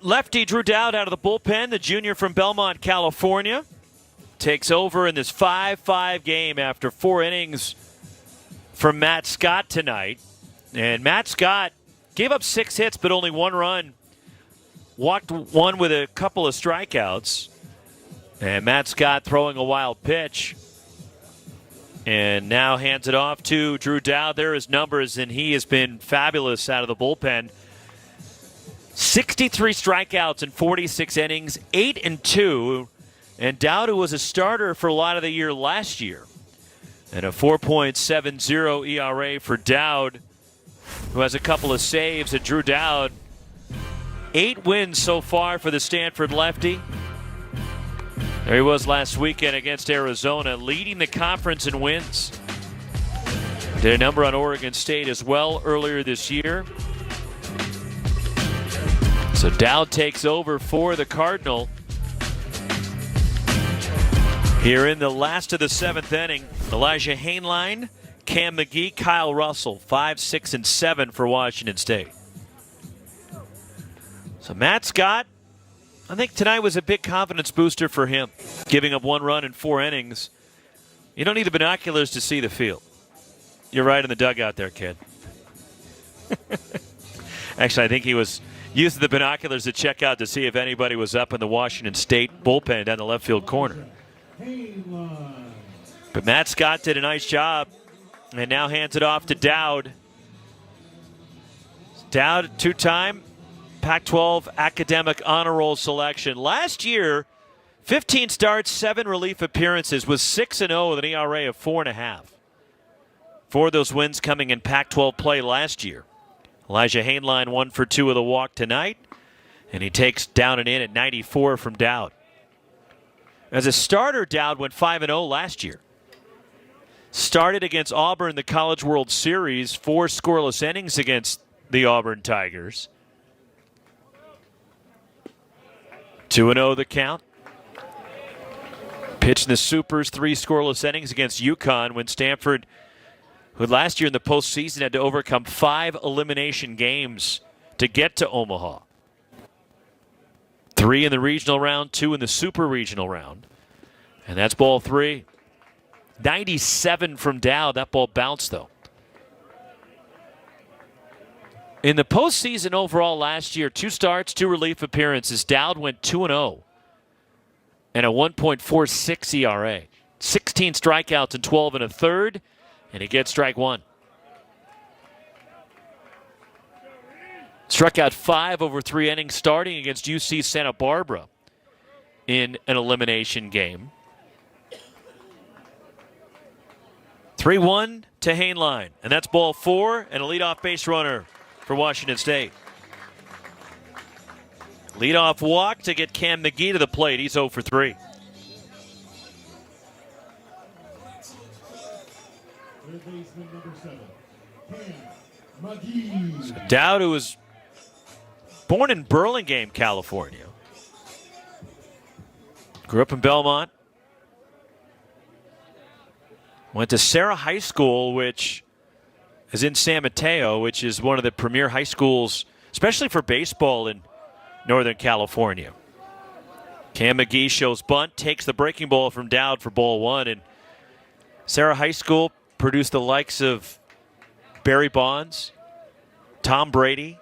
lefty Drew Dowd out of the bullpen, the junior from Belmont, California. Takes over in this 5-5 game after 4 innings from Matt Scott tonight. And Matt Scott gave up 6 hits but only 1 run. Walked 1 with a couple of strikeouts. And Matt Scott throwing a wild pitch. And now hands it off to Drew Dowd. There are his numbers, and he has been fabulous out of the bullpen. 63 strikeouts in 46 innings, 8-2. And Dowd, who was a starter for a lot of the year last year. And a 4.70 ERA for Dowd, who has a couple of saves. And Drew Dowd, 8 wins so far for the Stanford lefty. There he was last weekend against Arizona, leading the conference in wins. Did a number on Oregon State as well earlier this year. So Dowd takes over for the Cardinal here in the last of the 7th inning. Elijah Hainline, Cam McGee, Kyle Russell, 5, 6, and 7 for Washington State. So Matt Scott, I think tonight was a big confidence booster for him, giving up 1 run in 4 innings. You don't need the binoculars to see the field. You're right in the dugout there, kid. Actually, I think he was using the binoculars to check out to see if anybody was up in the Washington State bullpen down the left field corner. But Matt Scott did a nice job and now hands it off to Dowd. Dowd, 2-time Pac-12 academic honor roll selection. Last year, 15 starts, 7 relief appearances, was 6-0 with an ERA of 4.5. 4 of those wins coming in Pac-12 play last year. Elijah Hainline 1 for 2 with a walk tonight, and he takes down and in at 94 from Dowd. As a starter, Dowd went 5-0 last year. Started against Auburn in the College World Series, 4 scoreless innings against the Auburn Tigers. 2-0 the count. Pitched in the Supers, 3 scoreless innings against UConn when Stanford, who last year in the postseason had to overcome 5 elimination games to get to Omaha. 3 in the regional round, 2 in the super regional round. And that's ball 3. 97 from Dowd. That ball bounced, though. In the postseason overall last year, 2 starts, 2 relief appearances. Dowd went 2-0 and a 1.46 ERA. 16 strikeouts and 12 1/3, and he gets strike 1. Struck out 5 over 3 innings starting against UC Santa Barbara in an elimination game. 3-1 to Hainline, and that's ball 4 and a leadoff base runner for Washington State. Leadoff walk to get Cam McGee to the plate. He's 0 for 3. So Dowd, who was born in Burlingame, California, grew up in Belmont, went to Sarah High School, which is in San Mateo, which is one of the premier high schools, especially for baseball in Northern California. Cam McGee shows bunt, takes the breaking ball from Dowd for ball 1, and Sarah High School produced the likes of Barry Bonds, Tom Brady,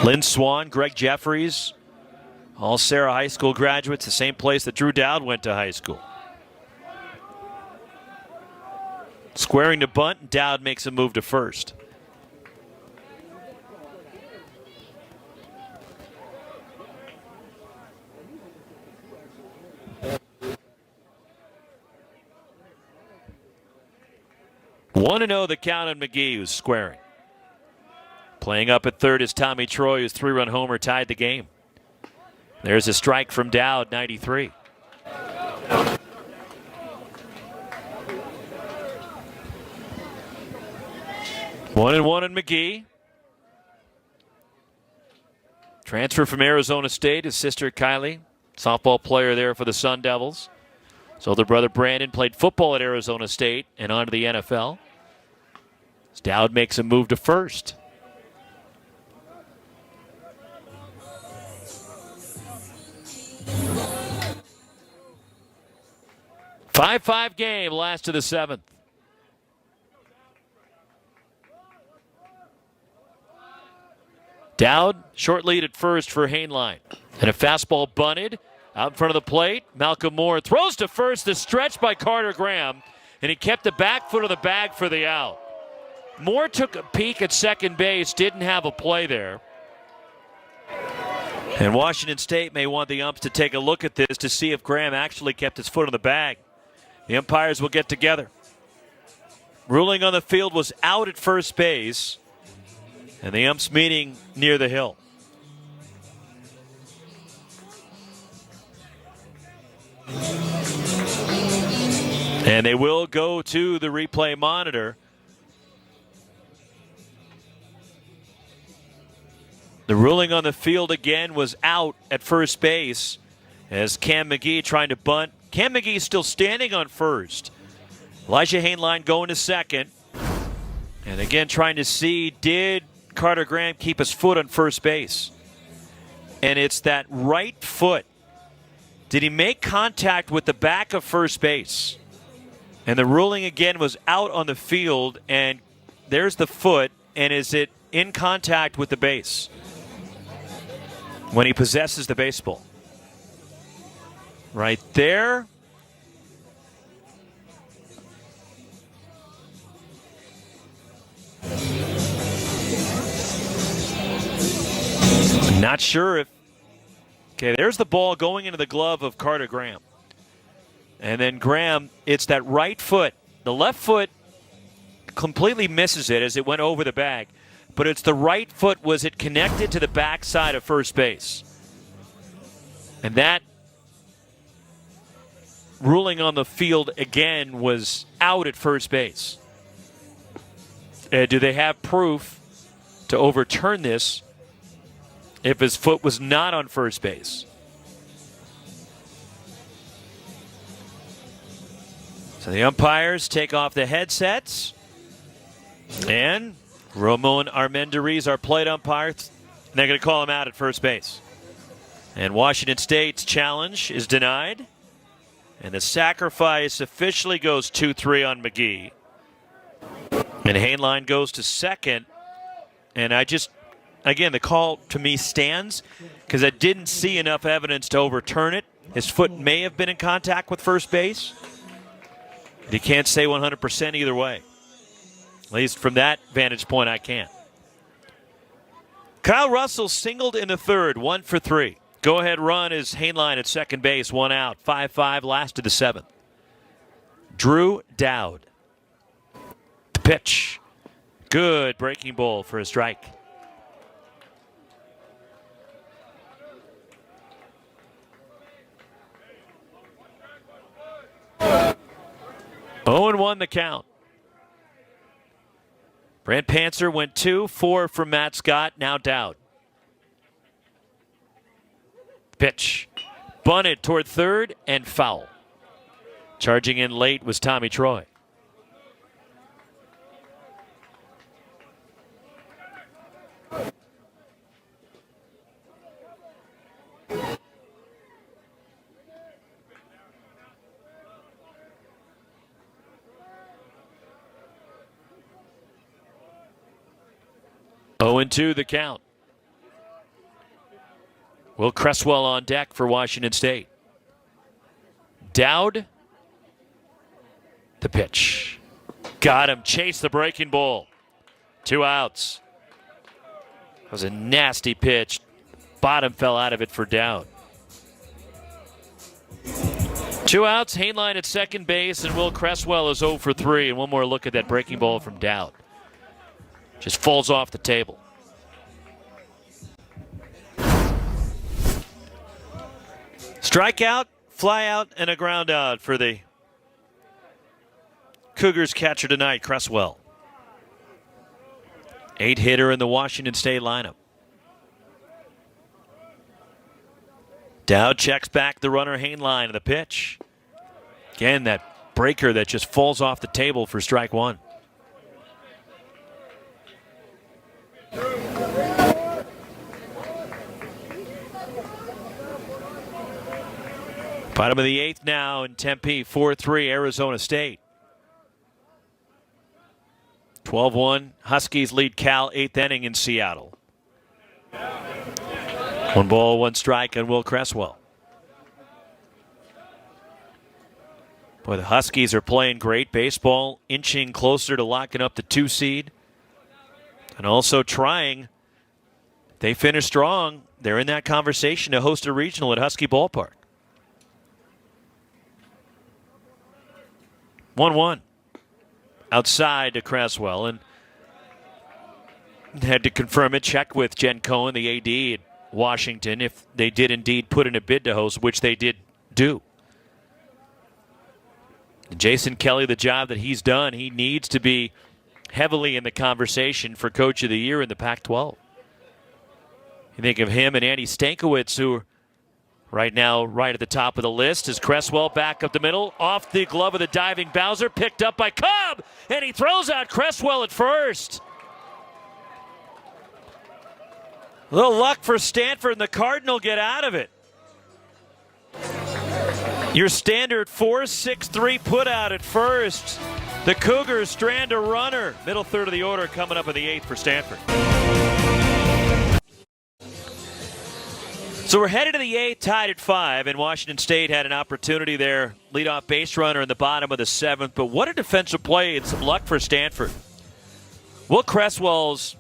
Lynn Swan, Greg Jeffries, all Sarah High School graduates, the same place that Drew Dowd went to high school. Squaring to bunt, Dowd makes a move to first. One and 0 the count on McGee, who's squaring. Playing up at third is Tommy Troy, whose 3-run homer tied the game. There's a strike from Dowd, 93. One and 1 on McGee. Transfer from Arizona State. His sister Kylie, softball player there for the Sun Devils. His older brother Brandon played football at Arizona State and on to the NFL. As Dowd makes a move to first. Five game, last of the 7th. Dowd, short lead at first for Hainline. And a fastball bunted out in front of the plate. Malcolm Moore throws to first, the stretch by Carter Graham, and he kept the back foot of the bag for the out. Moore took a peek at second base, didn't have a play there. And Washington State may want the umps to take a look at this to see if Graham actually kept his foot on the bag. The umpires will get together. Ruling on the field was out at first base, and the umps meeting near the hill. And they will go to the replay monitor. The ruling on the field again was out at first base as Cam McGee trying to bunt. Cam McGee still standing on first. Elijah Hainline going to second. And again trying to see, did Carter Graham keep his foot on first base? And it's that right foot. Did he make contact with the back of first base? And the ruling again was out on the field, and there's the foot, and is it in contact with the base when he possesses the baseball? Right there. Not sure if... Okay, there's the ball going into the glove of Carter Graham. And then Graham, it's that right foot. The left foot completely misses it as it went over the bag. But it's the right foot. Was it connected to the backside of first base? And that ruling on the field again was out at first base. Do they have proof to overturn this if his foot was not on first base? So the umpires take off the headsets, and Ramon Armendariz, our plate umpire, they're going to call him out at first base. And Washington State's challenge is denied, and the sacrifice officially goes 2-3 on McGee. And Hainline goes to second And again, the call to me stands because I didn't see enough evidence to overturn it. His foot may have been in contact with first base. But you can't say 100% either way. At least from that vantage point, I can't. Kyle Russell singled in the third, 1 for 3. Go-ahead run is Hainline at second base, 1 out, 5-5, last of the 7th. Drew Dowd. The pitch. Good breaking ball for a strike. Oh, and 1 the count. Brant Panther went 2-4 from Matt Scott, now Dowd. Pitch. Bunted toward third and foul. Charging in late was Tommy Troy. Oh, and 2 the count. Will Cresswell on deck for Washington State. Dowd. The pitch. Got him. Chase the breaking ball. 2 outs. That was a nasty pitch. Bottom fell out of it for Dowd. 2 outs. Hainline at second base, and Will Cresswell is 0 for 3. And one more look at that breaking ball from Dowd. Just falls off the table. Strikeout, fly out, and a ground out for the Cougars catcher tonight, Cresswell. 8-hitter in the Washington State lineup. Dowd checks back the runner Hainline of the pitch. Again, that breaker that just falls off the table for strike 1. Bottom of the 8th now in Tempe, 4-3 Arizona State. 12-1 Huskies lead Cal, 8th inning in Seattle. 1 ball, 1 strike on Will Cresswell. Boy, the Huskies are playing great baseball, inching closer to locking up the 2 seed. And also trying, they finish strong. They're in that conversation to host a regional at Husky Ballpark. 1-1 outside to Cresswell, and had to confirm it, check with Jen Cohen, the AD at Washington, if they did indeed put in a bid to host, which they did do. Jason Kelly, the job that he's done, he needs to be heavily in the conversation for Coach of the Year in the Pac-12. You think of him and Andy Stankiewicz, who are right now right at the top of the list, as Cresswell back up the middle, off the glove of the diving Bowser, picked up by Cobb, and he throws out Cresswell at first. A little luck for Stanford, and the Cardinal get out of it. Your standard 4-6-3 put out at first. The Cougars strand a runner. Middle third of the order coming up in the 8th for Stanford. So we're headed to the 8th, tied at 5, and Washington State had an opportunity there. Leadoff base runner in the bottom of the 7th, but what a defensive play and some luck for Stanford. Will Cresswell's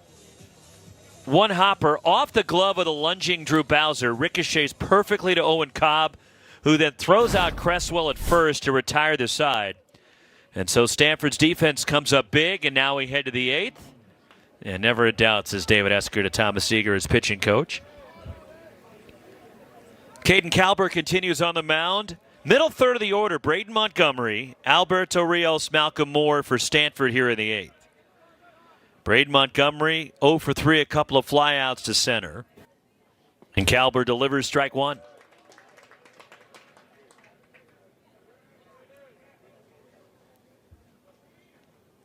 one hopper off the glove of the lunging Drew Bowser ricochets perfectly to Owen Cobb, who then throws out Cresswell at first to retire the side. And so Stanford's defense comes up big, and now we head to the 8th. And never a doubt, says David Esker to Thomas Seeger, his pitching coach. Caden Calbert continues on the mound. Middle third of the order, Braden Montgomery, Alberto Rios, Malcolm Moore for Stanford here in the 8th. Braden Montgomery 0 for 3, a couple of flyouts to center. And Calbert delivers strike 1.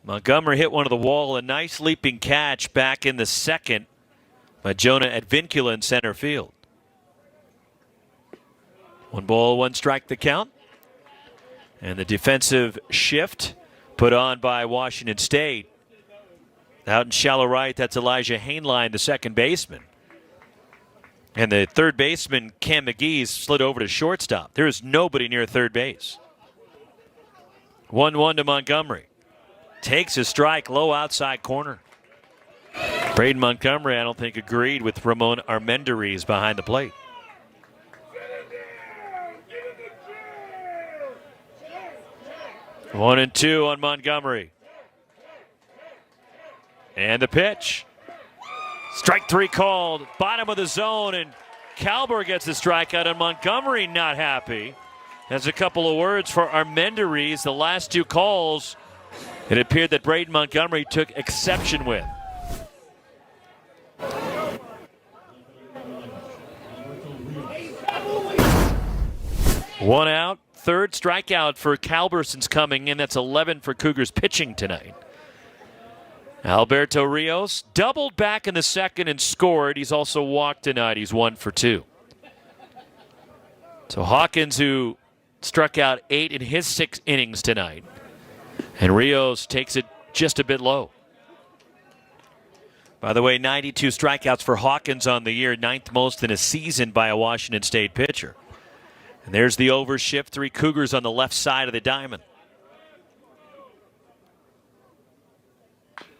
Montgomery hit one to the wall, a nice leaping catch back in the 2nd by Jonah Advincula in center field. 1 ball, 1 strike the count. And the defensive shift put on by Washington State Out in shallow right, that's Elijah Hainline, the second baseman. And the third baseman, Cam McGee, slid over to shortstop. There is nobody near third base. 1-1 to Montgomery. Takes a strike, low outside corner. Braden Montgomery, I don't think, agreed with Ramon Armendariz behind the plate. One and two on Montgomery. And the pitch. Strike three called. Bottom of the zone, and Kalber gets the strikeout, and Montgomery not happy. Has a couple of words for Armendariz. The last two calls, it appeared that Braden Montgomery took exception with. One out. Third strikeout for Kalber since coming in. That's 11 for Cougars pitching tonight. Alberto Rios doubled back in the second and scored. He's also walked tonight. He's 1 for 2. So Hawkins, who struck out 8 in his 6 innings tonight. And Rios takes it just a bit low. By the way, 92 strikeouts for Hawkins on the year, 9th most in a season by a Washington State pitcher. And there's the overshift. 3 Cougars on the left side of the diamond.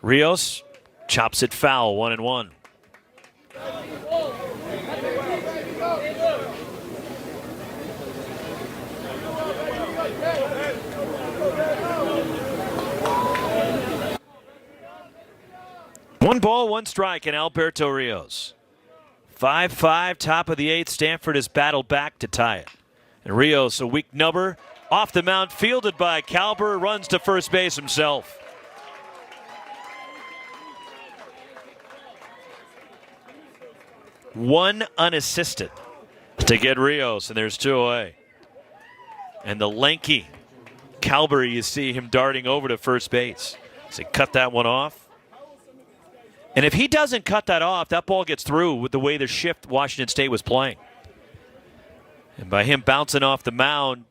Rios chops it foul, 1-1. One ball, one strike, and Alberto Rios. 5-5, top of the 8th. Stanford has battled back to tie it. And Rios, a weak number, off the mound, fielded by Kalber, runs to first base himself. One unassisted to get Rios, and there's 2 away. And the lanky Kalber, you see him darting over to first base. So he cut that one off. And if he doesn't cut that off, that ball gets through with the way the shift Washington State was playing. And by him bouncing off the mound,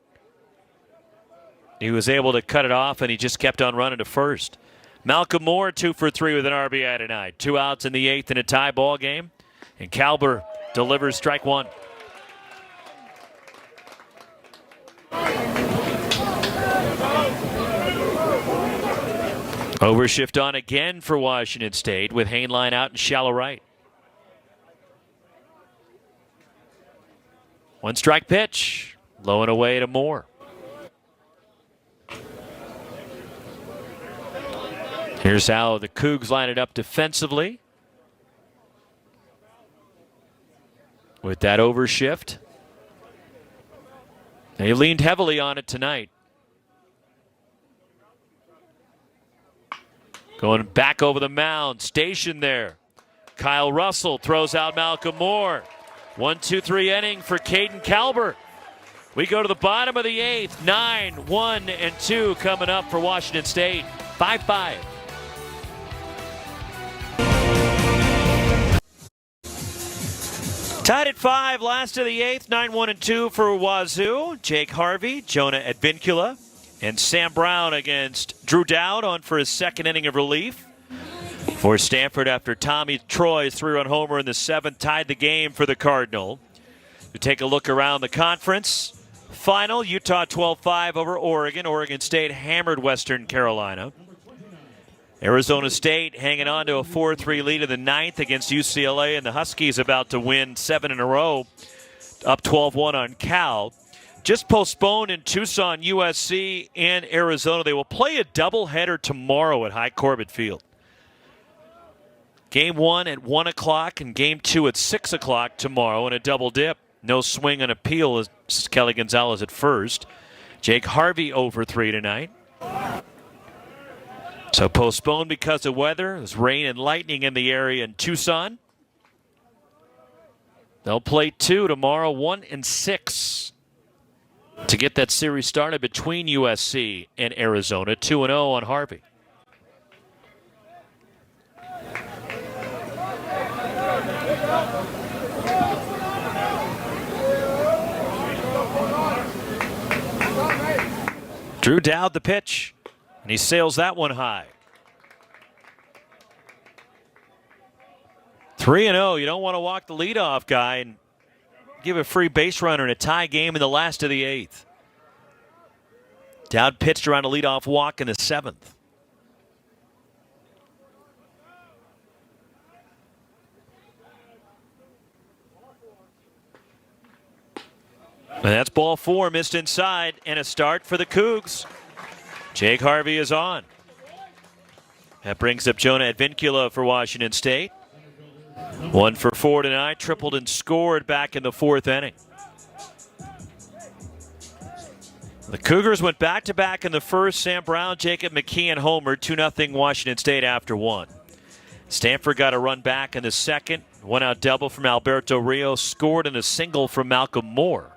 he was able to cut it off, and he just kept on running to first. Malcolm Moore, 2 for 3 with an RBI tonight. 2 outs in the 8th in a tie ball game. And Kalber delivers strike 1. Overshift on again for Washington State with Hainline out in shallow right. 1 strike pitch. Low and away to Moore. Here's how the Cougs line it up defensively. With that overshift. They leaned heavily on it tonight. Going back over the mound, stationed there. Kyle Russell throws out Malcolm Moore. 1-2-3 inning for Caden Kalber. We go to the bottom of the 8th. 9-1-2 coming up for Washington State. 5-5. Tied at 5, last of the 8th. 9-1-2 for Wazoo. Jake Harvey, Jonah Advincula, and Sam Brown against Drew Dowd on for his second inning of relief. For Stanford, after Tommy Troy's 3-run homer in the 7th, tied the game for the Cardinal. We take a look around the conference. Final, Utah 12-5 over Oregon. Oregon State hammered Western Carolina. Arizona State hanging on to a 4-3 lead in the 9th against UCLA, and the Huskies about to win 7 in a row, up 12-1 on Cal. Just postponed in Tucson, USC, and Arizona. They will play a doubleheader tomorrow at High Corbett Field. Game 1 at 1 o'clock and Game 2 at 6 o'clock tomorrow in a double dip. No swing and appeal as Kelly Gonzalez at first. Jake Harvey over 3 tonight. So postponed because of weather. There's rain and lightning in the area in Tucson. They'll play 2 tomorrow, 1 and 6. To get that series started between USC and Arizona. 2-0 on Harvey. Drew Dowd the pitch, and he sails that one high. 3-0. You don't want to walk the leadoff guy and give a free base runner in a tie game in the last of the 8th. Dowd pitched around a leadoff walk in the 7th. And that's ball 4, missed inside, and a start for the Cougs. Jake Harvey is on. That brings up Jonah Advincula for Washington State. 1 for 4 tonight, tripled and scored back in the 4th inning. The Cougars went back-to-back in the first. Sam Brown, Jacob McKeon homered, 2-0 Washington State after 1. Stanford got a run back in the second. 1-out double from Alberto Rios, scored in a single from Malcolm Moore.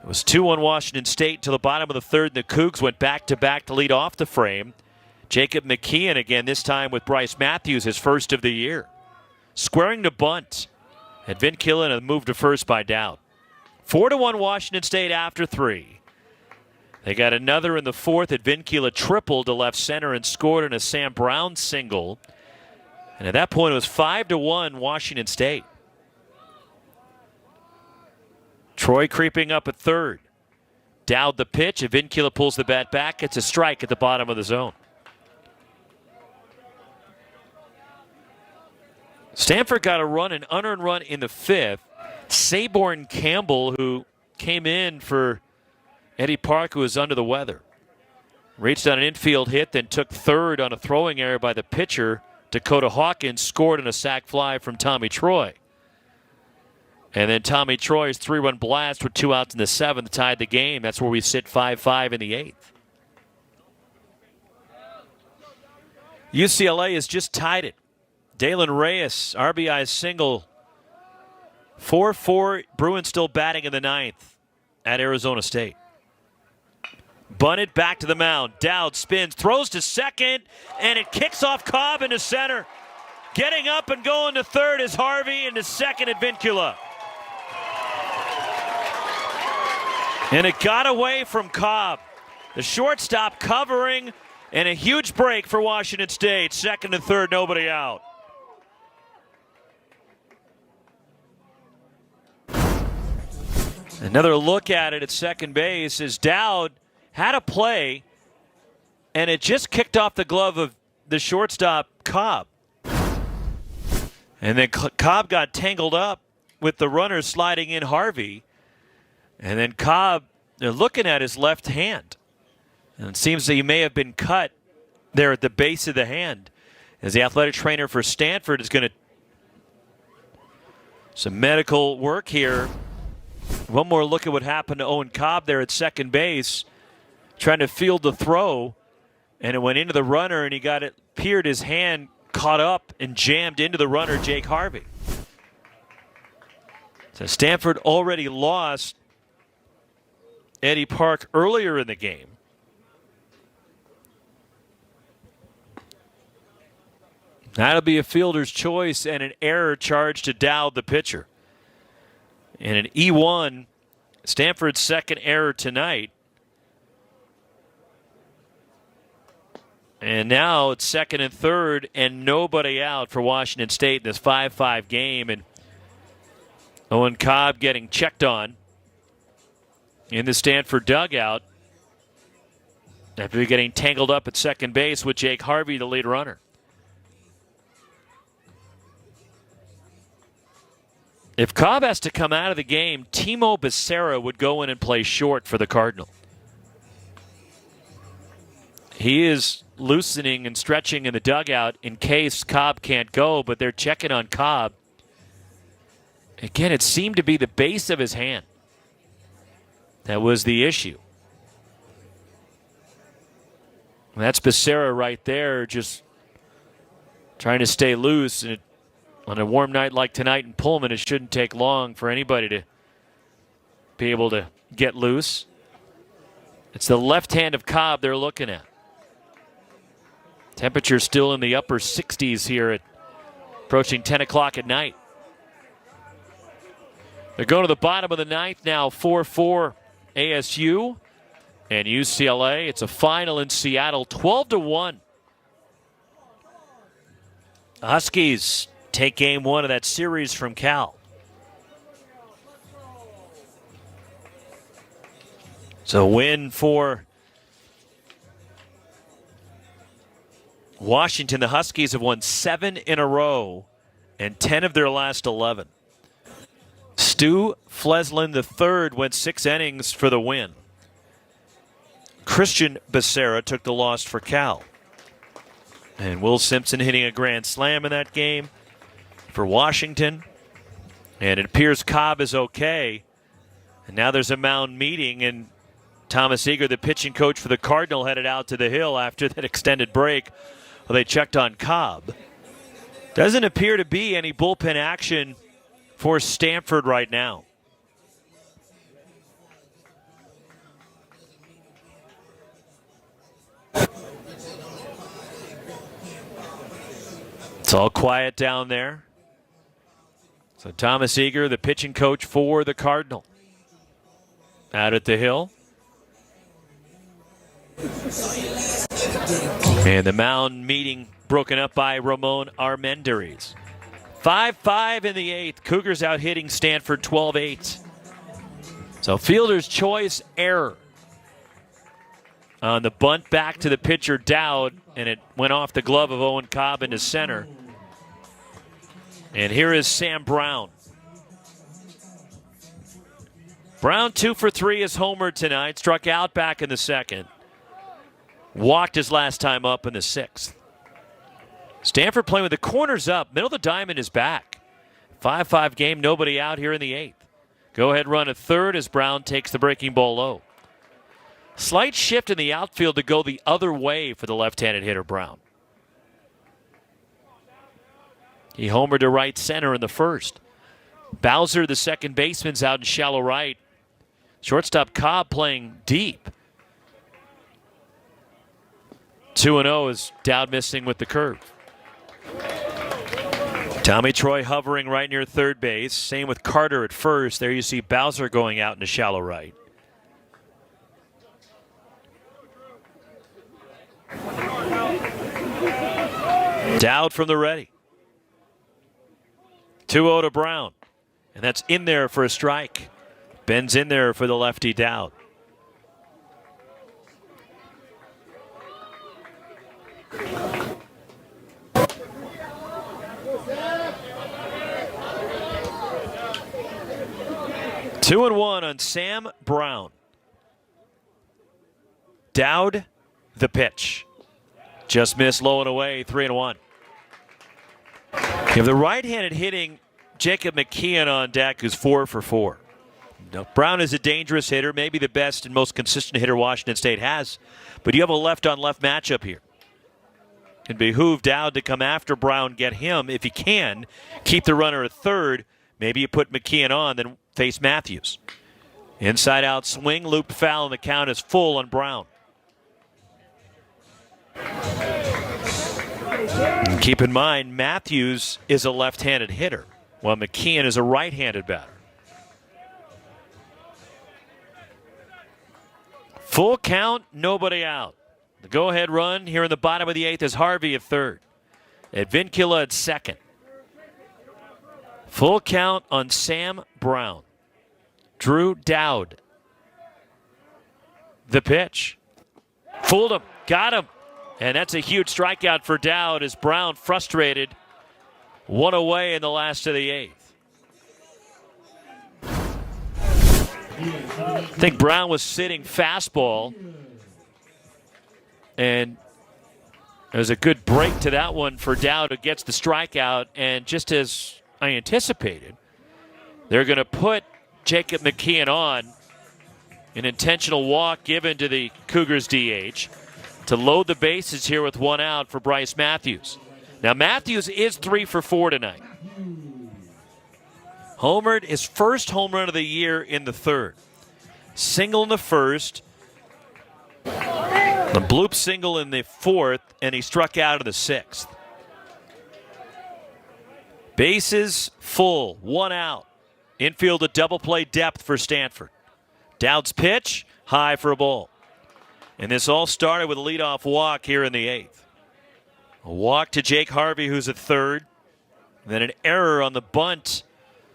It was 2-1 Washington State to the bottom of the 3rd, and the Cougs went back-to-back to lead off the frame. Jacob McKeon again, this time with Bryce Matthews, his first of the year. Squaring to bunt. Advincula and a move to first by Dowd. 4-1 Washington State after 3. They got another in the 4th. Advincula tripled to left center and scored in a Sam Brown single. And at that point, it was 5-1 Washington State. Troy creeping up at 3rd. Dowd the pitch. Advincula pulls the bat back. It's a strike at the bottom of the zone. Stanford got a run, an unearned run in the 5th. Saborn Campbell, who came in for Eddie Park, who was under the weather, reached on an infield hit, then took 3rd on a throwing error by the pitcher. Dakota Hawkins scored on a sac fly from Tommy Troy. And then Tommy Troy's 3-run blast with 2 outs in the 7th tied the game. That's where we sit 5-5 in the 8th. UCLA has just tied it. Dalen Reyes, RBI single. 4-4, Bruins still batting in the 9th at Arizona State. Bunted back to the mound. Dowd spins, throws to second, and it kicks off Cobb into center. Getting up and going to 3rd is Harvey, and to second Advincula. And it got away from Cobb. The shortstop covering, and a huge break for Washington State. 2nd and 3rd, nobody out. Another look at it at second base as Dowd had a play, and it just kicked off the glove of the shortstop, Cobb. And then Cobb got tangled up with the runner sliding in Harvey. And then Cobb, they're looking at his left hand. And it seems that he may have been cut there at the base of the hand. As the athletic trainer for Stanford is going to some medical work here. One more look at what happened to Owen Cobb there at second base, trying to field the throw, and it went into the runner, and he got it, appeared his hand caught up and jammed into the runner, Jake Harvey. So Stanford already lost Eddie Park earlier in the game. That'll be a fielder's choice and an error charge to Dowd, the pitcher. And an E1, Stanford's second error tonight. And now it's 2nd and 3rd and nobody out for Washington State in this 5-5 game. And Owen Cobb getting checked on in the Stanford dugout after getting tangled up at second base with Jake Harvey, the lead runner. If Cobb has to come out of the game, Timo Becerra would go in and play short for the Cardinal. He is loosening and stretching in the dugout in case Cobb can't go, but they're checking on Cobb. Again, it seemed to be the base of his hand that was the issue. And that's Becerra right there, just trying to stay loose. And on a warm night like tonight in Pullman, it shouldn't take long for anybody to be able to get loose. It's the left hand of Cobb they're looking at. Temperature still in the upper 60s here at approaching 10 o'clock at night. They're going to the bottom of the 9th now, 4-4 ASU and UCLA. It's a final in Seattle, 12-1. Huskies take game one of that series from Cal. So win for Washington. The Huskies have won 7 in a row and 10 of their last 11. Stu Fleslin III went 6 innings for the win. Christian Becerra took the loss for Cal. And Will Simpson hitting a grand slam in that game for Washington. And it appears Cobb is okay. And now there's a mound meeting, and Thomas Eager, the pitching coach for the Cardinal, headed out to the hill after that extended break. Well, they checked on Cobb. Doesn't appear to be any bullpen action for Stanford right now. It's all quiet down there. So Thomas Eager, the pitching coach for the Cardinal, out at the hill. And the mound meeting broken up by Ramon Armendariz. 5-5 in the 8th. Cougars out hitting Stanford 12-8. So fielder's choice error on the bunt back to the pitcher Dowd, and it went off the glove of Owen Cobb into center. And here is Sam Brown. Brown 2 for 3 is homered tonight. Struck out back in the 2nd. Walked his last time up in the 6th. Stanford playing with the corners up. Middle of the diamond is back. 5-5 game, nobody out here in the 8th. Go ahead run at third as Brown takes the breaking ball low. Slight shift in the outfield to go the other way for the left-handed hitter Brown. He homered to right center in the 1st. Bowser, the second baseman's out in shallow right. Shortstop Cobb playing deep. 2-0 is Dowd missing with the curve. Tommy Troy hovering right near third base. Same with Carter at first. There you see Bowser going out into shallow right. Dowd from the ready. 2-0 to Brown. And that's in there for a strike. Ben's in there for the lefty Dowd. Two and one on Sam Brown. Dowd, the pitch. Just missed low and away, 3-1. You have the right-handed hitting Jacob McKeon on deck, who's 4 for 4. Now, Brown is a dangerous hitter, maybe the best and most consistent hitter Washington State has, but you have a left-on-left matchup here. It behoove Dowd to come after Brown, get him, if you can, keep the runner at third. Maybe you put McKeon on, then face Matthews. Inside-out swing, looped foul, and the count is full on Brown. And keep in mind, Matthews is a left-handed hitter, while McKeon is a right-handed batter. Full count, nobody out. The go-ahead run here in the bottom of the 8th is Harvey at third. Advincula at second. Full count on Sam Brown. Drew Dowd. The pitch. Fooled him. Got him. And that's a huge strikeout for Dowd as Brown frustrated. One away in the last of the 8th. I think Brown was sitting fastball. And there's a good break to that one for Dowd, who gets the strikeout. And just as I anticipated, they're going to put Jacob McKeon on. An intentional walk given to the Cougars DH to load the bases here with one out for Bryce Matthews. Now Matthews is 3 for 4 tonight. Homered his first home run of the year in the 3rd. Single in the 1st. A bloop single in the 4th, and he struck out in the 6th. Bases full, one out. Infield a double play depth for Stanford. Dowd's pitch, high for a ball. And this all started with a leadoff walk here in the 8th. A walk to Jake Harvey, who's at third. Then an error on the bunt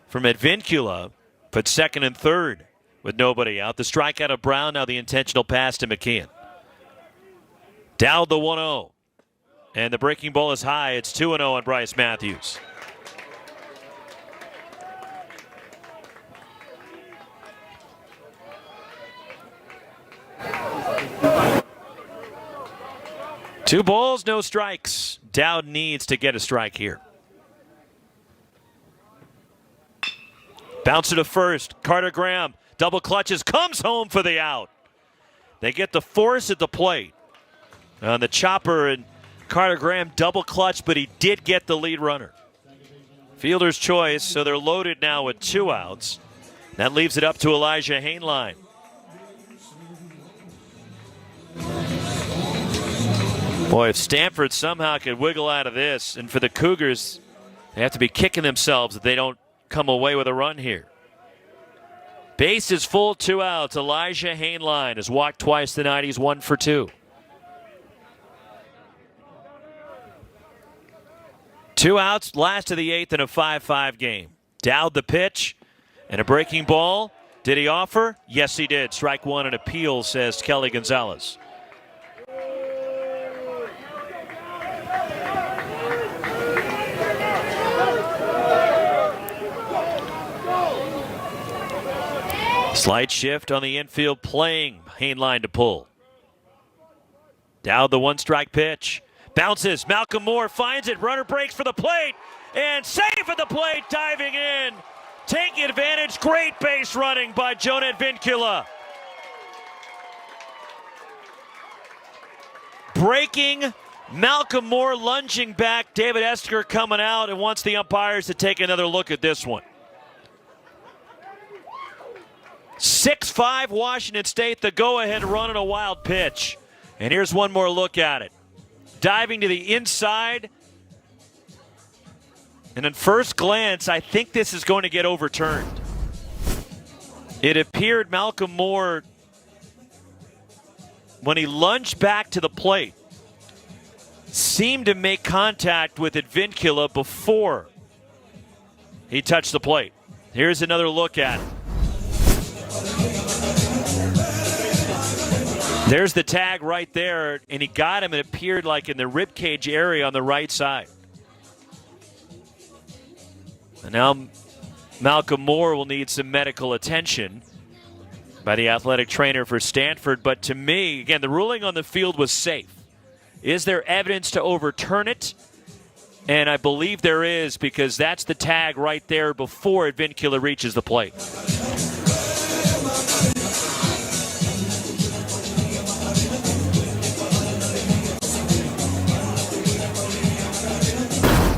from Advincula. Put second and third with nobody out. The strikeout of Brown, now the intentional pass to McKeon. Dowd the 1-0. And the breaking ball is high. It's 2-0 on Bryce Matthews. Two balls, no strikes. Dowd needs to get a strike here. Bouncer to first. Carter Graham double clutches, comes home for the out. They get the force at the plate. On the chopper, and Carter Graham double clutch, but he did get the lead runner. Fielder's choice, so they're loaded now with 2 outs. That leaves it up to Elijah Hainline. Boy, if Stanford somehow could wiggle out of this, and for the Cougars, they have to be kicking themselves if they don't come away with a run here. Base is full, 2 outs. Elijah Hainline has walked twice tonight. He's 1 for 2. 2 outs, last of the 8th in a 5-5 game. Dowd the pitch and a breaking ball. Did he offer? Yes, he did. Strike 1 and appeal, says Kelly Gonzalez. Slight shift on the infield, playing Hainline to pull. Dowd the 1-strike pitch. Bounces. Malcolm Moore finds it. Runner breaks for the plate. And safe at the plate, diving in. Taking advantage. Great base running by Jonah Advincula. Breaking. Malcolm Moore lunging back. David Esker coming out and wants the umpires to take another look at this one. 6-5 Washington State, the go-ahead run on a wild pitch. And here's one more look at it. Diving to the inside. And at first glance, I think this is going to get overturned. It appeared Malcolm Moore, when he lunged back to the plate, seemed to make contact with Advincula before he touched the plate. Here's another look at it. There's the tag right there, and he got him. It appeared like in the ribcage area on the right side. And now Malcolm Moore will need some medical attention by the athletic trainer for Stanford. But to me, again, the ruling on the field was safe. Is there evidence to overturn it? And I believe there is, because that's the tag right there before Advincula reaches the plate.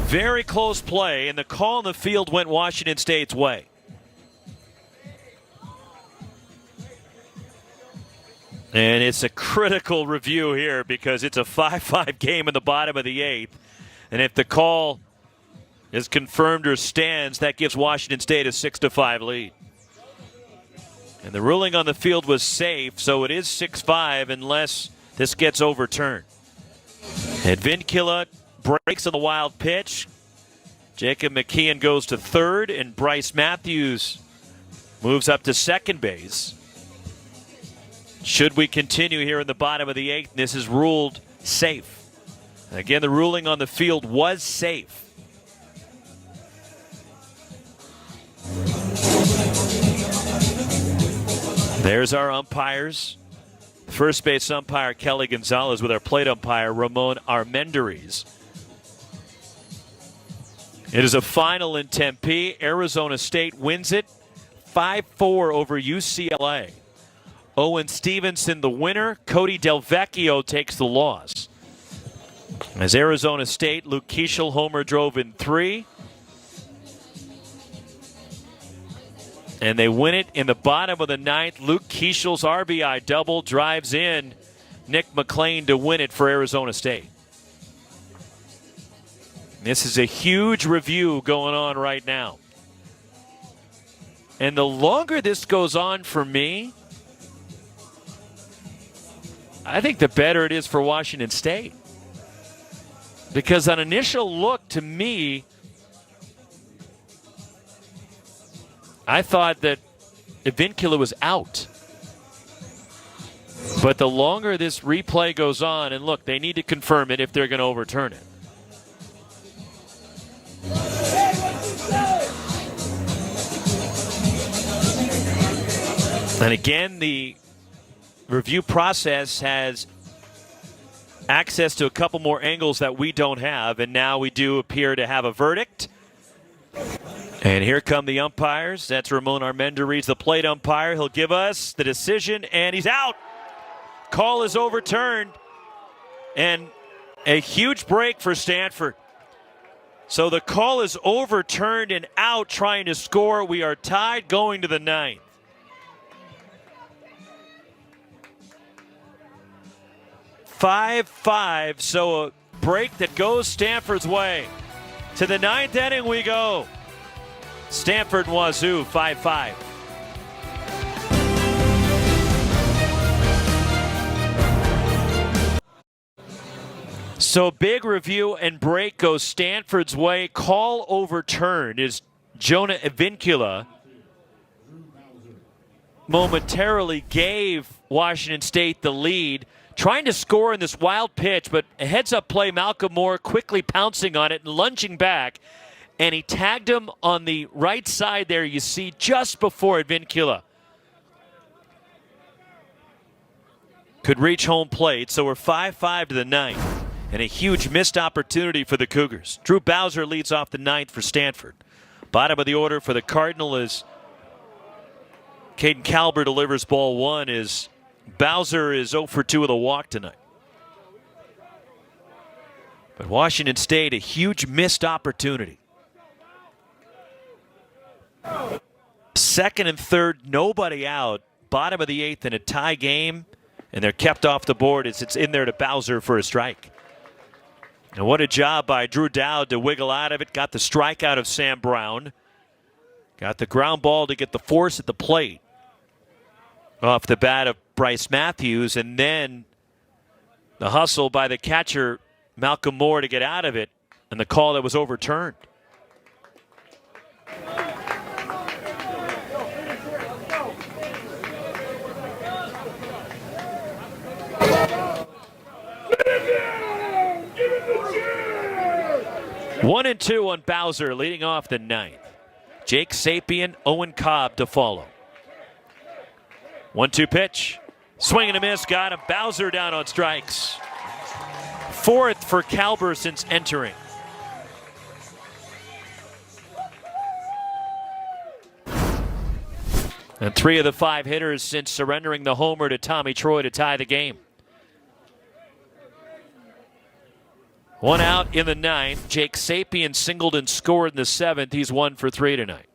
Very close play, and the call on the field went Washington State's way. And it's a critical review here because it's a 5-5 game in the bottom of the 8th. And if the call is confirmed or stands, that gives Washington State a 6-5 lead. And the ruling on the field was safe, so it is 6-5 unless this gets overturned. Advincula breaks on the wild pitch. Jacob McKeon goes to third, and Bryce Matthews moves up to second base. Should we continue here in the bottom of the 8th, this is ruled safe. Again, the ruling on the field was safe. There's our umpires. First base umpire Kelly Gonzalez with our plate umpire Ramon Armendariz. It is a final in Tempe. Arizona State wins it 5-4 over UCLA. Owen Stevenson the winner. Cody Delvecchio takes the loss. As Arizona State, Luke Keeschel homer drove in 3. And they win it in the bottom of the 9th. Luke Keeschel's RBI double drives in Nick McLean to win it for Arizona State. This is a huge review going on right now. And the longer this goes on for me, I think the better it is for Washington State. Because on initial look, to me, I thought that Vincula was out. But the longer this replay goes on, and look, they need to confirm it if they're going to overturn it. And again, the review process has access to a couple more angles that we don't have, and now we do appear to have a verdict. And here come the umpires. That's Ramon Armendariz, the plate umpire. He'll give us the decision, and he's out. Call is overturned, and a huge break for Stanford. So the call is overturned and out, trying to score. We are tied going to the ninth. 5-5, so a break that goes Stanford's way. To the ninth inning we go. Stanford and Wazoo, 5-5. So big review and break goes Stanford's way. Call overturned is Jonah Vincula momentarily gave Washington State the lead, trying to score in this wild pitch, but a heads-up play, Malcolm Moore quickly pouncing on it and lunging back, and he tagged him on the right side there, you see, just before Vincula could reach home plate. So we're 5-5 to the ninth, and a huge missed opportunity for the Cougars. Drew Bowser leads off the ninth for Stanford. Bottom of the order for the Cardinal is Caden Calber delivers ball one. Is Bowser is 0 for 2 with a walk tonight. But Washington State, a huge missed opportunity. Second and third, nobody out. Bottom of the eighth in a tie game, and they're kept off the board as it's in there to Bowser for a strike. And what a job by Drew Dowd to wiggle out of it. Got the strike out of Sam Brown. Got the ground ball to get the force at the plate off the bat of Bryce Matthews, and then the hustle by the catcher, Malcolm Moore, to get out of it, and the call that was overturned. One and two on Bowser, leading off the ninth. Jake Sapien, Owen Cobb to follow. 1-2 pitch. Swing and a miss. Got him. Bowser down on strikes. Fourth for Calber since entering. And 3 of the 5 hitters since surrendering the homer to Tommy Troy to tie the game. 1 out in the ninth. Jake Sapien singled and scored in the seventh. He's 1 for 3 tonight.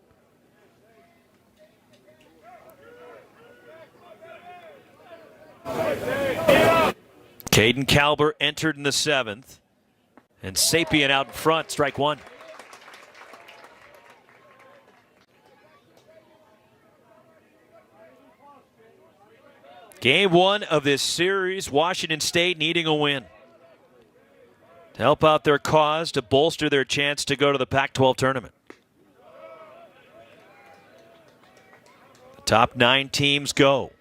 Caden Calber entered in the seventh, and Sapien out in front, strike one. Game one of this series, Washington State needing a win to help out their cause, to bolster their chance to go to the Pac-12 tournament. The top 9 teams go.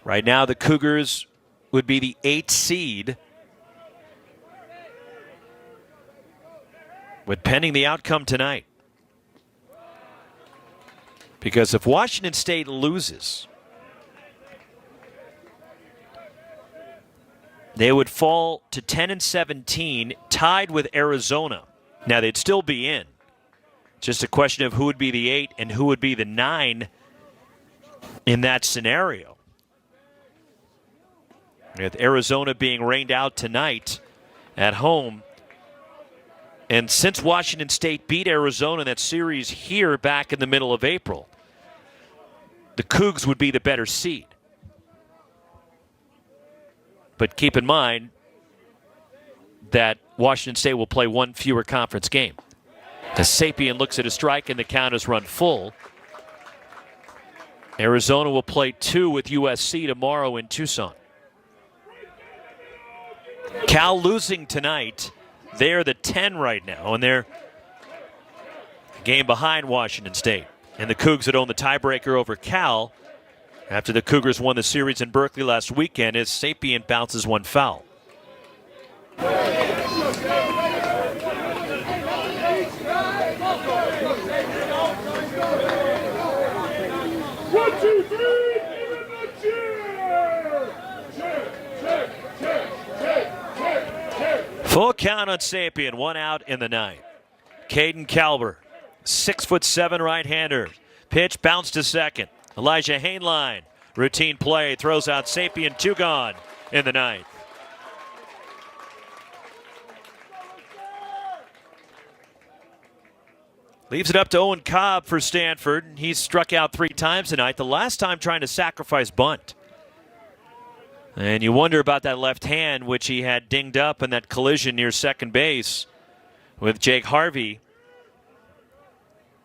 Right now, the Cougars would be the 8th seed, with pending the outcome tonight. Because if Washington State loses, they would fall to 10-17, tied with Arizona. Now, they'd still be in. Just a question of who would be the 8 and who would be the 9 in that scenario. With Arizona being rained out tonight at home. And since Washington State beat Arizona in that series here back in the middle of April, the Cougs would be the better seed. But keep in mind that Washington State will play 1 fewer conference game. As Sapien looks at a strike and the count is run full. Arizona will play 2 with USC tomorrow in Tucson. Cal losing tonight. They're the 10 right now, and they're game behind Washington State. And the Cougs had owned the tiebreaker over Cal after the Cougars won the series in Berkeley last weekend as Sapien bounces one foul. Full count on Sapien, one out in the ninth. Caden Kalber, 6'7" right-hander. Pitch bounced to second. Elijah Hainline, routine play, throws out Sapien, two gone in the ninth. Leaves it up to Owen Cobb for Stanford. He's struck out 3 times tonight, the last time trying to sacrifice bunt. And you wonder about that left hand, which he had dinged up in that collision near second base with Jake Harvey.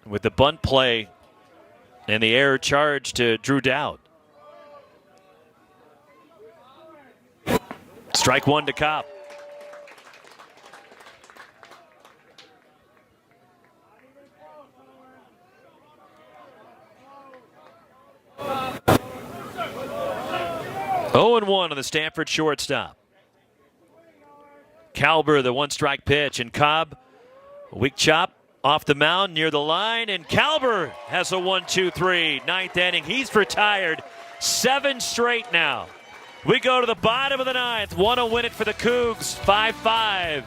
With the bunt play and the error charge to Drew Dowd. Strike one to Cobb. Oh and 1 on the Stanford shortstop. Kalber, the one-strike pitch, and Cobb, a weak chop off the mound near the line, and Kalber has a 1-2-3, ninth inning. He's retired 7 straight now. We go to the bottom of the ninth. Want to win it for the Cougs, 5-5.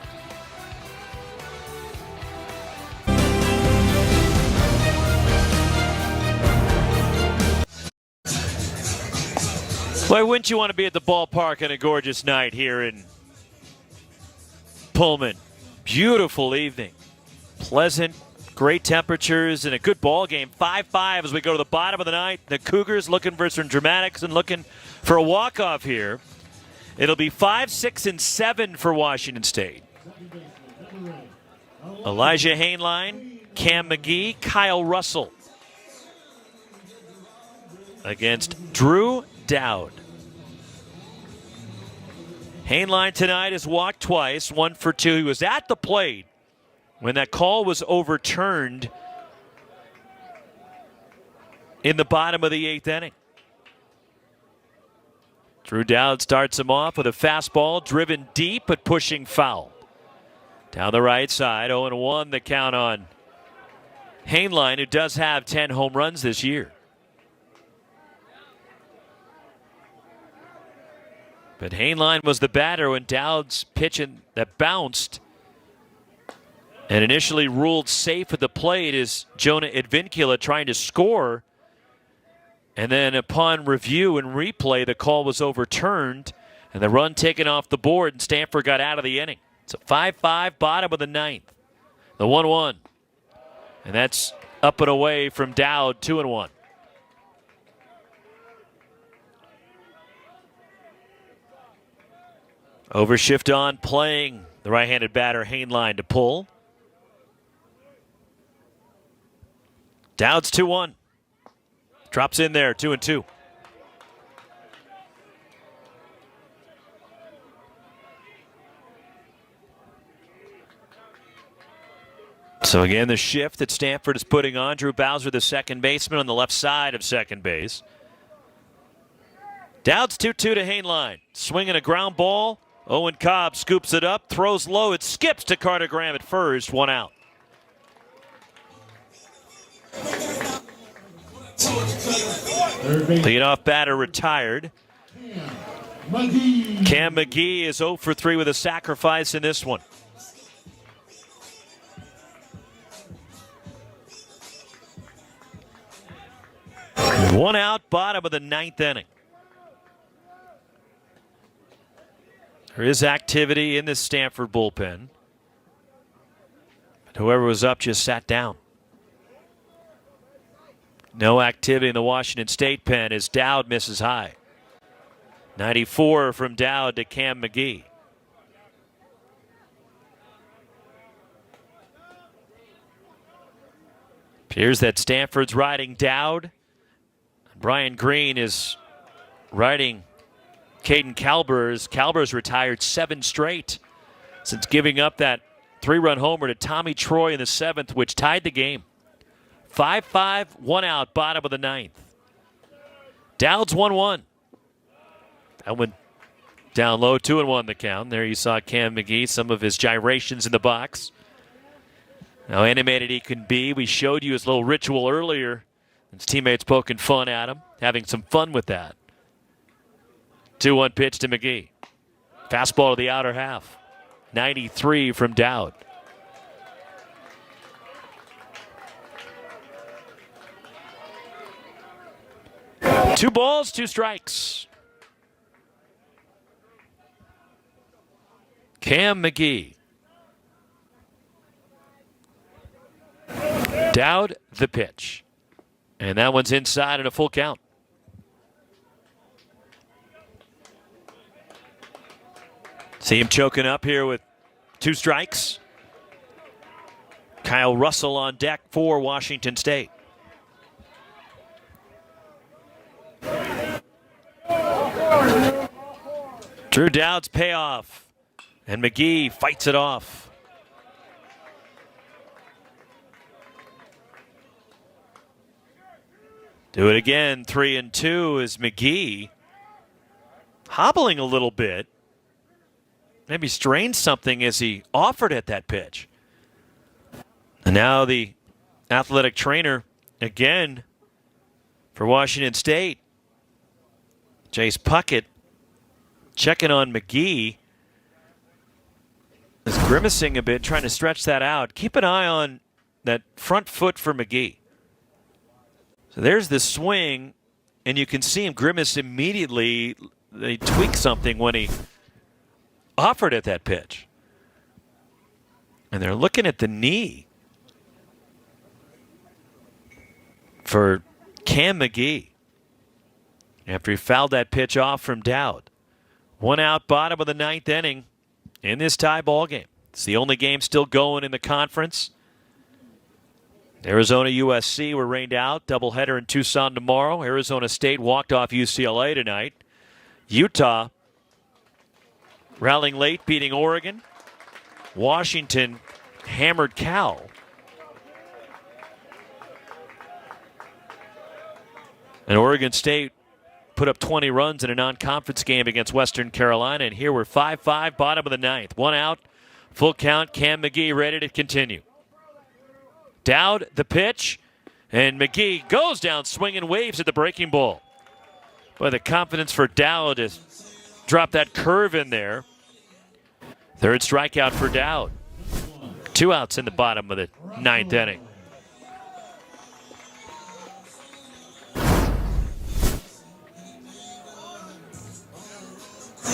Why wouldn't you want to be at the ballpark on a gorgeous night here in Pullman? Beautiful evening. Pleasant, great temperatures, and a good ball game. 5-5 as we go to the bottom of the ninth. The Cougars looking for some dramatics and looking for a walk-off here. It'll be 5, 6, and 7 for Washington State. Elijah Hainline, Cam McGee, Kyle Russell against Drew Dowd. Hainline tonight has walked twice, 1 for 2. He was at the plate when that call was overturned in the bottom of the 8th inning. Drew Dowd starts him off with a fastball driven deep but pushing foul. Down the right side, 0-1 the count on Hainline, who does have 10 home runs this year. But Hainline was the batter when Dowd's pitch that bounced and initially ruled safe at the plate is Jonah Advincula trying to score. And then upon review and replay, the call was overturned and the run taken off the board, and Stanford got out of the inning. It's a 5-5 bottom of the ninth. The 1-1. And that's up and away from Dowd, 2-1. Overshift on, playing the right-handed batter Hainline to pull. Dowd's 2-1. Drops in there, 2-2. So again, the shift that Stanford is putting on. Drew Bowser, the second baseman, on the left side of second base. Dowd's 2-2 to Hainline. Swinging a ground ball. Owen Cobb scoops it up, throws low. It skips to Carter Graham at first. 1 out. Leadoff batter retired. Cam McGee is 0 for 3 with a sacrifice in this one. One out, bottom of the ninth inning. There is activity in this Stanford bullpen. But whoever was up just sat down. No activity in the Washington State pen as Dowd misses high. 94 from Dowd to Cam McGee. Appears that Stanford's riding Dowd. Brian Green is riding Caden Kalber. Kalber's retired 7 straight since giving up that 3-run homer to Tommy Troy in the 7th, which tied the game. 5-5, 1 out, bottom of the ninth. Dowd's 1-1. That went down low, 2-1 the count. There you saw Cam McGee, some of his gyrations in the box. How animated he can be. We showed you his little ritual earlier. His teammates poking fun at him, having some fun with that. 2-1 pitch to McGee. Fastball to the outer half. 93 from Dowd. Two balls, two strikes. Cam McGee. Dowd the pitch. And that one's inside and a full count. See him choking up here with two strikes. Kyle Russell on deck for Washington State. Drew Dowd's payoff. And McGee fights it off. Do it again. 3-2 is McGee. Hobbling a little bit. Maybe strained something as he offered at that pitch. And now the athletic trainer again for Washington State. Jace Puckett checking on McGee. Is grimacing a bit, trying to stretch that out. Keep an eye on that front foot for McGee. So there's the swing, and you can see him grimace immediately. They tweak something when he offered at that pitch. And they're looking at the knee for Cam McGee after he fouled that pitch off from Dowd. 1 out, bottom of the ninth inning in this tie ball game. It's the only game still going in the conference. Arizona USC were rained out. Doubleheader in Tucson tomorrow. Arizona State walked off UCLA tonight. Utah rallying late, beating Oregon. Washington hammered Cal. And Oregon State put up 20 runs in a non-conference game against Western Carolina. And here we're 5-5, bottom of the ninth. 1 out, full count. Cam McGee ready to continue. Dowd the pitch, and McGee goes down swinging, waves at the breaking ball. Boy, the confidence for Dowd to drop that curve in there. Third strikeout for Dowd. 2 outs in the bottom of the ninth inning.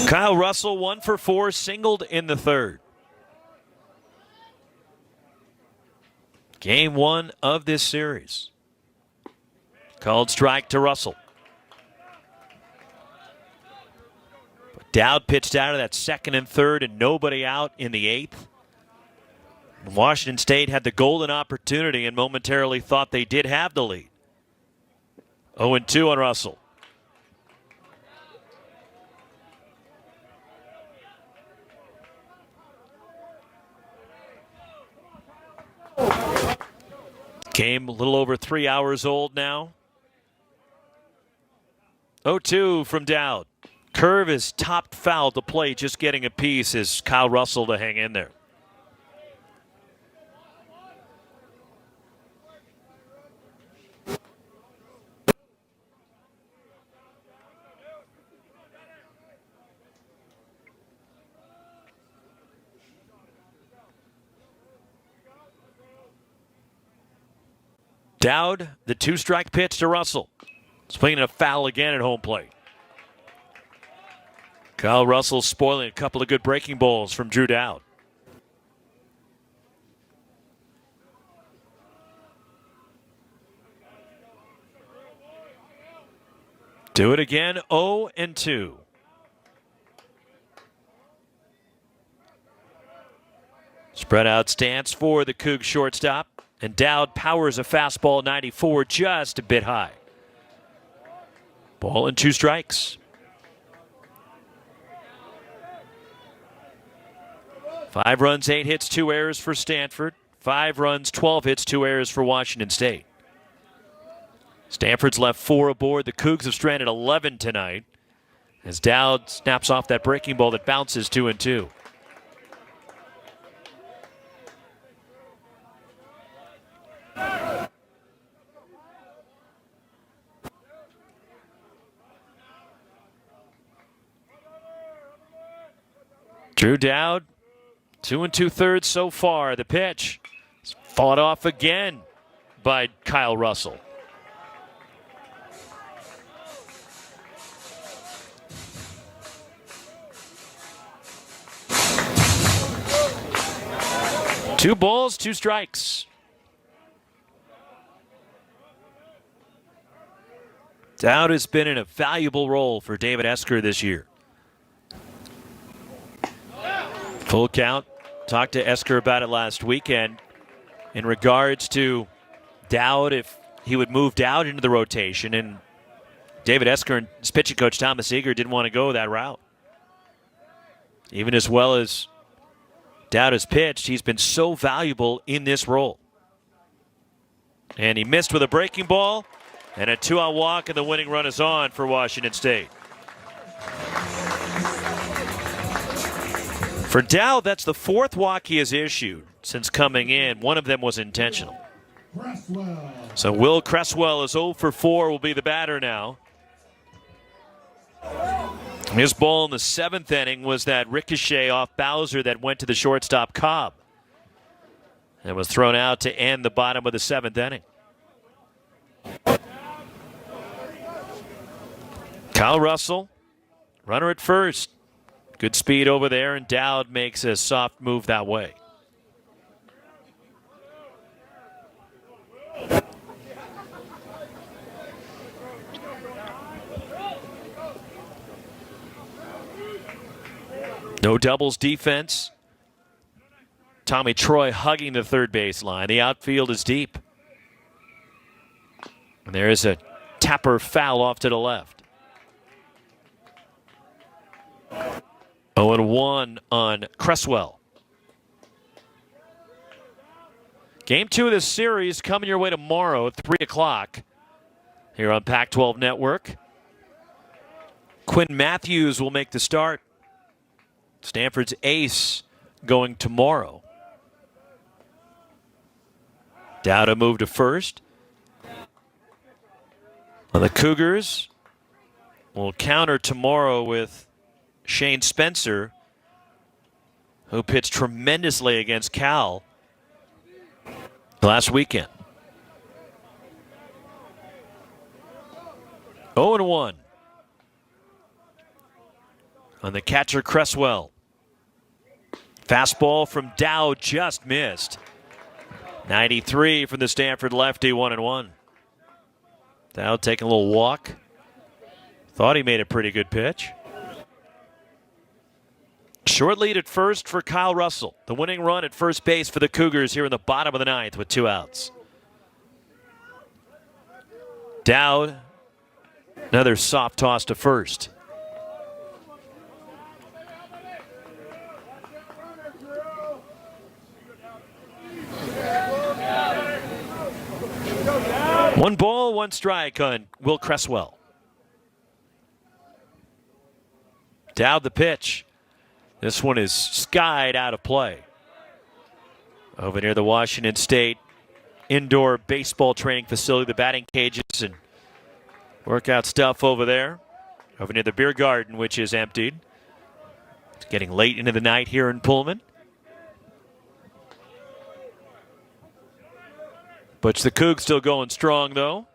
Kyle Russell 1 for 4, singled in the third. Game 1 of this series. Called strike to Russell. But Dowd pitched out of that second and third and nobody out in the eighth. Washington State had the golden opportunity and momentarily thought they did have the lead. 0-2 on Russell. Game a little over 3 hours old now. 0-2 from Dowd. Curve is topped foul to plate, just getting a piece is Kyle Russell to hang in there. Dowd, the 2-strike pitch to Russell. Swinging a foul again at home plate. Kyle Russell spoiling a couple of good breaking balls from Drew Dowd. Do it again, 0-2. Spread out stance for the Cougs shortstop. And Dowd powers a fastball 94 just a bit high. Ball and 2 strikes. 5 runs, 8 hits, 2 errors for Stanford. 5 runs, 12 hits, 2 errors for Washington State. Stanford's left 4 aboard. The Cougs have stranded 11 tonight as Dowd snaps off that breaking ball that bounces 2-2. Drew Dowd, 2 2/3 so far. The pitch is fought off again by Kyle Russell. Two balls, 2 strikes. Dowd has been in a valuable role for David Esker this year. Full count. Talked to Esker about it last weekend in regards to Dowd, if he would move Dowd into the rotation, and David Esker and his pitching coach Thomas Eager didn't want to go that route. Even as well as Dowd has pitched, he's been so valuable in this role. And he missed with a breaking ball, and a 2-out walk, and the winning run is on for Washington State. For Dowd, that's the 4th walk he has issued since coming in. One of them was intentional. So Will Cresswell is 0 for 4, will be the batter now. His ball in the 7th inning was that ricochet off Bowser that went to the shortstop Cobb. And was thrown out to end the bottom of the 7th inning. Kyle Russell, runner at first. Good speed over there, and Dowd makes a soft move that way. No doubles defense. Tommy Troy hugging the third base line. The outfield is deep. And there is a tapper foul off to the left. 0-1 on Cresswell. Game 2 of this series coming your way tomorrow at 3 o'clock here on Pac-12 Network. Quinn Matthews will make the start. Stanford's ace going tomorrow. Dowd a move to first. Well, the Cougars will counter tomorrow with Shane Spencer, who pitched tremendously against Cal last weekend. 0-1 on the catcher Cresswell. Fastball from Dowd just missed. 93 from the Stanford lefty, 1-1. Dowd taking a little walk. Thought he made a pretty good pitch. Short lead at first for Kyle Russell. The winning run at first base for the Cougars here in the bottom of the 9th with 2 outs. Dowd, another soft toss to first. One ball, 1 strike on Will Cresswell. Dowd the pitch. This one is skied out of play. Over near the Washington State indoor baseball training facility, the batting cages and workout stuff over there. Over near the beer garden, which is emptied. It's getting late into the night here in Pullman. But the Cougs still going strong, though.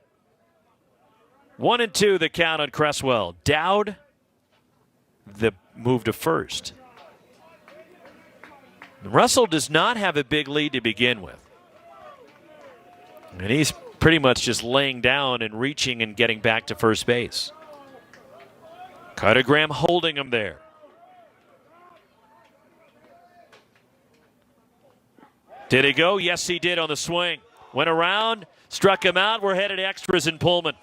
1-2 the count on Cresswell. Dowd, the move to first. Russell does not have a big lead to begin with. And he's pretty much just laying down and reaching and getting back to first base. Carter Graham holding him there. Did he go? Yes, he did on the swing. Went around, struck him out. We're headed to extras in Pullman.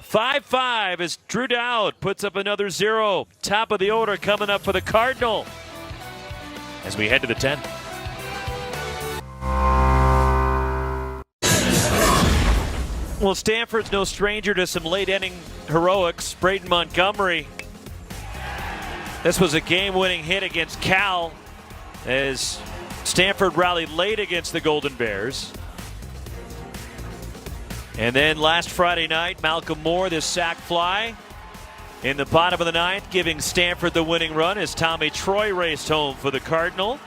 5-5 as Drew Dowd puts up another 0. Top of the order coming up for the Cardinal as we head to the 10th. Well, Stanford's no stranger to some late inning heroics. Braden Montgomery. This was a game-winning hit against Cal as Stanford rallied late against the Golden Bears. And then last Friday night, Malcolm Moore, this sac fly in the bottom of the ninth, giving Stanford the winning run as Tommy Troy raced home for the Cardinal.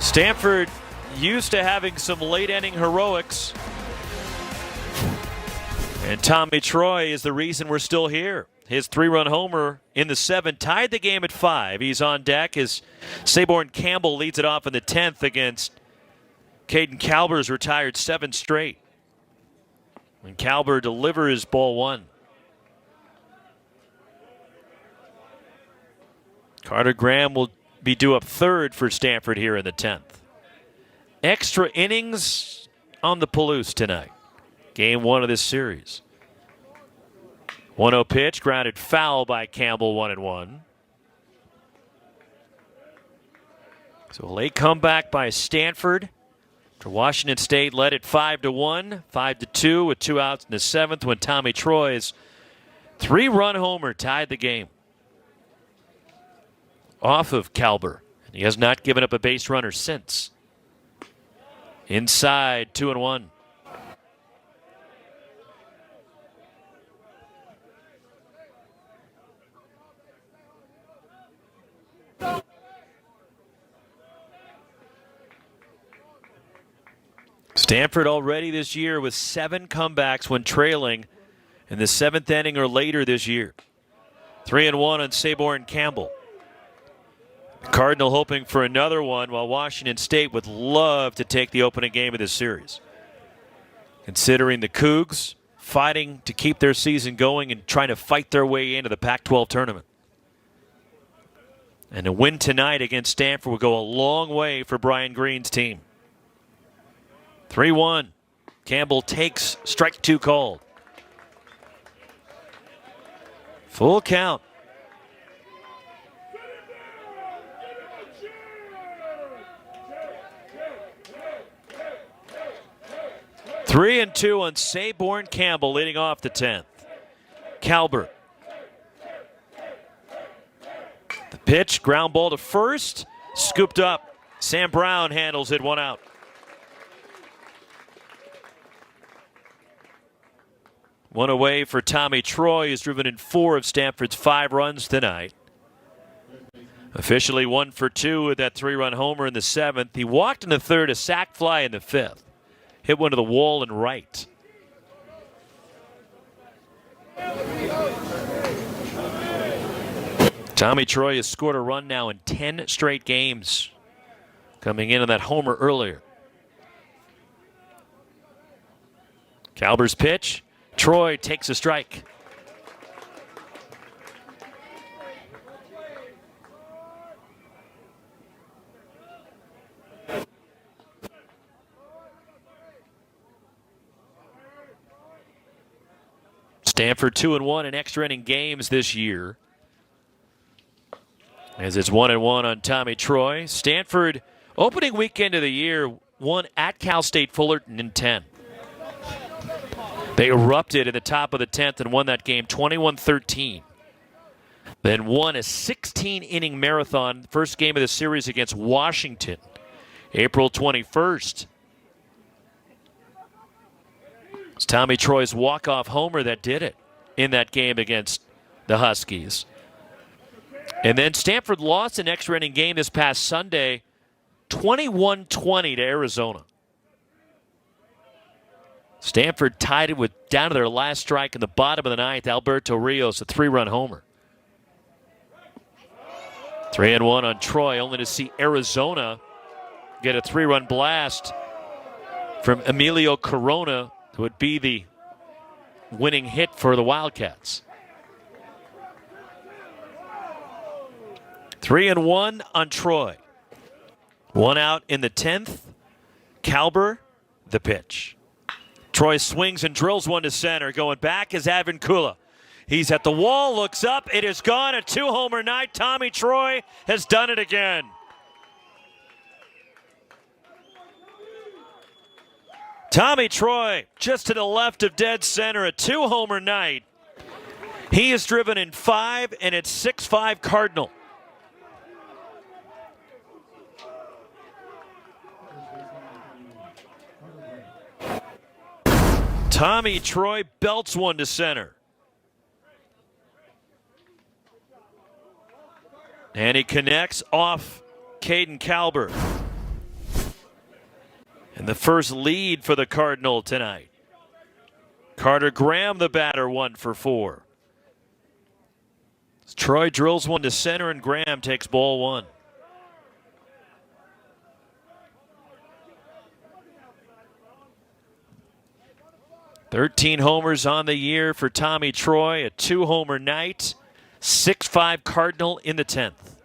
Stanford used to having some late inning heroics. And Tommy Troy is the reason we're still here. His 3-run homer in the 7th tied the game at 5. He's on deck as Saborn Campbell leads it off in the 10th against Caden Kalber's retired 7 straight. And Kalber delivers ball 1. Carter Graham will be due up 3rd for Stanford here in the 10th. Extra innings on the Palouse tonight. Game 1 of this series. 1-0 pitch, grounded foul by Campbell, 1-1. So a late comeback by Stanford. After Washington State led it 5-1, 5-2 with 2 outs in the 7th when Tommy Troy's 3-run homer tied the game. Off of Kalber. And he has not given up a base runner since. Inside, 2-1. Stanford already this year with 7 comebacks when trailing in the 7th inning or later this year. 3-1 on Saborn Campbell. The Cardinal hoping for another one, while Washington State would love to take the opening game of this series. Considering the Cougs fighting to keep their season going and trying to fight their way into the Pac-12 tournament. And a win tonight against Stanford would go a long way for Brian Green's team. 3-1. Campbell takes strike 2 called. Full count. Three and 2 on Saborn Campbell leading off the 10th. Kalber. The pitch, ground ball to first, scooped up. Sam Brown handles it, 1 out. 1 away for Tommy Troy, who's driven in 4 of Stanford's 5 runs tonight. Officially 1 for 2 with that 3-run homer in the 7th. He walked in the 3rd, a sac fly in the 5th. Hit one to the wall and right. Tommy Troy has scored a run now in 10 straight games, coming in on that homer earlier. Kalber's pitch. Troy takes a strike. Stanford 2-1 in extra inning games this year, as it's 1-1 on Tommy Troy. Stanford opening weekend of the year won at Cal State Fullerton in 10. They erupted in the top of the 10th and won that game 21-13. Then won a 16-inning marathon, first game of the series against Washington, April 21st. It's Tommy Troy's walk-off homer that did it in that game against the Huskies. And then Stanford lost an extra inning game this past Sunday, 21-20 to Arizona. Stanford tied it with down to their last strike in the bottom of the 9th. Alberto Rios, a 3-run homer. 3-1 on Troy, only to see Arizona get a 3-run blast from Emilio Corona, who would be the winning hit for the Wildcats. 3-1 on Troy. 1 out in the 10th. Kalber, the pitch. Troy swings and drills one to center. Going back is Advincula. He's at the wall, looks up. It is gone. A 2-homer night. Tommy Troy has done it again. Tommy Troy, just to the left of dead center, a 2-homer night. He is driven in 5, and it's 6-5 Cardinal. Tommy Troy belts one to center. And he connects off Caden Kalber. And the first lead for the Cardinal tonight. Carter Graham, the batter, 1 for 4. Troy drills one to center, and Graham takes ball 1. "13 homers on the year for Tommy Troy, a 2-homer night, 6-5 Cardinal in the 10th.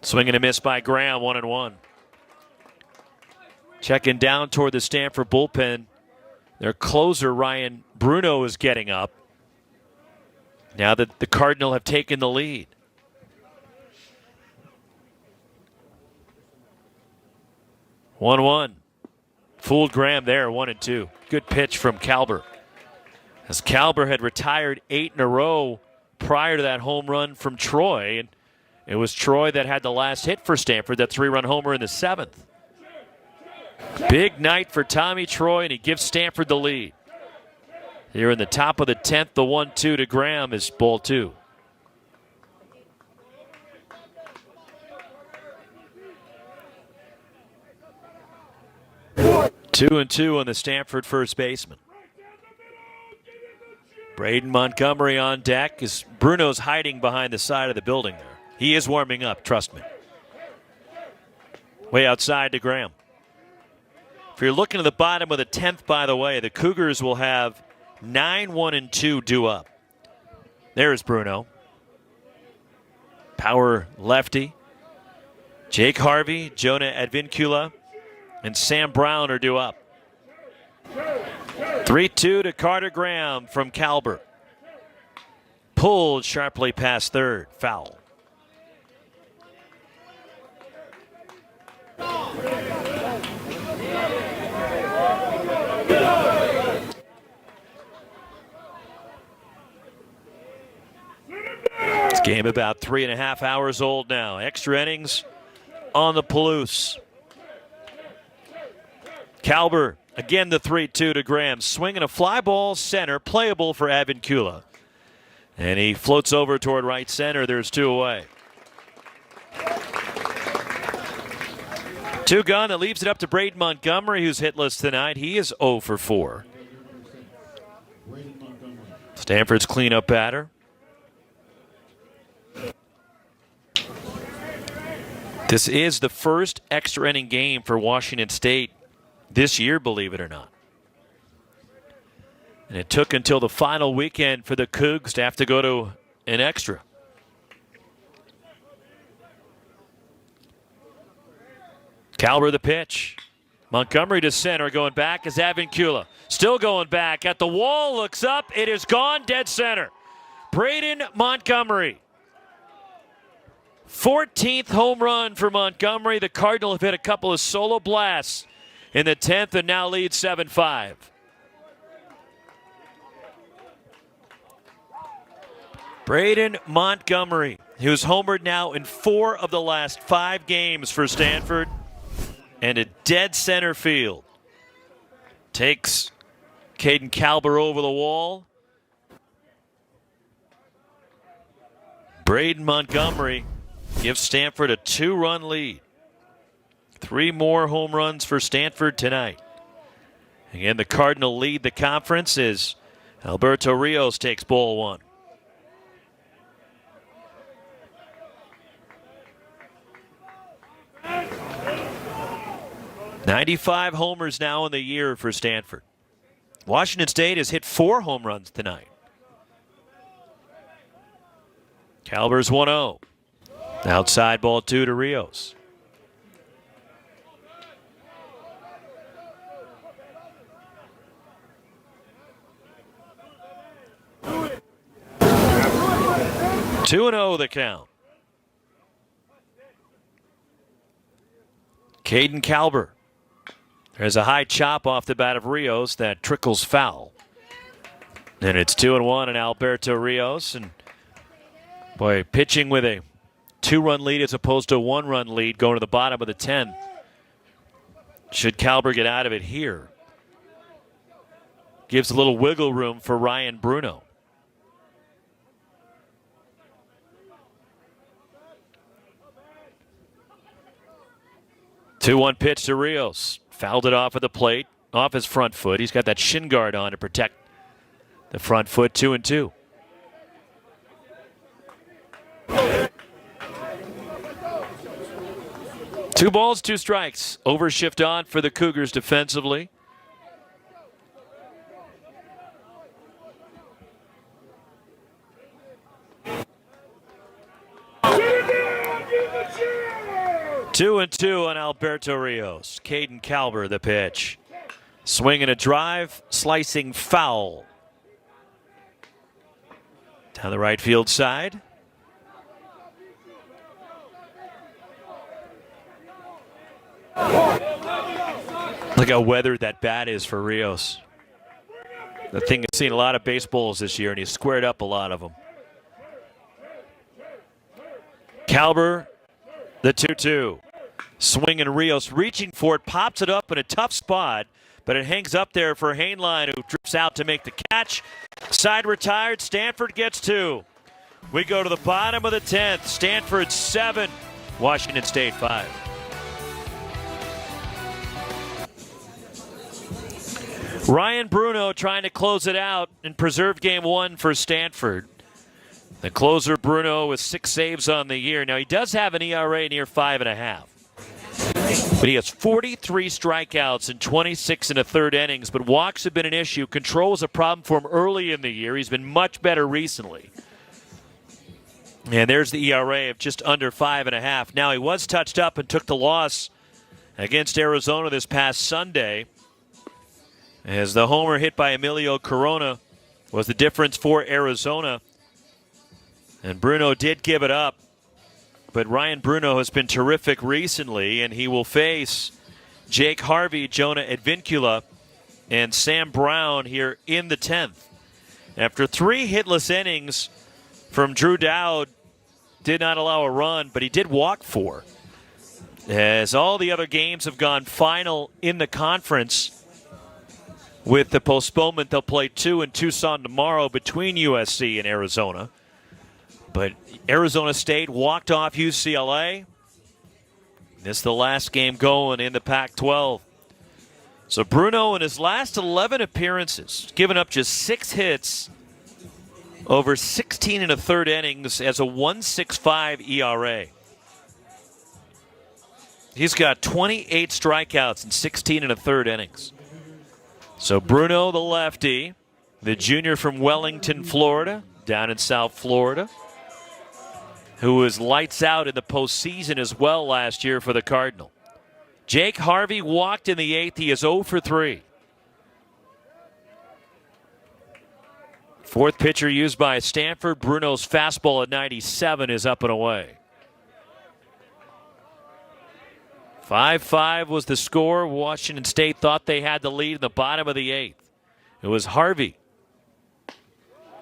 Swing and a miss by Graham, 1-1. Checking down toward the Stanford bullpen. Their closer, Ryan Bruno, is getting up. Now that the Cardinal have taken the lead. "1-1. Fooled Graham there, 1-2. Good pitch from Kalber. As Kalber had retired 8 in a row prior to that home run from Troy. And it was Troy that had the last hit for Stanford, that 3-run homer in the 7th. Big night for Tommy Troy, and he gives Stanford the lead. Here in the top of the 10th, the 1-2 to Graham is ball 2. Two and 2 on the Stanford first baseman. Braden Montgomery on deck as Bruno's hiding behind the side of the building there. He is warming up, trust me. Way outside to Graham. If you're looking at the bottom of the 10th, by the way, the Cougars will have 9-1-2 due up. There's Bruno. Power lefty. Jake Harvey, Jonah Advincula, and Sam Brown are due up. 3-2 to Carter Graham from Kalber. Pulled sharply past third. Foul. This game about 3.5 hours old now. Extra innings on the Palouse. Kalber, again the 3-2 to Graham. Swinging a fly ball center, playable for Advincula. And he floats over toward right center. There's 2 away. 2 gone. That leaves it up to Braden Montgomery, who's hitless tonight. He is 0 for 4. Stanford's cleanup batter. This is the first extra inning game for Washington State this year, believe it or not. And it took until the final weekend for the Cougs to have to go to an extra. Kalber the pitch. Montgomery to center, going back is Advincula. Still going back at the wall, looks up. It is gone, dead center. Braden Montgomery. 14th home run for Montgomery. The Cardinal have hit a couple of solo blasts in the 10th and now lead 7-5. Braden Montgomery, who's homered now in 4 of the last 5 games for Stanford, and a dead center field. Takes Caden Kalber over the wall. Braden Montgomery gives Stanford a 2-run lead. 3 more home runs for Stanford tonight. Again, the Cardinal lead the conference as Alberto Rios takes ball 1. "95 homers now in the year for Stanford. Washington State has hit 4 home runs tonight. Kalber's 1-0. Outside ball 2 to Rios. Two and 0 the count. Caden Kalber. There's a high chop off the bat of Rios that trickles foul. And it's 2-1 on Alberto Rios. And boy, pitching with a 2-run lead as opposed to a 1-run lead going to the bottom of the 10th. Should Kalber get out of it here? Gives a little wiggle room for Ryan Bruno. Two-one pitch to Rios. Fouled it off at the plate, off his front foot. He's got that shin guard on to protect the front foot. 2-2. Two balls, two strikes. Overshift on for the Cougars defensively. Two and two on Alberto Rios. Caden Kalber the pitch. Swing and a drive, slicing foul. Down the right field side. Look how weathered that bat is for Rios. The thing has seen a lot of baseballs this year, and he's squared up a lot of them. Kalber, the 2-2. Swing and Rios reaching for it, pops it up in a tough spot, but it hangs up there for Hainline, who drifts out to make the catch. Side retired, Stanford gets 2. We go to the bottom of the 10th. Stanford 7, Washington State 5. Ryan Bruno trying to close it out and preserve game 1 for Stanford. The closer, Bruno, with 6 saves on the year. Now, he does have an ERA near 5.5. But he has 43 strikeouts in 26 1/3 innings. But walks have been an issue. Control was a problem for him early in the year. He's been much better recently. And there's the ERA of just under 5.5. Now, he was touched up and took the loss against Arizona this past Sunday, as the homer hit by Emilio Corona was the difference for Arizona. And Bruno did give it up. But Ryan Bruno has been terrific recently, and he will face Jake Harvey, Jonah Advincula, and Sam Brown here in the 10th. After 3 hitless innings from Drew Dowd, did not allow a run, but he did walk 4. As all the other games have gone final in the conference, with the postponement, they'll play 2 in Tucson tomorrow between USC and Arizona. But Arizona State walked off UCLA. This is the last game going in the Pac-12. So Bruno, in his last 11 appearances, given up just 6 hits over 16 1/3 innings as a 1.65 ERA. He's got 28 strikeouts in 16 1/3 innings. So Bruno, the lefty, the junior from Wellington, Florida, down in South Florida, who was lights out in the postseason as well last year for the Cardinal. Jake Harvey walked in the 8th. He is 0 for 3. Fourth pitcher used by Stanford. Bruno's fastball at 97 is up and away. 5-5 was the score. Washington State thought they had the lead in the bottom of the 8th. It was Harvey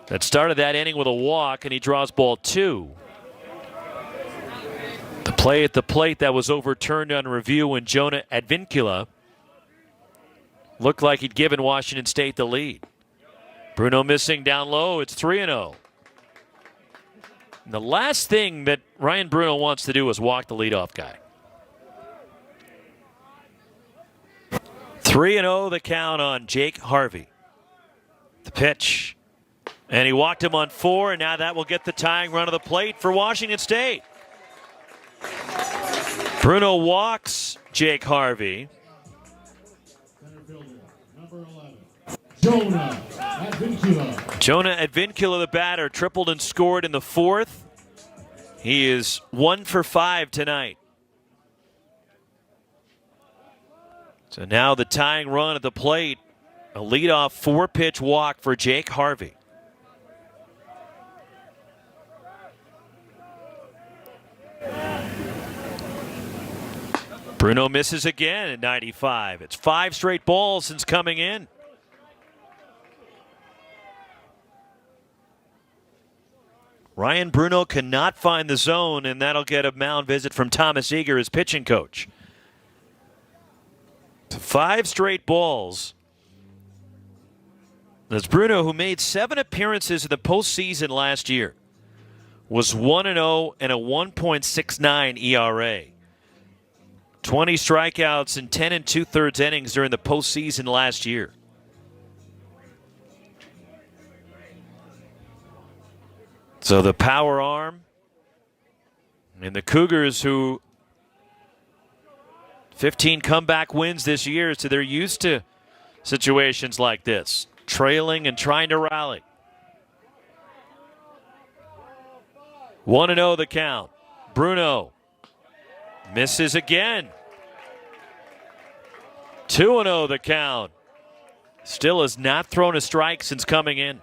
that started that inning with a walk, and he draws ball 2. The play at the plate that was overturned on review when Jonah Advincula looked like he'd given Washington State the lead. Bruno missing down low. It's 3-0. And the last thing that Ryan Bruno wants to do is walk the leadoff guy. 3-0 the count on Jake Harvey. The pitch. And he walked him on 4, and now that will get the tying run of the plate for Washington State. Bruno walks Jake Harvey. Number 11, Jonah Advincula. Jonah Advincula, the batter, tripled and scored in the 4th. He is 1 for 5 tonight. So now the tying run at the plate. A leadoff 4-pitch walk for Jake Harvey. Bruno misses again at 95. It's 5 straight balls since coming in. Ryan Bruno cannot find the zone, and that'll get a mound visit from Thomas Eager, his pitching coach. 5 straight balls. That's Bruno, who made 7 appearances in the postseason last year, was 1-0 and a 1.69 ERA. 20 strikeouts in 10 2/3 innings during the postseason last year. So the power arm and the Cougars, who 15 comeback wins this year, so they're used to situations like this, trailing and trying to rally. 1-0 the count. Bruno misses again. 2-0 the count. Still has not thrown a strike since coming in.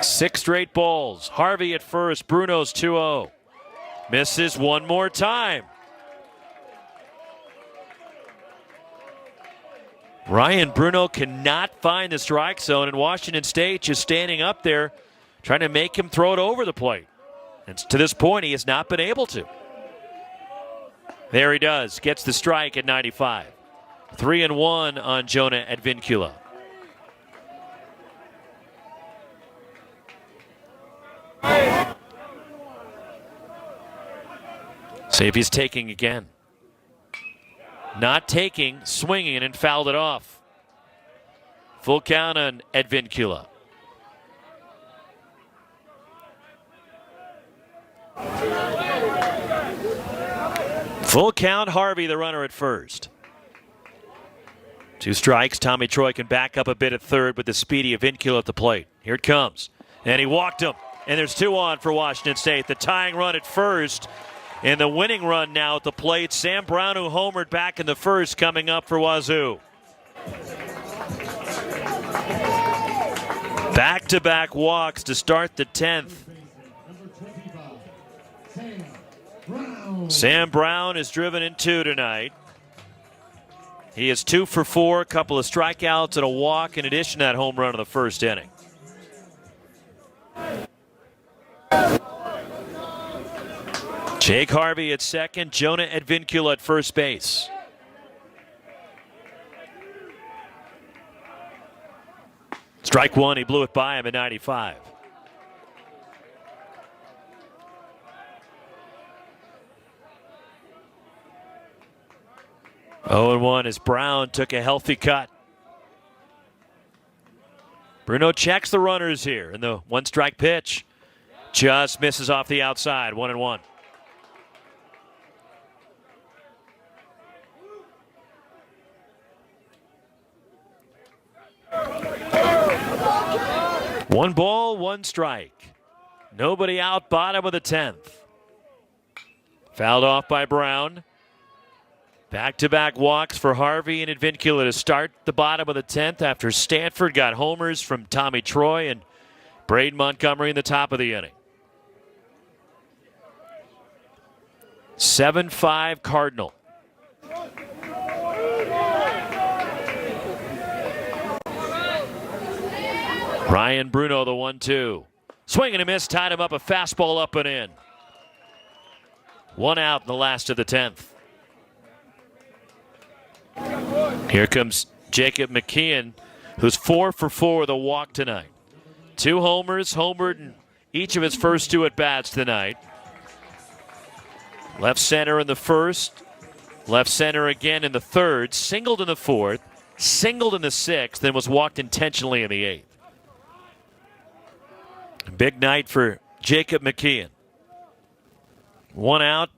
6 straight balls. Harvey at first. Bruno's 2-0. Misses one more time. Ryan Bruno cannot find the strike zone, and Washington State just standing up there trying to make him throw it over the plate. And to this point, he has not been able to. There he does. Gets the strike at 95. 3-1 on Jonah Advincula. See if he's taking again. Not taking, swinging, and fouled it off. Full count on Advincula. Full count, Harvey, the runner at first. 2 strikes. Tommy Troy can back up a bit at third with the speedy Advincula at the plate. Here it comes. And he walked him. And there's 2 on for Washington State. The tying run at first. And the winning run now at the plate. Sam Brown, who homered back in the first, coming up for Wazoo. Back-to-back walks to start the 10th. Sam Brown is driven in 2 tonight. He is 2 for 4, a couple of strikeouts and a walk in addition to that home run in the first inning. Jake Harvey at second, Jonah Advincula at first base. Strike 1, he blew it by him at 95. Oh, 0-1 as Brown took a healthy cut. Bruno checks the runners here, and the 1-strike pitch just misses off the outside. 1-1. One ball, 1 strike. Nobody out, bottom of the 10th. Fouled off by Brown. Back-to-back walks for Harvey and Advincula to start the bottom of the 10th after Stanford got homers from Tommy Troy and Braden Montgomery in the top of the inning. 7-5 Cardinal. Ryan Bruno, the 1-2. Swing and a miss, tied him up, a fastball up and in. 1 out in the last of the 10th. Here comes Jacob McKeon, who's 4 for 4 with a walk tonight. 2 homers, homered in each of his first 2 at-bats tonight. Left center in the first, left center again in the third, singled in the fourth, singled in the sixth, then was walked intentionally in the 8th. Big night for Jacob McKeon. 1 out.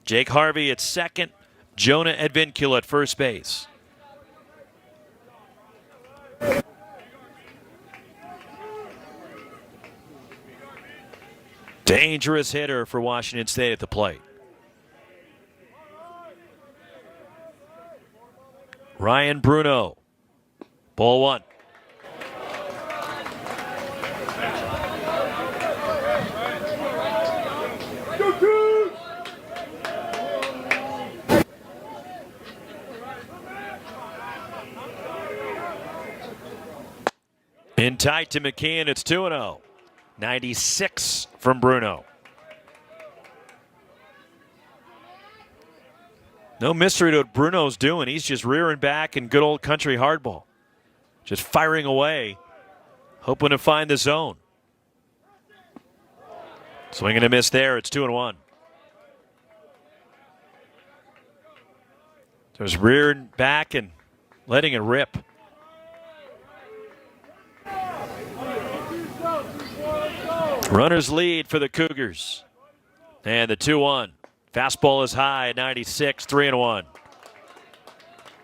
Jake Harvey at second. Jonah Advincula at first base. Dangerous hitter for Washington State at the plate. Ryan Bruno. Ball 1. In tight to McKeon, it's 2-0. 96 from Bruno. No mystery to what Bruno's doing. He's just rearing back in good old country hardball. Just firing away, hoping to find the zone. Swing and a miss there. It's 2-1. Just rearing back and letting it rip. Runners lead for the Cougars. And the 2-1. Fastball is high at 96, 3-1.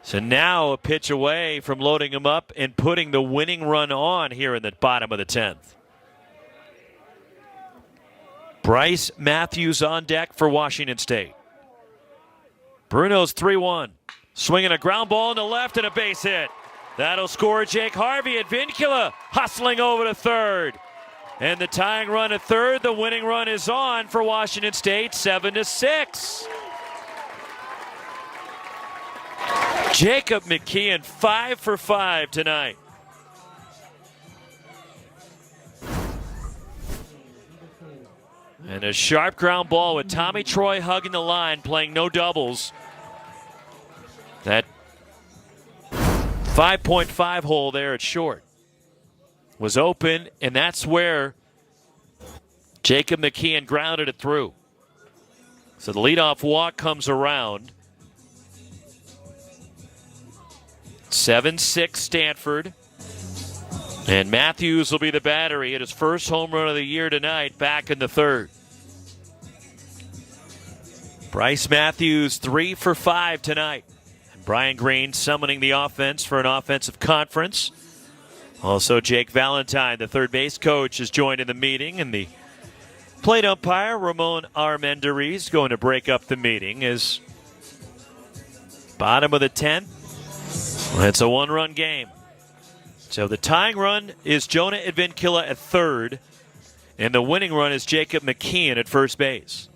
So now a pitch away from loading him up and putting the winning run on here in the bottom of the 10th. Bryce Matthews on deck for Washington State. Bruno's 3-1. Swinging a ground ball in the left and a base hit. That'll score Jake Harvey. At Vincula hustling over to third. And the tying run at third. The winning run is on for Washington State, 7-6. Jacob McKeon 5 for 5 tonight. And a sharp ground ball with Tommy Troy hugging the line, playing no doubles. That 5.5 hole there at short was open, and that's where Jacob McKeon grounded it through. So the leadoff walk comes around. 7-6 Stanford. And Matthews will be the battery at his first home run of the year tonight, back in the third. Bryce Matthews 3 for 5 tonight. And Brian Green summoning the offense for an offensive conference. Also, Jake Valentine, the third base coach, is joined in the meeting, and the plate umpire, Ramon Armendariz, going to break up the meeting as bottom of the 10th. It's a one-run game. So the tying run is Jonah Advincula at third, and the winning run is Jacob McKeon at first base.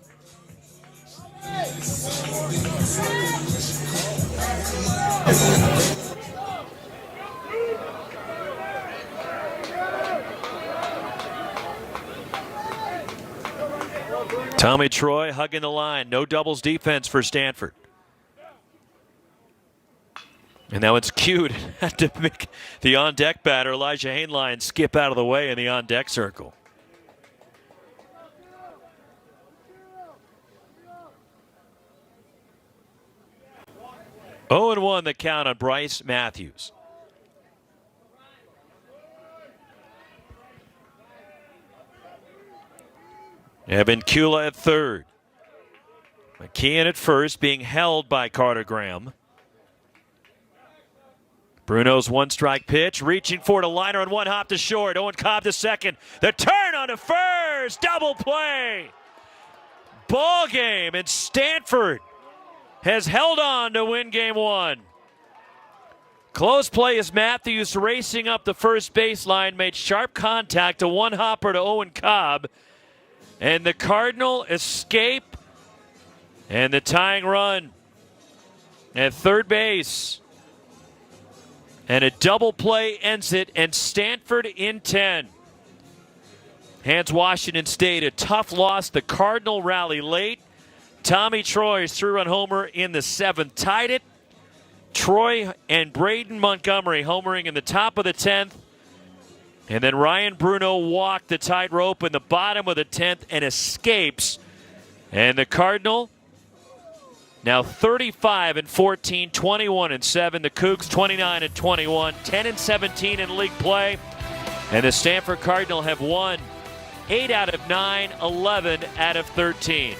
Tommy Troy hugging the line. No doubles defense for Stanford. And now it's cued to make the on-deck batter, Elijah Hainline, skip out of the way in the on-deck circle. Oh, 0-1 the count on Bryce Matthews. Vincula at third. McKeon at first, being held by Carter Graham. Bruno's one-strike pitch, reaching for the liner on one hop to short. Owen Cobb to second. The turn on to first. Double play. Ball game, and Stanford has held on to win game one. Close play as Matthews racing up the first baseline, made sharp contact to one hopper to Owen Cobb. And the Cardinal escape, and the tying run at third base. And a double play ends it, and Stanford in 10. Hands Washington State a tough loss. The Cardinal rally late. Tommy Troy's three-run homer in the 7th tied it. Troy and Braden Montgomery homering in the top of the 10th. And then Ryan Bruno walked the tightrope in the bottom of the 10th and escapes. And the Cardinal now 35-14, 21-7. The Cougs 29-21, 10-17 in league play. And the Stanford Cardinal have won 8 out of 9, 11 out of 13.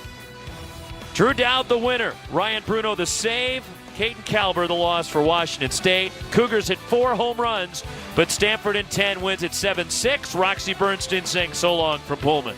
Drew Dowd the winner. Ryan Bruno the save. Caden Calver the loss for Washington State. Cougars hit 4 home runs, but Stanford in 10 wins at 7-6. Roxy Bernstein saying so long from Pullman.